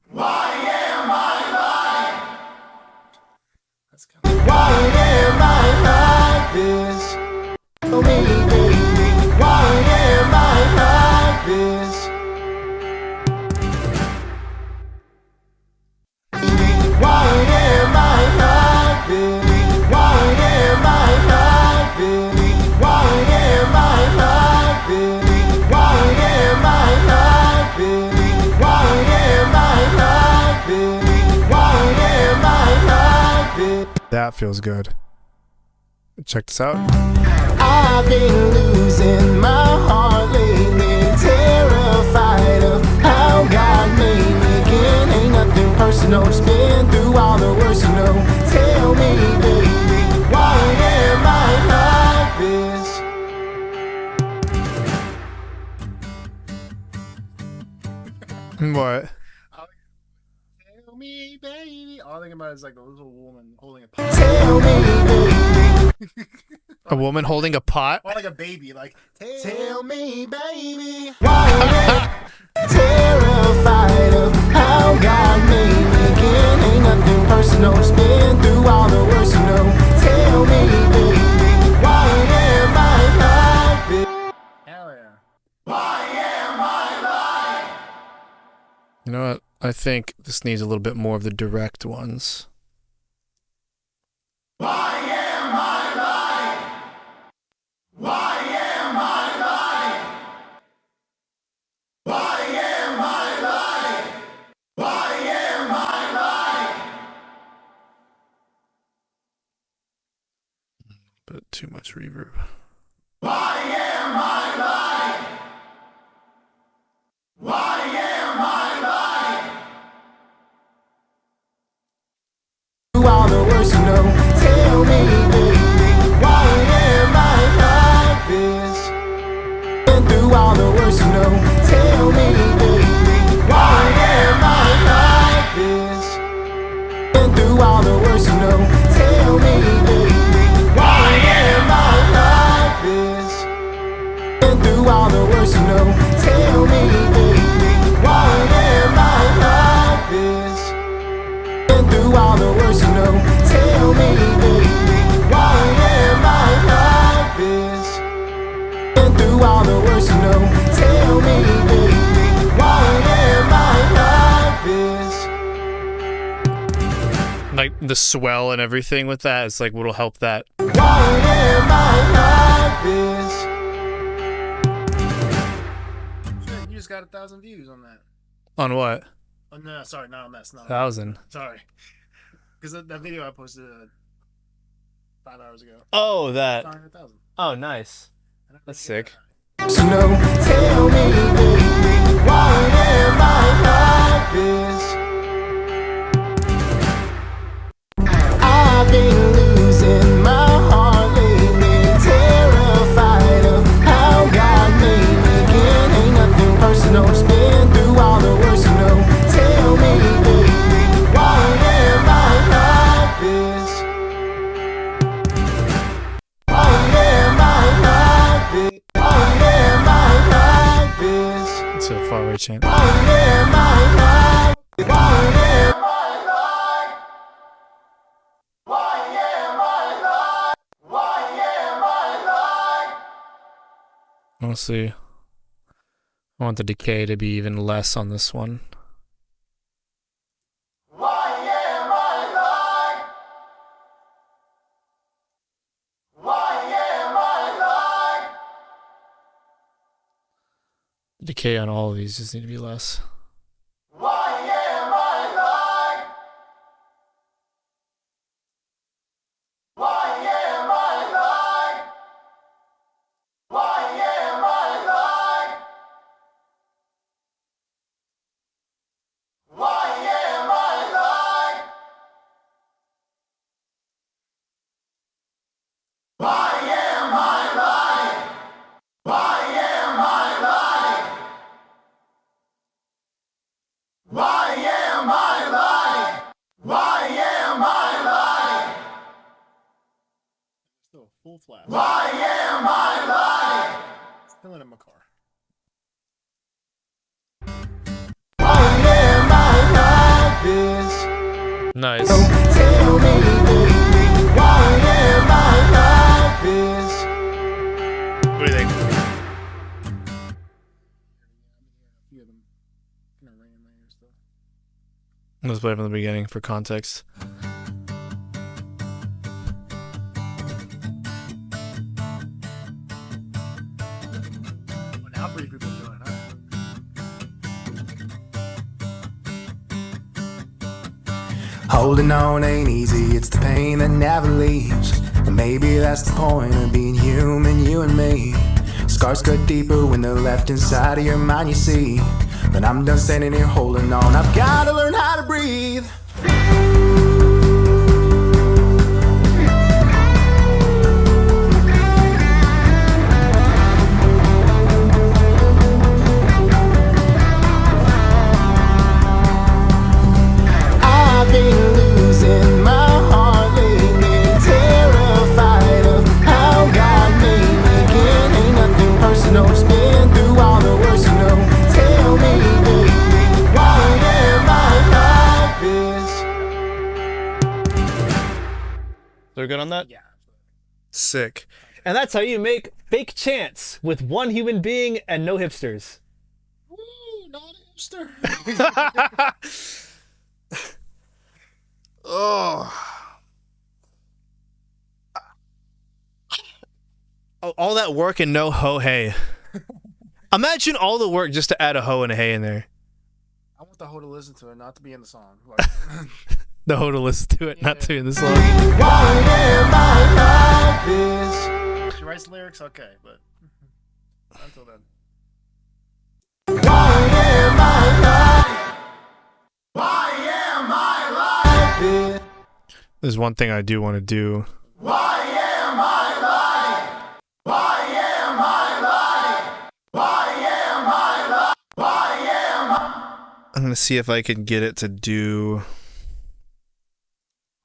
That's kind of... Why am I like this? Tell me, baby, why am I like this? Why am I like this? Why am I like this? Why am I like this? Why am I like this? Why am I like this? Why am I like this? That feels good. Check this out. I've been losing my heart lately, terrified of how God made me again. Ain't nothing personal, just been through all the worst, you know. Tell me, baby, why am I like this? What? Tell me, baby. All I think about is like a little woman holding a pot. Tell me, baby. A woman holding a pot? Or like a baby, like, Tell me, baby, why am I terrified of how God made me again? Ain't nothing personal, just been through all the worst, you know. Tell me, baby, why am I like this? hell yeah. Why am I like? You know what? I think this needs a little bit more of the direct ones. Why am I like? Why am I like? Why am I like? Why am I like? But too much reverb. Why am I like? Why am I like? Do all the worst, you know. Tell me, baby, why am I like this? Been through all the worst, you know. Tell me, baby, why am I like this? Been through all the worst, you know. Tell me, baby, why am I like this? Been through all the worst, you know. Tell me, baby, why am I like this? Been through all the worst, you know. Tell me, baby, why am I like this? Been through all the worst, you know. Tell me, baby, why am I like this? Like the swell and everything with that is like what'll help that. Why am I like this? Shit, you just got 1,000 views on that. On what? Oh, no, sorry, not on that. It's not on 1,000. that. Sorry. Because that video I posted 5 hours ago. Oh, that. 500,000. Oh, nice. I never That's forget sick. that. So no, tell me, baby, why am I like this? I've been losing my heart lately, terrified of how God made me again. Ain't nothing personal, just been through all the worst, you know. Tell me, baby, why am I like this? Why am I like this? Why am I like this? It's so far away, Chant. Why am I like? Why am I like? Why am I like? Why am I like? Honestly, I want the decay to be even less on this one. Why am I like? Why am I like? Decay on all of these just need to be less. Why am I like? Why am I like? Why am I like? Why am I like? Why am I like? Why am I like? Why am I like? Why am I like? Still full flat. Why am I like? Still in my car. Why am I like? Nice. Tell me, baby, why am I like this? What do you think? A few of them kind of ran in there stuff. Let's play from the beginning for context. Well, now pretty people doing it, huh? Holding on ain't easy, it's the pain that never leaves. And maybe that's the point of being human, you and me. Scars cut deeper when they're left inside of your mind, you see. But I'm done standing here holding on, I've gotta learn how to breathe. I've been losing my heart lately, terrified of how God made me. Again, ain't nothing personal, just been through all the worst, you know. Tell me, baby, why am I like this? They're good on that? Yeah. Sick. And that's how you make fake chants with one human being and no hipsters. Woo, not a hipster. Oh. All that work and no ho hey. Imagine all the work just to add a ho and a hey in there. I want the hoe to listen to it, not to be in the song. Like, The ho to listen to it, not to in the song. Why am I like this? she writes lyrics, okay, but until then. Why am I like this? There's one thing I do want to do. Why am I like? Why am I like? Why am I like? Why am I? I'm going to see if I can get it to do.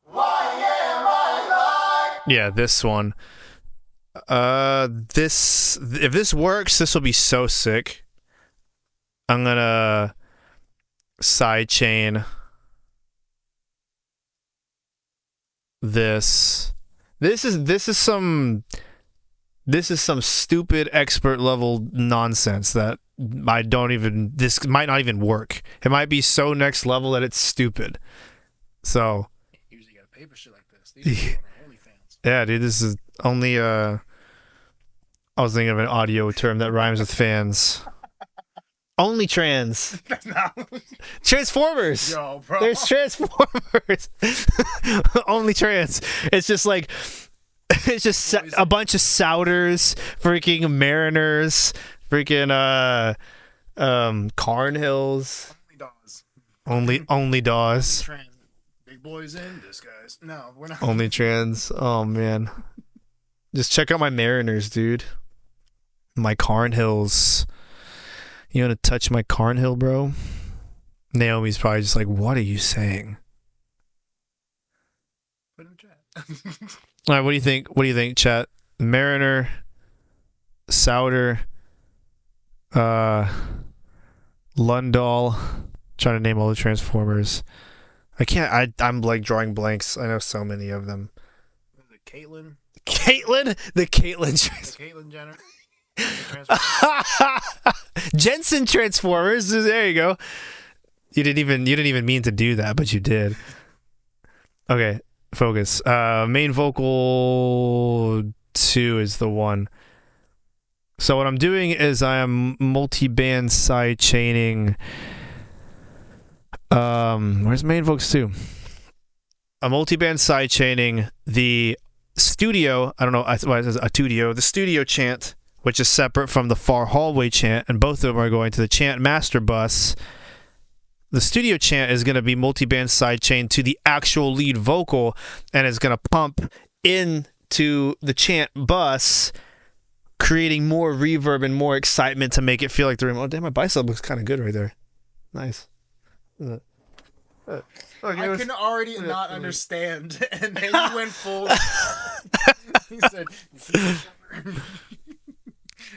Why am I like? Yeah, this one. If this works, this will be so sick. I'm going to sidechain this. This is some stupid expert level nonsense that this might not even work. It might be so next level that it's stupid. So Usually got to pay for shit like this. These are on OnlyFans. yeah, dude, this is only I was thinking of an audio term that rhymes with fans. Only trans. Transformers. Yo, bro. There's Transformers. Only trans. It's just like it's just a bunch of Souders, freaking Mariners, freaking Carnhills. Only dogs. Only Daws. Trans. Big boys in disguise. No, we're not. Only trans. Oh man. Just check out my Mariners, dude. My Carnhills. You want to touch my Carnhill, bro? Naomi's probably just like, what are you saying? Put in the chat. All right, what do you think? What do you think, chat? Mariner, Souder, Lundahl. Trying to name all the Transformers. I can't. I'm like drawing blanks. I know so many of them. Was it Caitlyn? Caitlyn, the Caitlyn. The Caitlyn Jenner. Jensen Transformers. There you go. You didn't even mean to do that, but you did. Okay, focus. Main vocal 2 is the one. So what I'm doing is I am multi-band side chaining. Where's main vocals 2? A multi-band side chaining the studio. I don't know. It says a studio. The studio chant, which is separate from the far hallway chant, and both of them are going to the chant master bus. The studio chant is going to be multi-band sidechain to the actual lead vocal, and it's going to pump into the chant bus, creating more reverb and more excitement to make it feel like the room. Oh, damn, my bicep looks kind of good right there. Nice. I can already not understand, and then you went full. He said,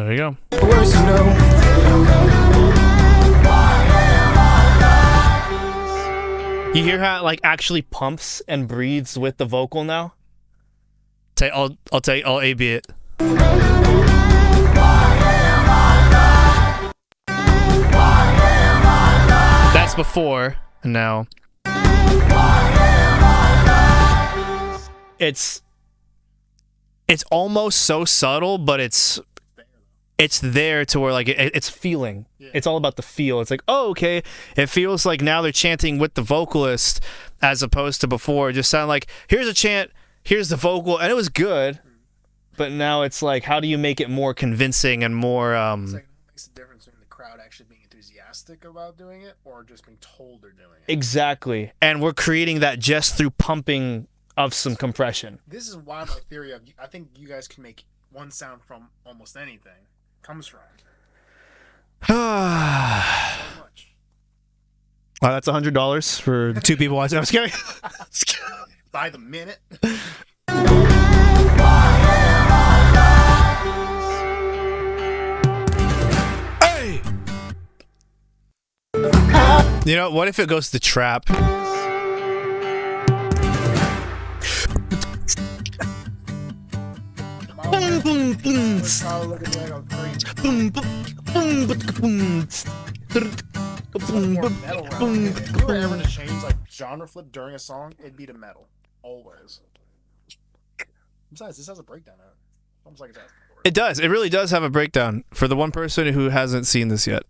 There you go. Worse, you know. You hear how it like actually pumps and breathes with the vocal now? I'll A/B it. That's before, and now it's almost so subtle, but it's there to where like it's feeling. Yeah. It's all about the feel. It's like, oh, okay, it feels like now they're chanting with the vocalist as opposed to before. It just sounded like here's a chant, here's the vocal, and it was good. But now it's like, how do you make it more convincing and more It's like, it makes a difference between the crowd actually being enthusiastic about doing it or just being told they're doing it. exactly. And we're creating that just through pumping of some compression. This is why my theory of I think you guys can make one sound from almost anything comes from. So much. Wow, that's $100 for 2 people watching. I'm scared. By the minute. Hey! You know, what if it goes to trap? It's probably looking like I'm crazy. More metal round. If we were ever to change like genre flip during a song, it'd be to metal. Always. Besides, this has a breakdown in it. Almost like it's asking for it. It does. It really does have a breakdown for the one person who hasn't seen this yet.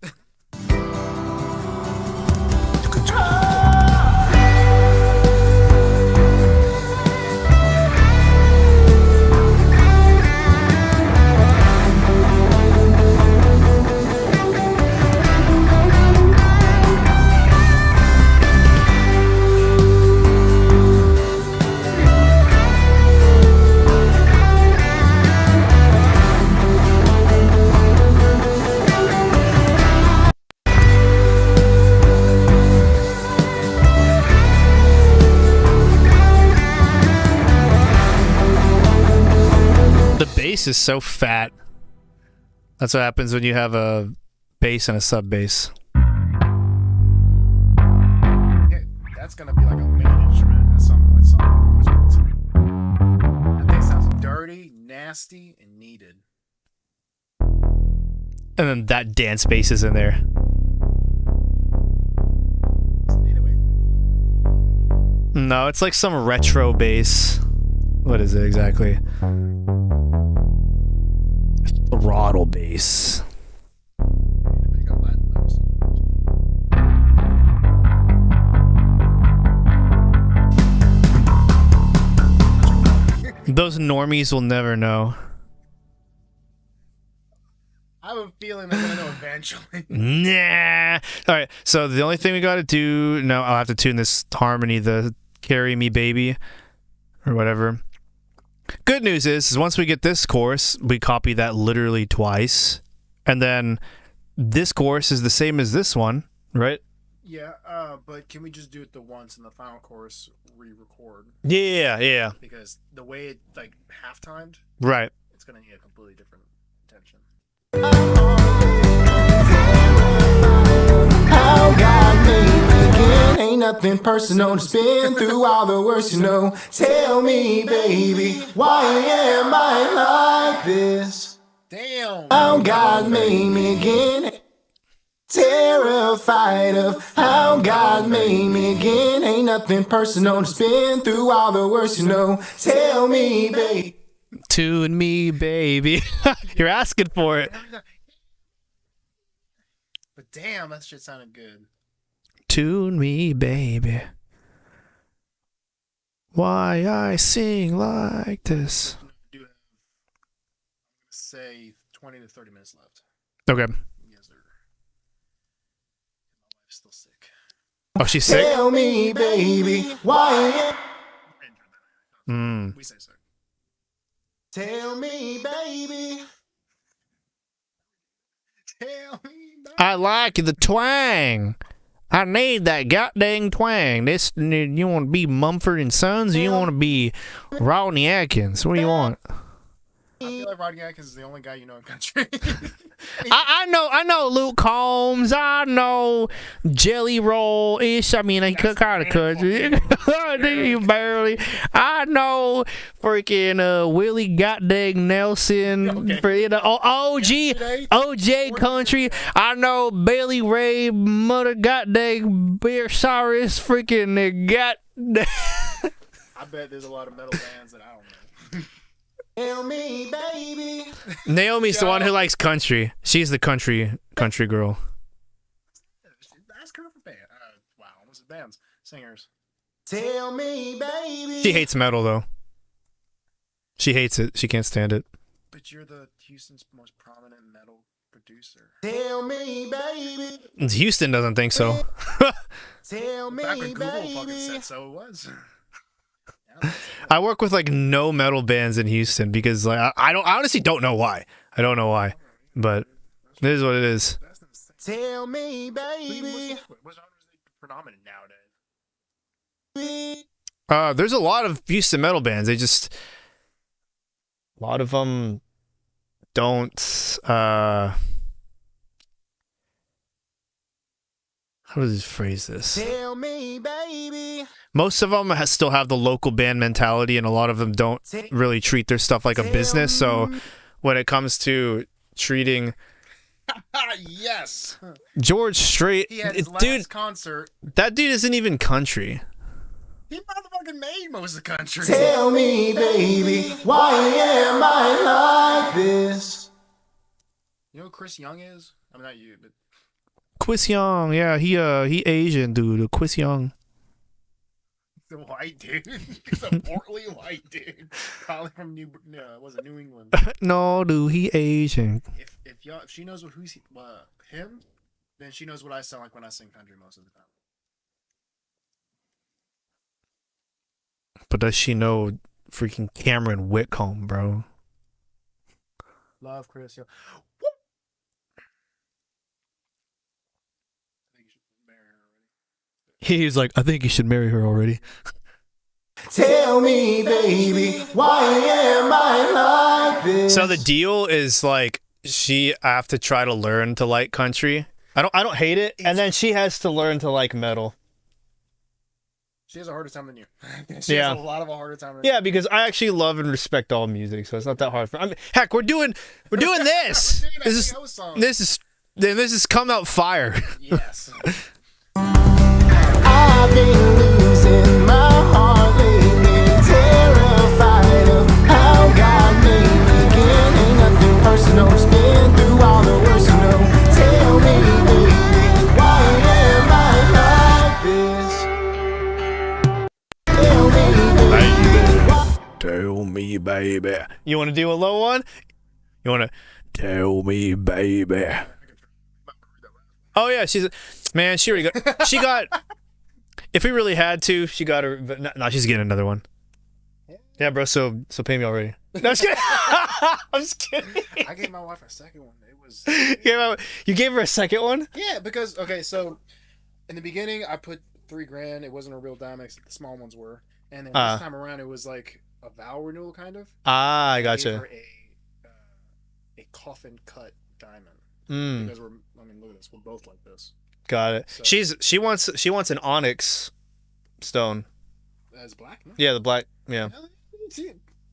Bass is so fat. That's what happens when you have a bass and a sub bass. Yeah, that's gonna be like a main instrument at some point. That thing sounds dirty, nasty, and needed. And then that dance bass is in there. Anyway, No, it's like some retro bass. What is it exactly? Throttle bass. we need to make a Latin noise. Those normies will never know. I have a feeling they're gonna know eventually. Nah. All right. So the only thing we got to do now, I'll have to tune this harmony, the "Carry Me, Baby," or whatever. Good news is once we get this chorus, we copy that literally twice, and then this chorus is the same as this one, right? Yeah, but can we just do it the once and the final chorus re-record? Yeah. Because the way it like half-timed, Right. it's gonna need a completely different attention. How God made me again ain't nothing personal. Just been through all the worst, you know. Tell me, baby, why am I like this? Damn! How God made me again. Terrified of how God made me again. Ain't nothing personal. Just been through all the worst, you know. Tell me, baby. Tune me, baby. You're asking for it. But damn, that shit sounded good. Tune me, baby. Why I sing like this. Do have, I'm gonna say 20 to 30 minutes left. Okay. Yes, sir. My wife's still sick. Oh, she's sick? Tell me, baby, why? We say so. Tell me, baby. Tell me, baby. I like the twang. I need that goddamn twang. This, you want to be Mumford and Sons, or you want to be Rodney Atkins? What do you want? I feel like riding out because it's the only guy you know in country. I know Luke Combs. I know Jelly Roll ish. I mean, I kind of country. You barely. I know freaking Willie Goddamn Nelson. Okay. For OG country. I know Bailey Ray, Mother Goddamn Beer Cyrus. Freaking got. I bet there's a lot of metal bands that I don't know. Tell me, baby. Naomi's the one who likes country. She's the country girl. Ask her for band. Wow, almost bands, singers. Tell me, baby. She hates metal though. She hates it. She can't stand it. But you're the Houston's most prominent metal producer. Tell me, baby. Houston doesn't think so. Tell me, Back when Google fucking baby. said so, it was. I work with like no metal bands in Houston because like I honestly don't know why. I don't know why, but it is what it is. That's insane. Tell me, baby. What genres are predominant nowadays? There's a lot of Houston metal bands. They just a lot of them don't. How does he phrase this? Tell me, baby. Most of them still have the local band mentality, and a lot of them don't really treat their stuff like a business. So when it comes to treating Yes. George Strait, He had his dude, last concert. that dude isn't even country. He motherfucking made most of the country. Tell me, baby, why am I like this? You know who Chris Young is? I mean, not you, but Chris Young, yeah, he Asian dude. Chris Young. the white dude. He's a portly white dude. Probably from New England. No, dude, he Asian. If she knows who's him, then she knows what I sound like when I sing country most of the time. But does she know freaking Cameron Whitcomb, bro? Love Chris Young. He's like, I think you should marry her already. Tell me, baby, why am I like this? So the deal is like I have to try to learn to like country. I don't hate it, and then she has to learn to like metal. She has a harder time than you. She has a lot of a harder time than Yeah, because I actually love and respect all music, so it's not that hard for. I mean, heck, we're doing this. This is come out fire. Yes. I've been losing my heart lately, terrified of how God made me again. Ain't nothing personal, it's been through all the worst, you know. Tell me, baby, why am I like this? Tell me, baby. Tell me, baby. You want to do a low one? You want to tell me, baby? Oh yeah, she already got. She got. If we really had to, she got her. No, she's getting another one. Yeah, bro. So pay me already. No, I'm just kidding. I'm just kidding. I gave my wife a second one. It was. You gave her a second one? Yeah, because so in the beginning I put $3,000. It wasn't a real Dimex. The small ones were, and then this time around it was like a vow renewal kind of. Ah, I gave gotcha. her a coffin cut diamond. Because look at this. We're both like this. Got it. So, She wants an onyx stone. As black. No? Yeah, the black. Yeah.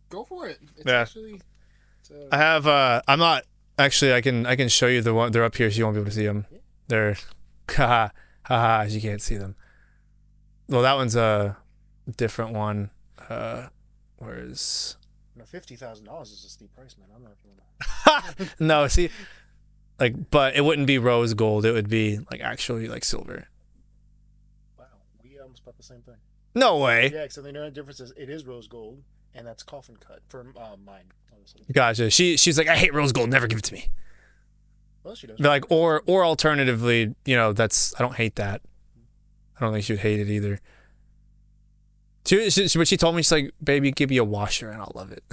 Go for it. It's Yeah. actually. I have. I'm not actually. I can show you the one. They're up here, so you won't be able to see them. Yeah. They're, haha. You can't see them. Well, that one's a different one. Whereas. No, $50,000 is a steep price, man. I'm not feeling that. No, see, like, but it wouldn't be rose gold. It would be like actually like silver. Wow, we almost bought the same thing. No way. Yeah, so the only difference is it is rose gold, and that's coffin cut for mine. Obviously. Gotcha. She's like, I hate rose gold. Never give it to me. Well, she does. But like, or alternatively, I don't hate that. I don't think she would hate it either. But she told me, she's like, baby, give me a washer and I'll love it.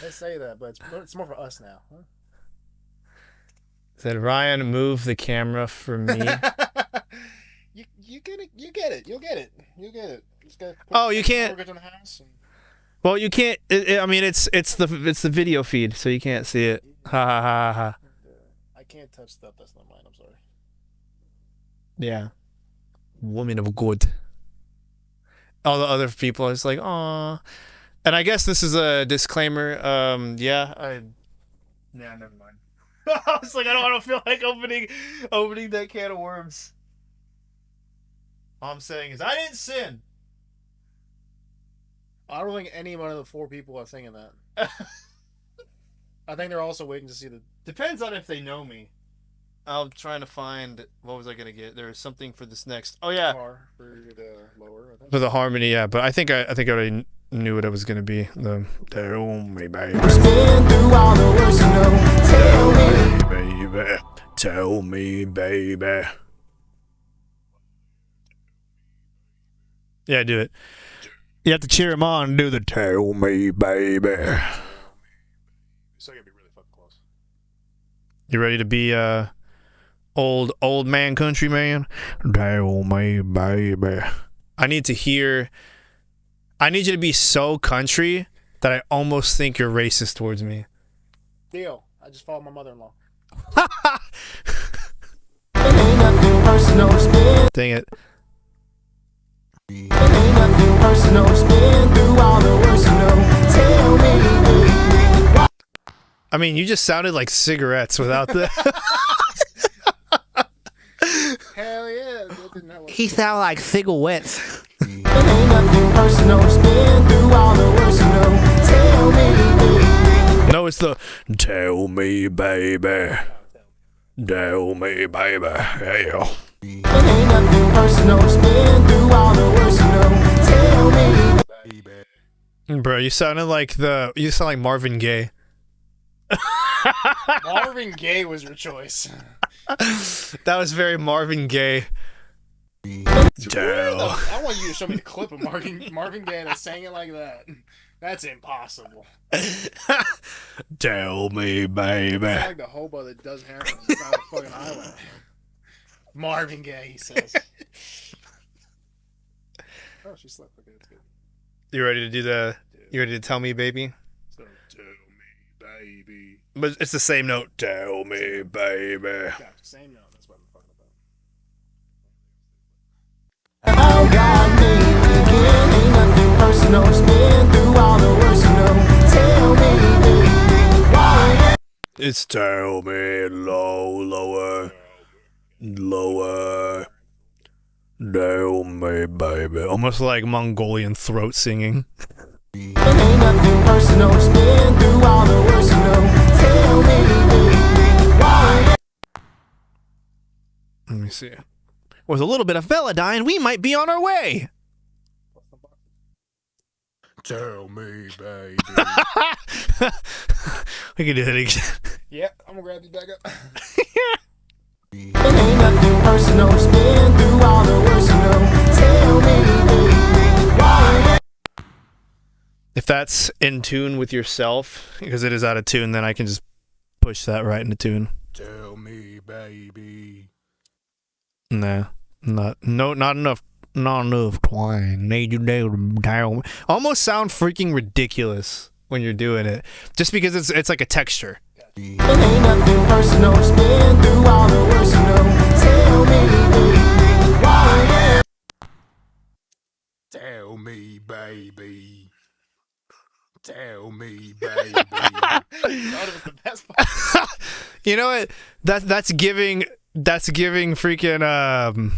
They say that, but it's more for us now. Huh? Said, Ryan, move the camera for me. you get it. You'll get it. Just gotta Oh, you can't. Get to the house and... Well, you can't. I mean, it's the video feed, so you can't see it. Ha ha ha ha. I can't touch stuff that's not mine. I'm sorry. Yeah. Woman of good. All the other people are just like, aw. And I guess this is a disclaimer. Yeah, never mind. I was like, I don't feel like opening that can of worms. All I'm saying is, I didn't sin. I don't think any one of the 4 people are thinking that. I think they're also waiting to see the. Depends on if they know me. I'm trying to find, what was I gonna get? There was something for this next. Oh yeah, Car for the lower. I think. for the harmony. Yeah, but I think I already knew what it was gonna be. The tell me, baby. Tell me, baby. Yeah, do it. You have to cheer him on and do the tell me, baby. So you're gonna be really fucking close. You ready to be old man country man? Tell me, baby. I need you to be so country that I almost think you're racist towards me. Deal. I just followed my mother-in-law. Dang it. I mean, you just sounded like cigarettes without the. Hell yeah. That didn't have He sounded like cigarettes. No, it's the tell me, baby. Tell me, baby. Yeah. Bro, you sound like Marvin Gaye. Marvin Gaye was your choice. That was very Marvin Gaye. I want you to show me the clip of Marvin Gaye that sang it like that. That's impossible. Tell me, baby. It's like the hobo that does heroin on the fucking highway. Marvin Gaye, he says. Oh, she slept. Okay, that's good. You ready to tell me, baby? So, tell me, baby. But it's the same note. Tell me, baby. Gotcha, same note. That's what I'm fucking about. Oh God, me ain't nothing personal. Spin through all the words, Tell me, baby, why? It's tell me lower. Tell me, baby. Almost like Mongolian throat singing. Ain't nothing personal. Spin through all the words, Tell me, baby, why? Let me see. With a little bit of Velodyne, we might be on our way. Tell me, baby. We can do that again. Yep, I'm gonna grab you back up. Ain't nothing personal. Spin through all the words, Tell me, baby, why? If that's in tune with yourself, because it is out of tune, then I can just push that right into tune. Tell me, baby. Nah, not enough. Not enough twine. Need you to tell me. Almost sound freaking ridiculous when you're doing it, just because it's like a texture. Ain't nothing personal. Spin through all the words, Tell me, baby, why? Tell me, baby. Tell me, baby. That was the best part. You know what? That's giving freaking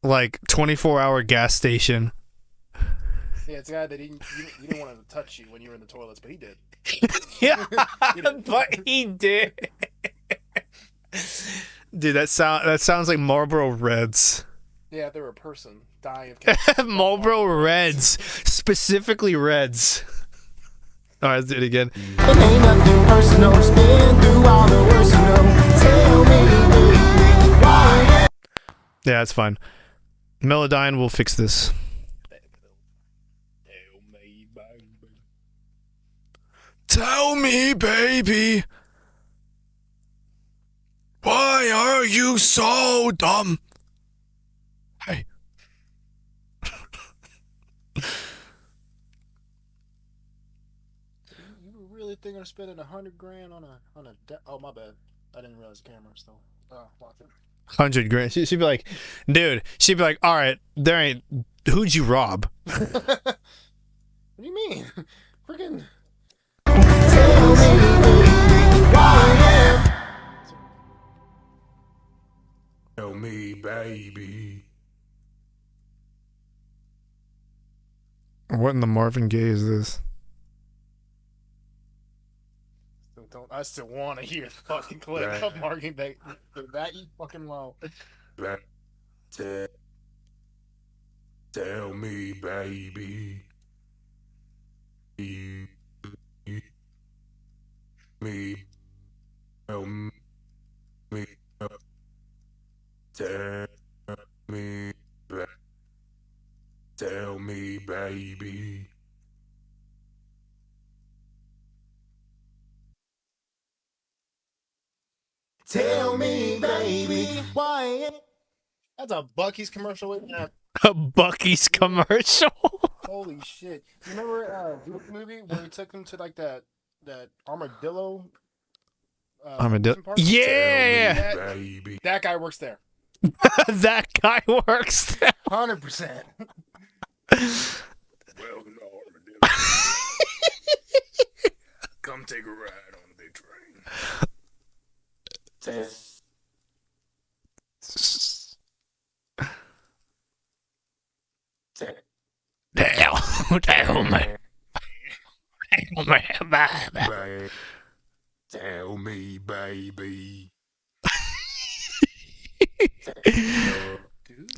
like 24-hour gas station. Yeah, it's a guy that you didn't want him to touch you when you were in the toilets, but he did. Yeah, but he did. Dude, that sounds like Marlboro Reds. Yeah, if they were a person dying of cancer. Marlboro Reds, specifically Reds. All right, let's do it again. Ain't nothing personal. Spin through all the words, Tell me, baby, why? Yeah, that's fine. Melodyne will fix this. Tell me, baby. Why are you so dumb? Hey. really think I'm spending $100,000 on a oh, my bad. I didn't realize the camera was still watching. 100 grand. She'd be like, dude. She'd be like, all right, there ain't. Who'd you rob? What do you mean? Freaking. Tell me, baby. What in the Marvin Gaye is this? I still want to hear the fucking clip of Marking that you fucking low. Tell me, baby. Me. Tell me. Tell me, baby. Tell me, baby, why? That's a Bucky's commercial with that. A Bucky's commercial. Holy shit! You remember the movie where we took him to like that armadillo? Armadillo. park? Yeah. That guy works there. That guy works there. 100%. Welcome to Armadillo. Come take a ride on the big train. Tell me. Tell me, baby.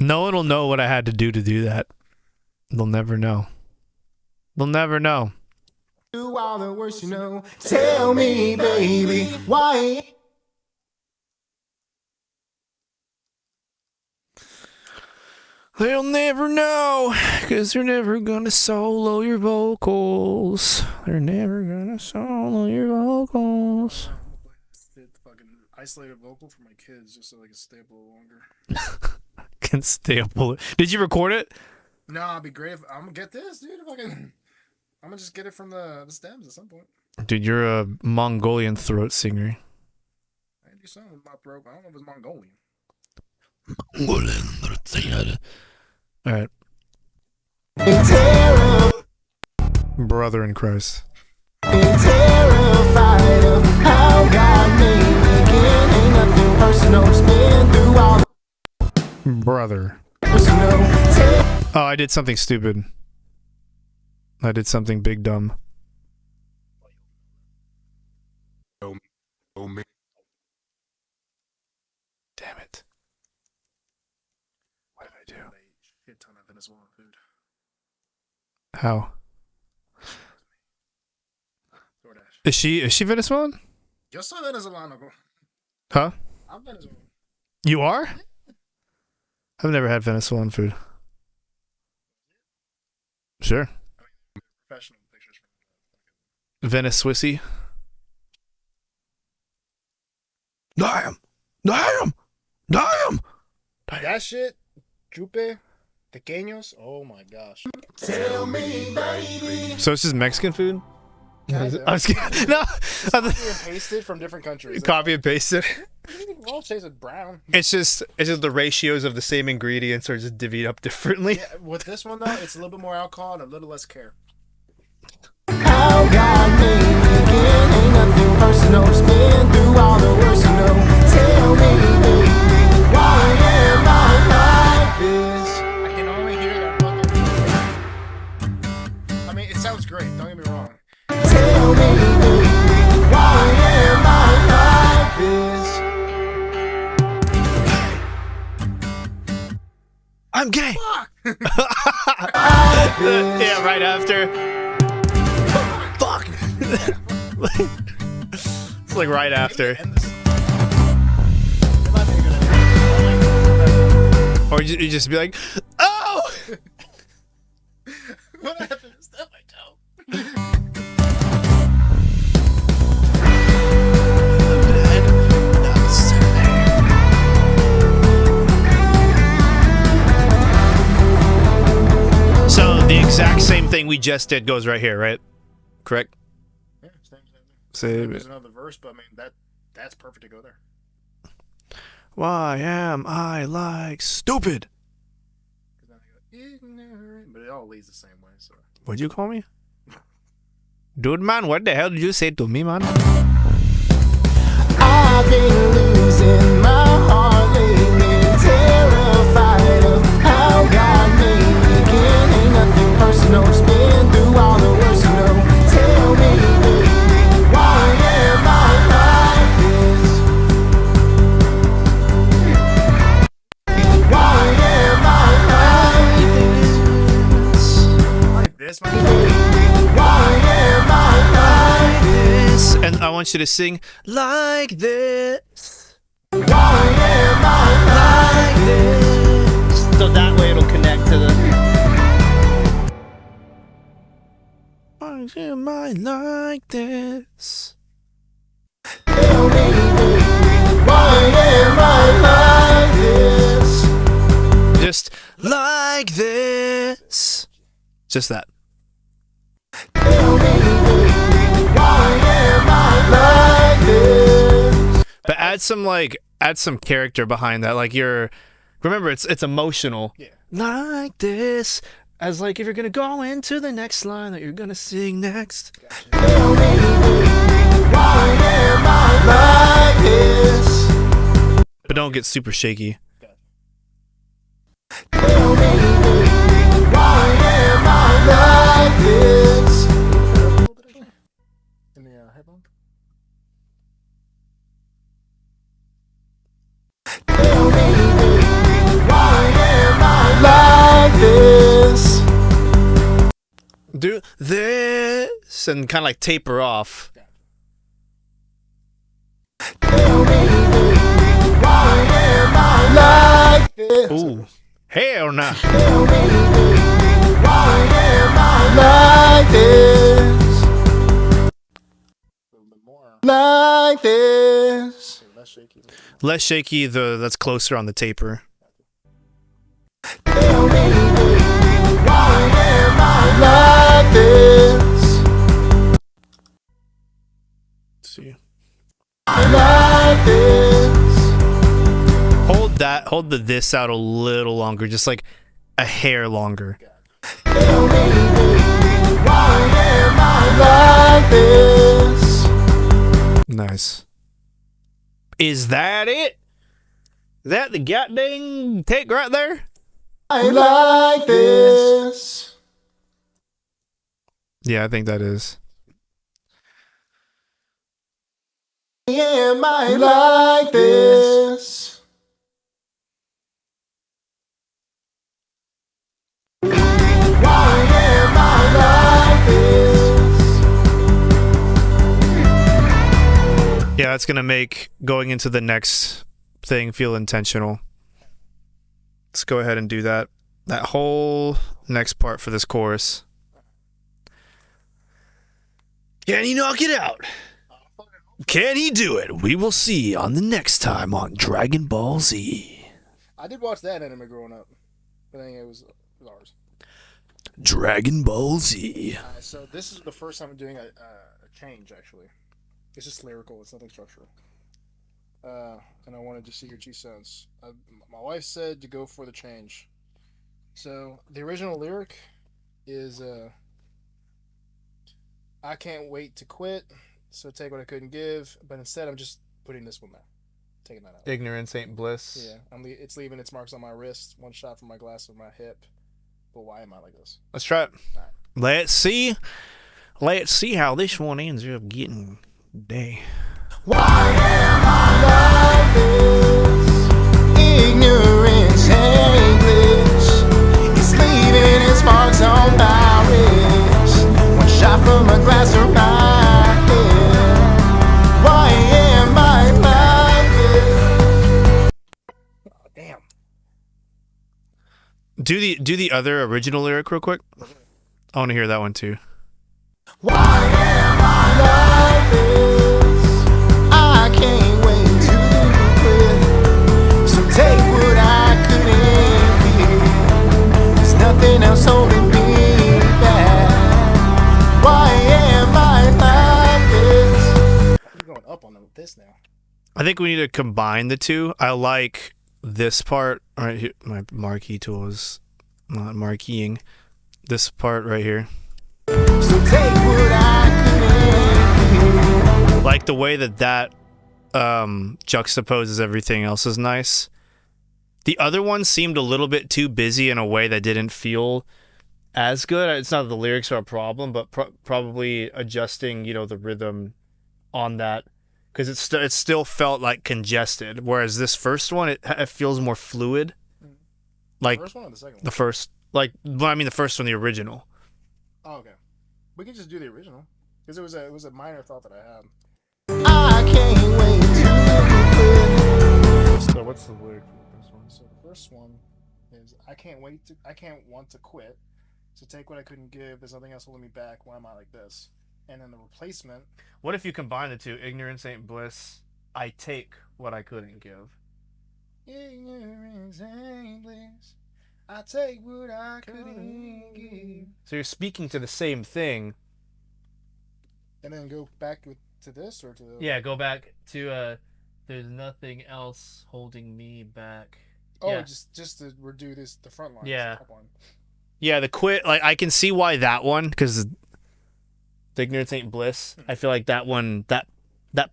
No one will know what I had to do that. They'll never know. They'll never know. Do all the worst you know. Tell me, baby, why? They'll never know, because they're never gonna solo your vocals. They're never gonna solo your vocals. Did the fucking isolated vocal for my kids just so they can stay up a little longer. Can staple it. Did you record it? No, it'd be great if I'm gonna get this, dude. If I can, I'm gonna just get it from the stems at some point. Dude, you're a Mongolian throat singer. I do something with my throat. I don't know if it's Mongolian. All right. Brother in Christ. Terrified of how God made me again. Ain't nothing personal. Spin through all Brother. the Oh, I did something stupid. I did something big dumb. Damn it. What did I do? Shit ton of Venezuelan food. How? DoorDash. Is she Venezuelan? Yo soy venezolano, bro. Huh? I'm Venezuelan. You are? I've never had Venezuelan food. Sure. Professional pictures from Venice Swissy. Damn! Damn! Damn! that shit. Chupe, pequeños. Oh my gosh. Tell me, baby. So it's just Mexican food? Kinda. I was kidding. No! Copy and pasted from different countries. Copy and pasted. All tasted brown. It's just the ratios of the same ingredients are just divvied up differently. Yeah, with this one though, it's a little bit more alcohol and a little less care. How God made me again. Ain't nothing personal. Spin through all the worst you know. Tell me, baby, why am I like this? I can only hear that fucking. I mean, it sounds great. Don't get me wrong. Tell me, baby, why am I like this? I'm gay! Fuck. Yeah, right after. Fuck! It's like right after. End this. Or you just be like, oh! What happened to step my toe? So the exact same thing we just did goes right here, right? Correct? Yeah, same thing. Save There's it. another verse, but I mean that's perfect to go there. Why am I like stupid? 'Cause then they go, ignorant, but it all leads the same way. So What'd you call me? Dude, man, what the hell did you say to me, man? I've been losing my heart lately, terrified of how God made me again. Ain't nothing personal, just been through all the worst, you know. Tell me, baby, why am I like this? Why am I like this? like this, man. Why am I like this? And I want you to sing like this. Why am I like this? So that way it'll connect to the. Why am I like this? Tell me, why am I like this? Just like this. Just that. Tell me, why am I like this? But add some character behind that. Like remember it's emotional. Yeah. Like this. As like if you're gonna go into the next line that you're gonna sing next. Tell me, why am I like this? But don't get super shaky. Tell me, why am I like this? In the headphone. Tell me, why am I like this? Do this and kind of like taper off. Tell me, why am I like this? Ooh, hell nah. Tell me, why am I like this? A little bit more. Like this? Okay, less shaky. Less shaky. That's closer on the taper. Tell me, why am I like this? Let's see. Like this? Hold the this out a little longer, just like a hair longer. Tell me, why am I like this? Nice. Is that it? Is that the goddamn take right there? I like this. Yeah, I think that is. Am I like this? Why am I like this? Yeah, that's gonna make going into the next thing feel intentional. Let's go ahead and do that. That whole next part for this chorus. Can he knock it out? Can he do it? We will see on the next time on Dragon Ball Z. I did watch that anime growing up. I think it was ours. Dragon Ball Z. So this is the first time I'm doing a change, actually. It's just lyrical. It's nothing structural. And I wanted to see your 2 cents. My wife said to go for the change. So the original lyric is I can't wait to quit, so take what I couldn't give. But instead, I'm just putting this one there. Taking that out. Ignorance ain't bliss. Yeah, it's leaving its marks on my wrist. One shot from my glass of my hip. But why am I like this? Let's try it. Alright. Let's see. Let's see how this one ends up getting day. Why am I like this? Ignorance ain't bliss. It's leaving its marks on my wrist. One shot from a glass of my head. Why am I like this? Oh, damn. Do the other original lyric real quick. I want to hear that one too. Why am I like this? I can't wait to quit. So take what I couldn't give. There's nothing else holding me back. Why am I like this? pissed now. I think we need to combine the two. I like this part right here. My marquee tool is not marqueeing. This part right here. So take what I could. Like the way that juxtaposes everything else is nice. The other one seemed a little bit too busy in a way that didn't feel as good. It's not that the lyrics are a problem, but probably adjusting, the rhythm on that, because it still felt like congested. Whereas this first one, it feels more fluid. Like The first one or the second one? the first, like well, I mean the first one, the original. Oh, okay. We could just do the original because it was a minor thought that I had. I can't wait to quit. So what's the lyric for the first one? So the first one is I can't want to quit. So take what I couldn't give. There's nothing else holding me back. Why am I like this? And then the replacement. What if you combine the two? Ignorance ain't bliss. I take what I couldn't give. Ignorance ain't bliss. I take what I couldn't give. So you're speaking to the same thing. And then go back to this or to the... Yeah, go back to there's nothing else holding me back. Oh, yeah. just to redo the front line. Yeah. The top line. Yeah, the quit, like I can see why that one, because the ignorance ain't bliss. I feel like that one that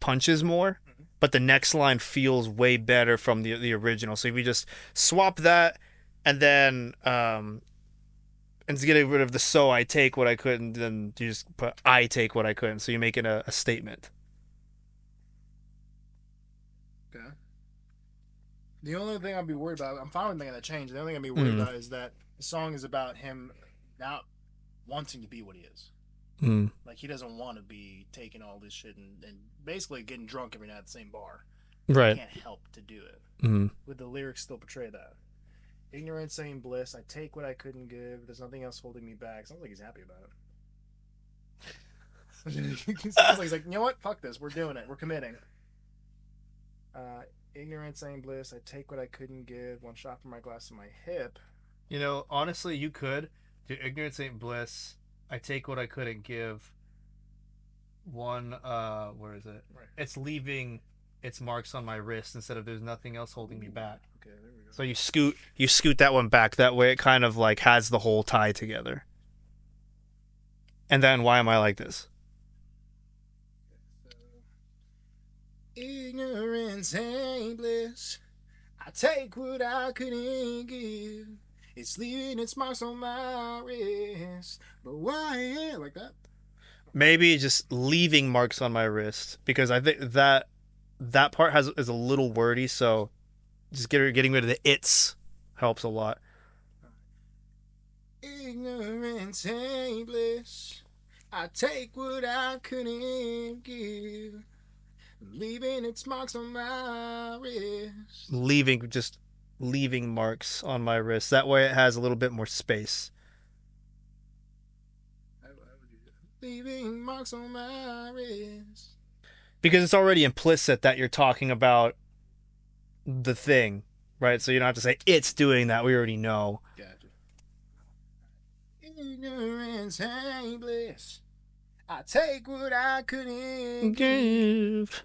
punches more, but the next line feels way better from the original. So if we just swap that, and then instead of getting rid of the so I take what I couldn't, then you just put I take what I couldn't. So you make it a statement. Okay. The only thing I'd be worried about, I'm fine with making that change. The only thing I'd be worried about is that the song is about him not wanting to be what he is. Like, he doesn't want to be taking all this shit and basically getting drunk every night at the same bar. Right. He can't help to do it. Mm. Would the lyrics still portray that? Ignorance ain't bliss. I take what I couldn't give. There's nothing else holding me back. Sounds like he's happy about it. Sounds like he's like, you know what? Fuck this. We're doing it. We're committing. Ignorance ain't bliss. I take what I couldn't give. One shot from my glass to my hip. Honestly, you could do ignorance ain't bliss. I take what I couldn't give. One, where is it? Right. It's leaving its marks on my wrist instead of there's nothing else holding me back. Okay, there we go. So you scoot that one back. That way it kind of like has the whole tie together. And then why am I like this? Ignorance ain't bliss. I take what I couldn't give. It's leaving its marks on my wrist. But why? Like that? Maybe just leaving marks on my wrist, because I think that part is a little wordy. So just getting rid of the it's helps a lot. Ignorance ain't bliss. I take what I couldn't give. Leaving its marks on my wrist. Leaving marks on my wrist. That way it has a little bit more space. Leaving marks on my wrist. Because it's already implicit that you're talking about the thing, right? So you don't have to say it's doing that. We already know. Gotcha. Ignorance ain't bliss. I take what I couldn't give.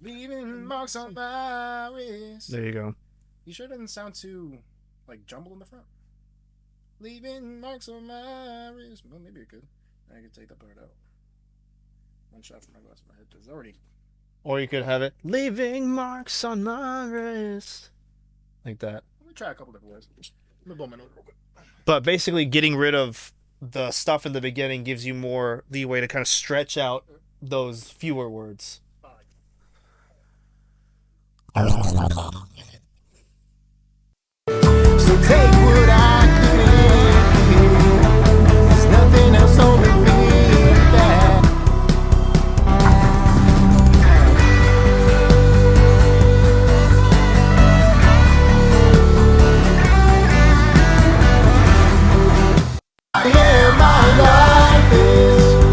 Leaving marks on my wrist. There you go. You sure it doesn't sound too, like, jumbled in the front? Leaving marks on my wrist. Well, maybe it could. I could take that part out. One shot from my glass of my head. It's already... Or you could have it leaving marks on my wrist. Like that. Let me try a couple different ways. Let me blow my nose real quick. But basically getting rid of the stuff in the beginning gives you more leeway to kind of stretch out those fewer words. So take what I couldn't give. There's nothing else holding me back. Yeah, my life is.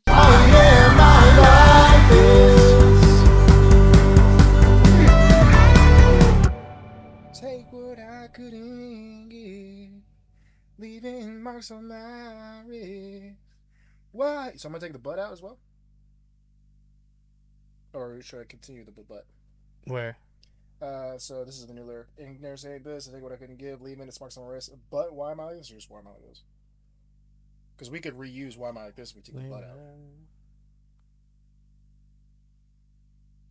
Oh yeah, my life is. Take what I couldn't give. Leaving marks on my wrist. Why? So I'm going to take the butt out as well? Or should I continue the but? Where? So this is the new lyric. And never say this. I think what I couldn't give. Leave in. It's marks on my wrist. But why am I like this? Or just why am I like this? Because we could reuse why am I like this if we take the but out.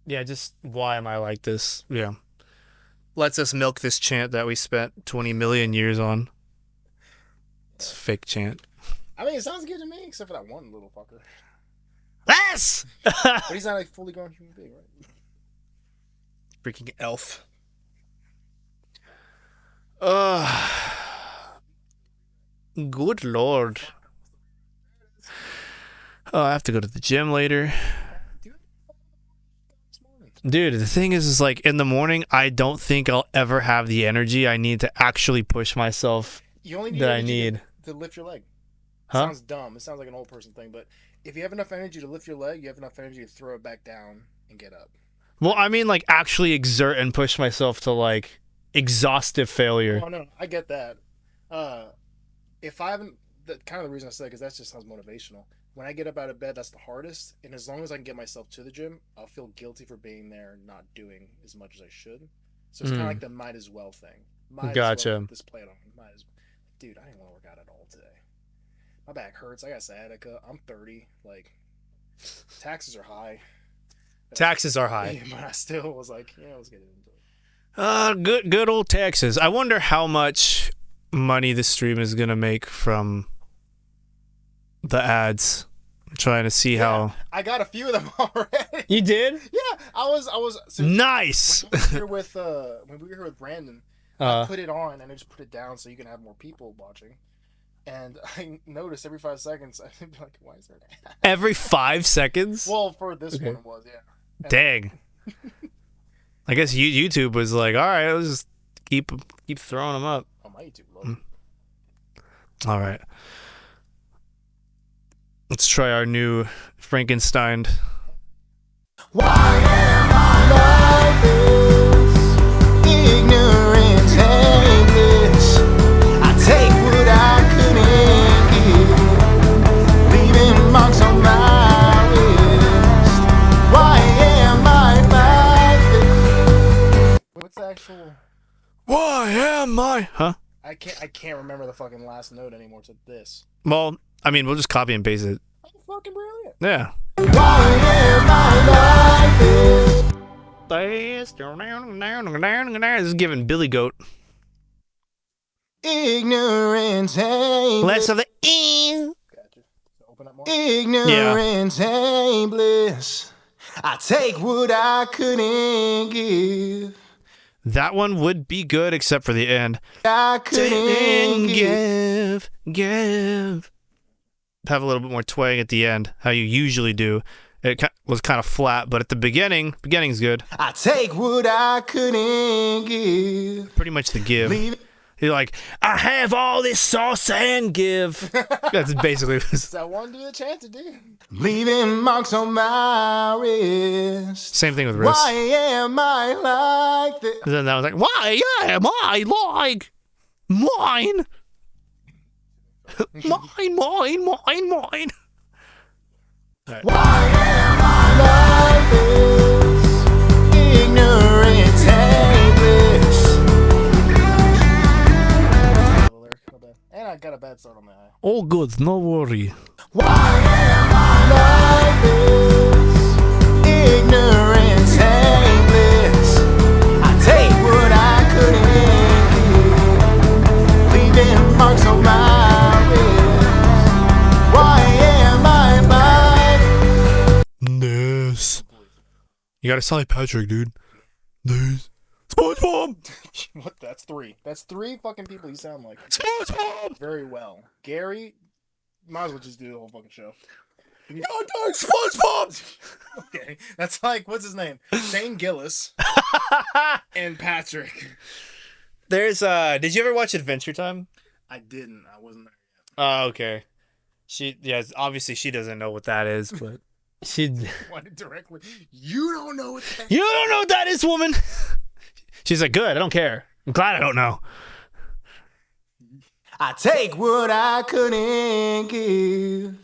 Yeah, just why am I like this? Yeah. Lets us milk this chant that we spent 20 million years on. It's fake chant. I mean, it sounds good to me, except for that one little fucker. Yes! But he's not like fully grown human being, right? Freaking elf. Good lord. Oh, I have to go to the gym later. Dude, the thing is like in the morning, I don't think I'll ever have the energy I need to actually push myself You only need that I energy need. to lift your leg. Huh? Sounds dumb. It sounds like an old person thing, but if you have enough energy to lift your leg, you have enough energy to throw it back down and get up. Well, I mean like actually exert and push myself to like exhaustive failure. Oh no, I get that. If I haven't, kind of the reason I said because that just sounds motivational. When I get up out of bed, that's the hardest, and as long as I can get myself to the gym, I'll feel guilty for being there and not doing as much as I should. So it's kind of like the might as well thing. Might Gotcha. as well just play it on. Might as, dude, I didn't want to work out at all today. My back hurts. I got sciatica. I'm 30. Like, taxes are high. Taxes are high. But I still was like, yeah, let's get into it. Good old taxes. I wonder how much money the stream is gonna make from the ads. I'm trying to see how. I got a few of them already. You did? Yeah, I was. So Nice. when we were here with Brandon, I put it on and I just put it down so you can have more people watching. And I noticed every 5 seconds, I'd be like, why is there an ad? Every 5 seconds? Well, for this one it was, yeah. And Dang. I guess YouTube was like, all right, let's just keep throwing them up. on my YouTube logo. All right. Let's try our new Frankenstein. Why am I like this? Ignorance and bliss. I take what I couldn't give, leaving marks on my wrist. Why am I like this? What's the actual? Why am I? Huh? I can't remember the fucking last note anymore to this. Well, I mean, we'll just copy and paste it. Oh, fucking brilliant. Yeah. Why am I like this? This is giving Billy Goat. Ignorance and Less of the Gotcha. So open up more. ignorance and bliss. I take what I couldn't give. That one would be good except for the end. I couldn't give. Give. Have a little bit more twang at the end, how you usually do. It was kind of flat, but at the beginning's good. I take what I couldn't give. Pretty much the give. Leave You're like, I have all this sauce and give. That's basically. Is that one do the chance to do? leaving marks on my wrist. Same thing with wrist. Why am I like this? And then that was like, why am I like mine? mine. Right. Why am I like this? Ignorance and bliss. And I got a bad start on my eye. All good, no worry. Why am I like this? Ignorance and bliss. I take what I couldn't give, leaving marks on my wrist. Why am I like This. You gotta sound like Patrick, dude. This. SpongeBob! What? That's three. That's three fucking people you sound like. SpongeBob! Very well. Gary, might as well just do the whole fucking show. Goddamn SpongeBob! Okay. That's like, what's his name? Shane Gillis and Patrick. There's did you ever watch Adventure Time? I didn't. I wasn't there Oh, okay. Obviously she doesn't know what that is, but she yet. Went directly. You don't know what that You don't know what that is, woman. She's like, good, I don't care. I'm glad I don't know. I take what I couldn't give,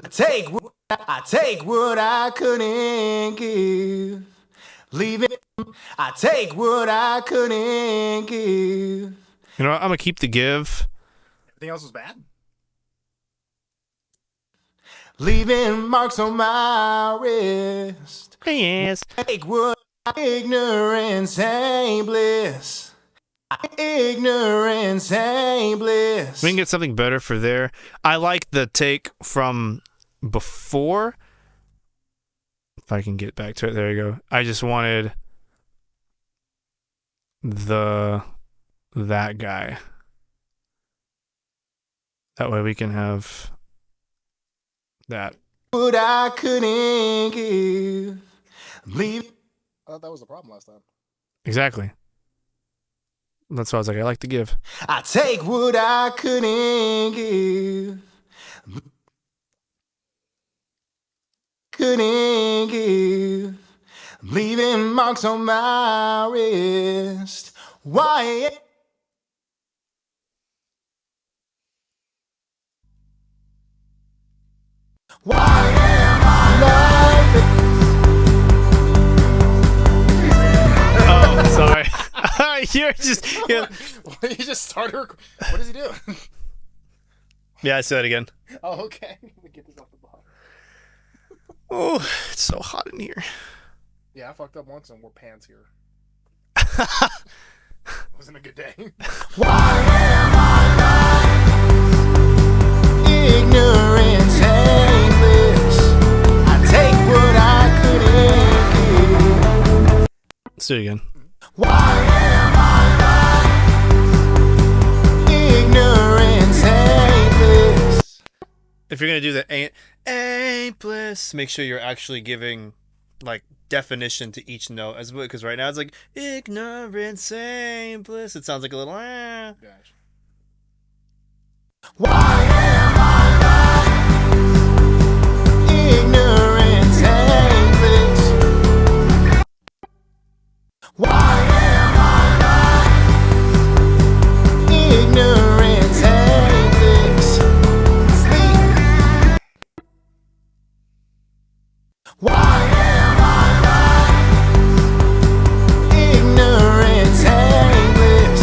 I take what I couldn't give. Leaving, I take what I couldn't give. You know what? I'm gonna keep the give. Everything else was bad. Leaving marks on my wrist. Yes. Take what ignorance ain't bliss. Ignorance ain't bliss. We can get something better for there. I like the take from before. If I can get back to it, there you go. I just wanted that guy. That way we can have that. What I couldn't give. Leave. I thought that was the problem last time. Exactly. That's why I was like, I like to give. I take what I couldn't give. Couldn't give. Leaving marks on my wrist. Why? Why am I like this? Oh, sorry. You're just. Yeah. You just started. What does he do? Yeah, I said it again. Oh, okay. Let me get this off the bottom. Oh, it's so hot in here. Yeah, I fucked up once and wore pants here. Wasn't a good day. Why am I like ignorance aimless? I take what I couldn't give. Let's do it again. Why am I like ignorance aimless? If you're gonna do the ain't bliss, make sure you're actually giving like definition to each note as well, because right now it's like ignorance ain't bliss. It sounds like a little Gosh. Why am I like ignorance aimless? Why am I like ignorance aimless? Sleep. Why am I like ignorance aimless?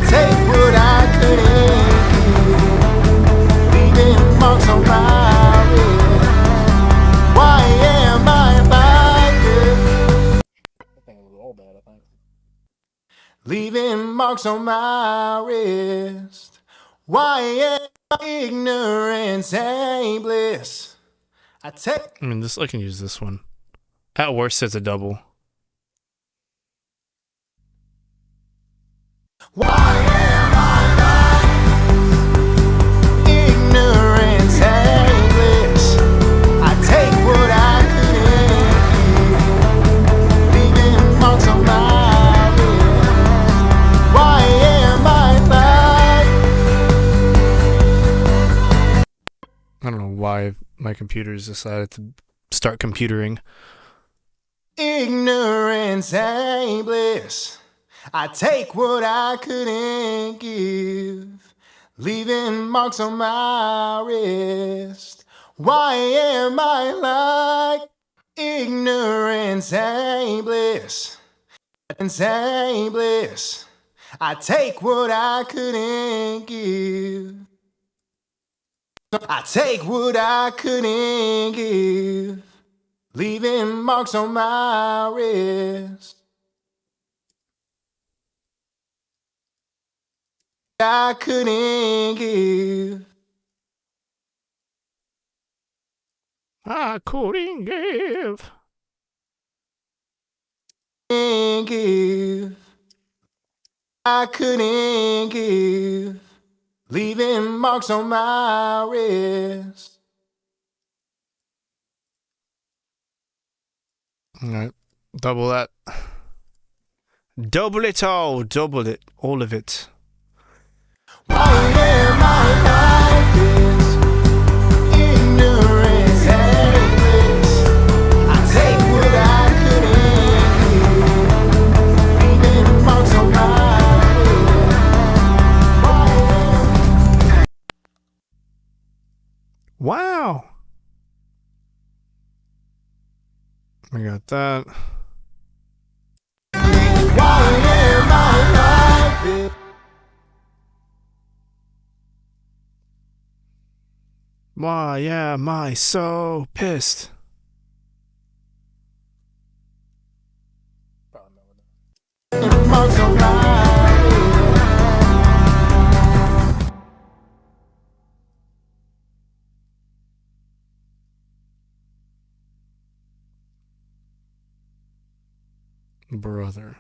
Take what I couldn't give, leaving marks on my wrist. Why am I like this? That thing was all bad, I think. Leaving marks on my wrist. Why am I ignorance ain't bliss? I take. I mean, I can use this one. At worst, it's a double. Why am I like ignorance ain't bliss? I take what I couldn't give, leaving marks on my wrist. Why am I like? I don't know why my computer's decided to start computering. Ignorance ain't bliss. I take what I couldn't give, leaving marks on my wrist. Why am I like ignorance ain't bliss? Ignorance ain't bliss. I take what I couldn't give. I take what I couldn't give, leaving marks on my wrist. I couldn't give. I couldn't give. Couldn't give. I couldn't give, leaving marks on my wrist. All right, double that. Double it all. Double it. All of it. Why am I like this? Ignorance ain't bliss. I take what I couldn't give, leaving marks on my wrist. Wow. We got that. Why am I so pissed? Brother.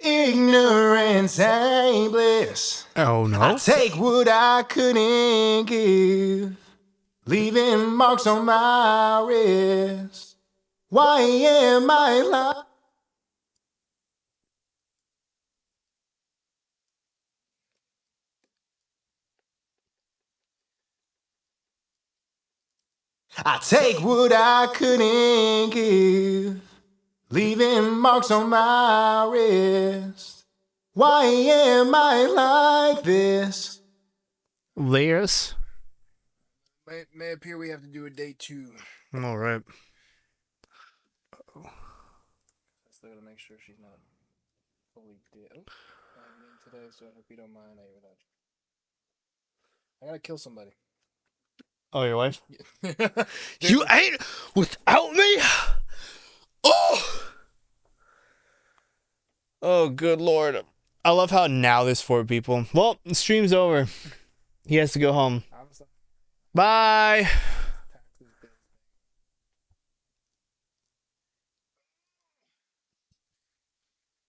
Ignorance ain't bliss. Oh no. I take what I couldn't give, leaving marks on my wrist. Why am I like? I take what I couldn't give, leaving marks on my wrist. Why am I like this? Layers. May appear we have to do a day 2. All right. I still gotta make sure she's not fully dead. Oh, I'm mean today, so I hope you don't mind. I gotta kill somebody. Oh, your wife? You ain't without me? Oh! Oh, good lord. I love how now there's 4 people. Well, the stream's over. He has to go home. I'm sorry. Bye!